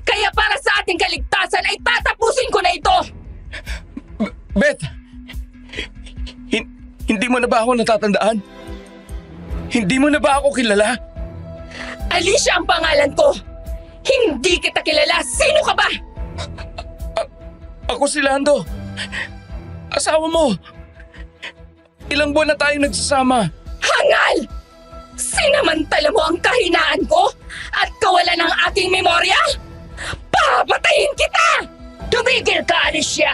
Kaya para sa ating kaligtasan ay tatapusin ko na ito. Beth! Hindi mo na ba ako natatandaan? Hindi mo na ba ako kilala? Alicia ang pangalan ko. Hindi kita kilala. Sino ka ba? Ako si Lando. Asawa mo. Ilang buwan na tayong nagsasama. Hangal! Sinamantala mo ang kahinaan ko at kawalan ng aking memorya? Papatayin kita! Tumigil ka, Alicia!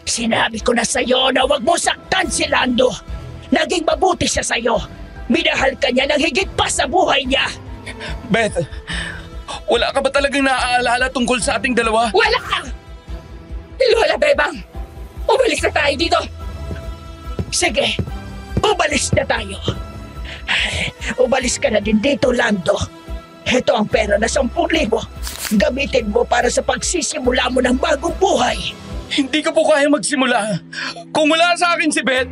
Sinabi ko na sa'yo na huwag mo saktan si Lando. Naging mabuti siya sa'yo. Minahal ka niya ng higit pa sa buhay niya. Beth, wala ka ba talagang naaalala tungkol sa ating dalawa? Wala! Lola Bebang, umalis na tayo dito. Sige, umalis na tayo. Umalis ka na din dito, Lando. Ito ang pera na 10,000. Gamitin mo para sa pagsisimula mo ng bagong buhay. Hindi ko po kaya magsimula kung wala sa akin si Beth.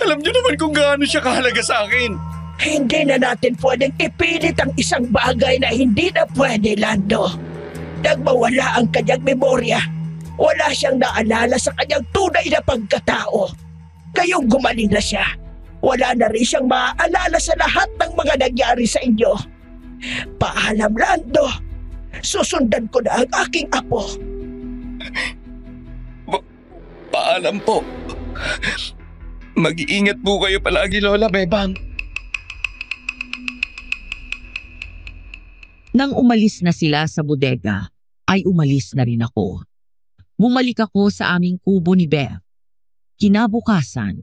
Alam niyo naman kung gaano siya kahalaga sa akin. Hindi na natin pwedeng ipilit ang isang bagay na hindi na pwede, Lando. Nagmawala ang kanyang memorya. Wala siyang naalala sa kanyang tunay na pagkatao. Kayong gumaling na siya. Wala na rin siyang maaalala sa lahat ng mga nangyari sa inyo. Paalam, Lando. Susundan ko na ang aking apo. Paalam po. Mag-iingat po kayo palagi, Lola Bebang. Nang umalis na sila sa bodega, ay umalis na rin ako. Bumalik ako sa aming kubo ni Beth. Kinabukasan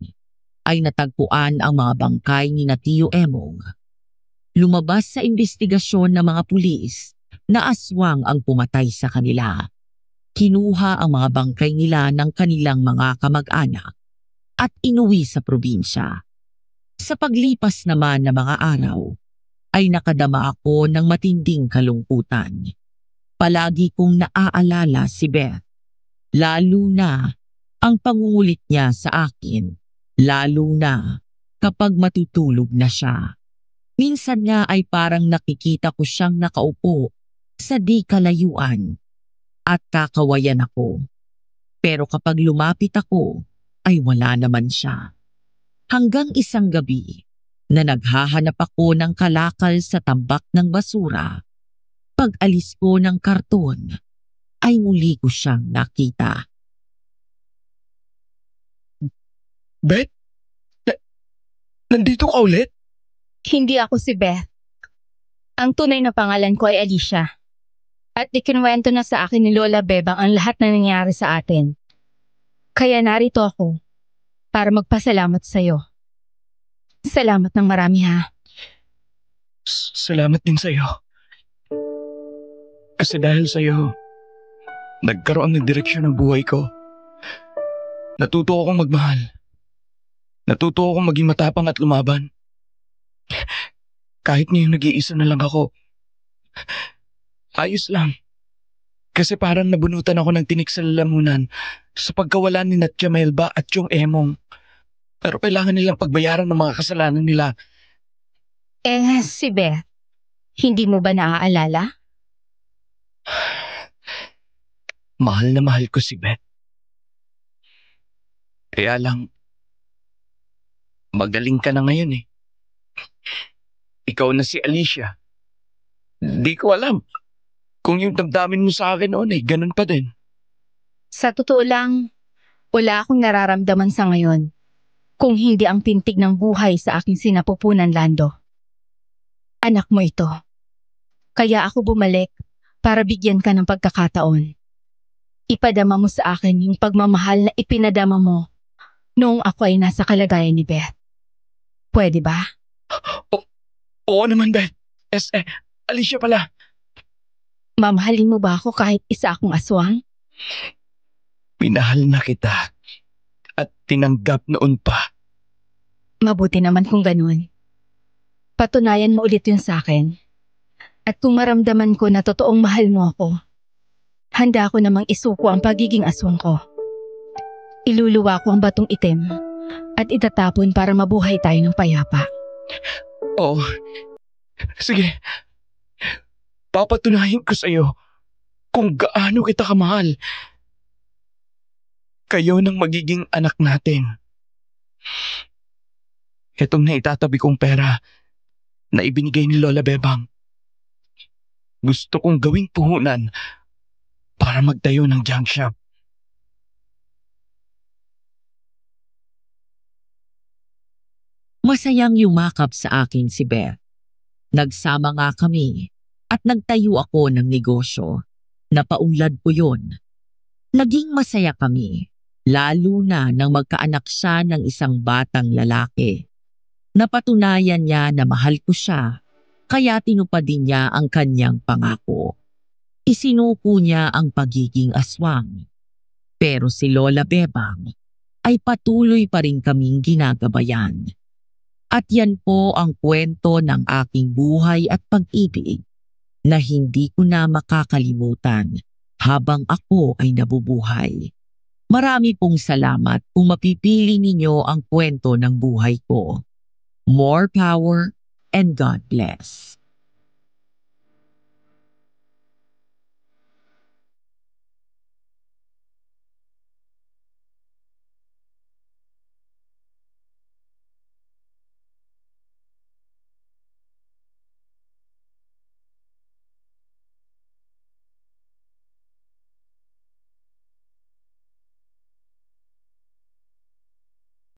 ay natagpuan ang mga bangkay ni na Tio Emong. Lumabas sa investigasyon ng mga pulis na aswang ang pumatay sa kanila. Kinuha ang mga bangkay nila ng kanilang mga kamag-anak at inuwi sa probinsya. Sa paglipas naman ng mga araw, ay nakadama ako ng matinding kalungkutan. Palagi kong naaalala si Beth. Lalo na ang pangungulit niya sa akin. Lalo na kapag matutulog na siya. Minsan nga ay parang nakikita ko siyang nakaupo sa di kalayuan at kakawayan ako. Pero kapag lumapit ako ay wala naman siya. Hanggang isang gabi na naghahanap ako ng kalakal sa tambak ng basura, pag-alis ko ng karton ay muli ko siyang nakita. Beth? Nandito ka ulit? Hindi ako si Beth. Ang tunay na pangalan ko ay Alicia. At ikinuwento na sa akin ni Lola Bebang ang lahat na nangyari sa atin. Kaya narito ako para magpasalamat sa'yo. Salamat ng marami ha. Salamat din sa'yo. Kasi dahil sa'yo, nagkaroon ng direksyon ng buhay ko. Natuto akong magmahal. Natuto akong maging matapang at lumaban. Kahit ngayong nag-iisa na lang ako. Ayos lang. Kasi parang nabunutan ako ng tinik sa lalamunan sa pagkawala ni Natya Melba at yung Emong. Pero kailangan nilang pagbayaran ng mga kasalanan nila. Si Beth, hindi mo ba naaalala? Mahal na mahal ko si Beth. Kaya lang, magaling ka na ngayon eh. Ikaw na si Alicia. Di ko alam kung yung damdamin mo sa akin noon eh, ganun pa din. Sa totoo lang, wala akong nararamdaman sa ngayon kung hindi ang pintig ng buhay sa aking sinapupunan, Lando. Anak mo ito. Kaya ako bumalik para bigyan ka ng pagkakataon. Ipadama mo sa akin yung pagmamahal na ipinadama mo noong ako ay nasa kalagayan ni Beth. Pwede ba? Oo naman, Beth. Alicia pala. Mamahalin mo ba ako kahit isa akong aswang? Minahal na kita at tinanggap noon pa. Mabuti naman kung ganun. Patunayan mo ulit yun sa akin. At kung maramdaman ko na totoong mahal mo ako, handa ako namang isuko ang pagiging aswang ko. Iluluwa ko ang batong itim at itatapon para mabuhay tayo ng payapa. Oo. Sige. Papatunayan ko sa'yo kung gaano kita kamahal. Kayo nang magiging anak natin. Itong naitatabi kong pera na ibinigay ni Lola Bebang. Gusto kong gawing puhunan para magtayo ng junk shop. Masayang yumakap sa akin si Beth. Nagsama nga kami at nagtayo ako ng negosyo. Napaunlad ko yun. Naging masaya kami, lalo na nang magkaanak siya ng isang batang lalaki. Napatunayan niya na mahal ko siya, kaya tinupad din niya ang kanyang pangako. Isinuko niya ang pagiging aswang. Pero si Lola Bebang ay patuloy pa rin kaming ginagabayan. At yan po ang kwento ng aking buhay at pag-ibig na hindi ko na makakalimutan habang ako ay nabubuhay. Marami pong salamat kung mapipili ninyo ang kwento ng buhay ko. More power and God bless.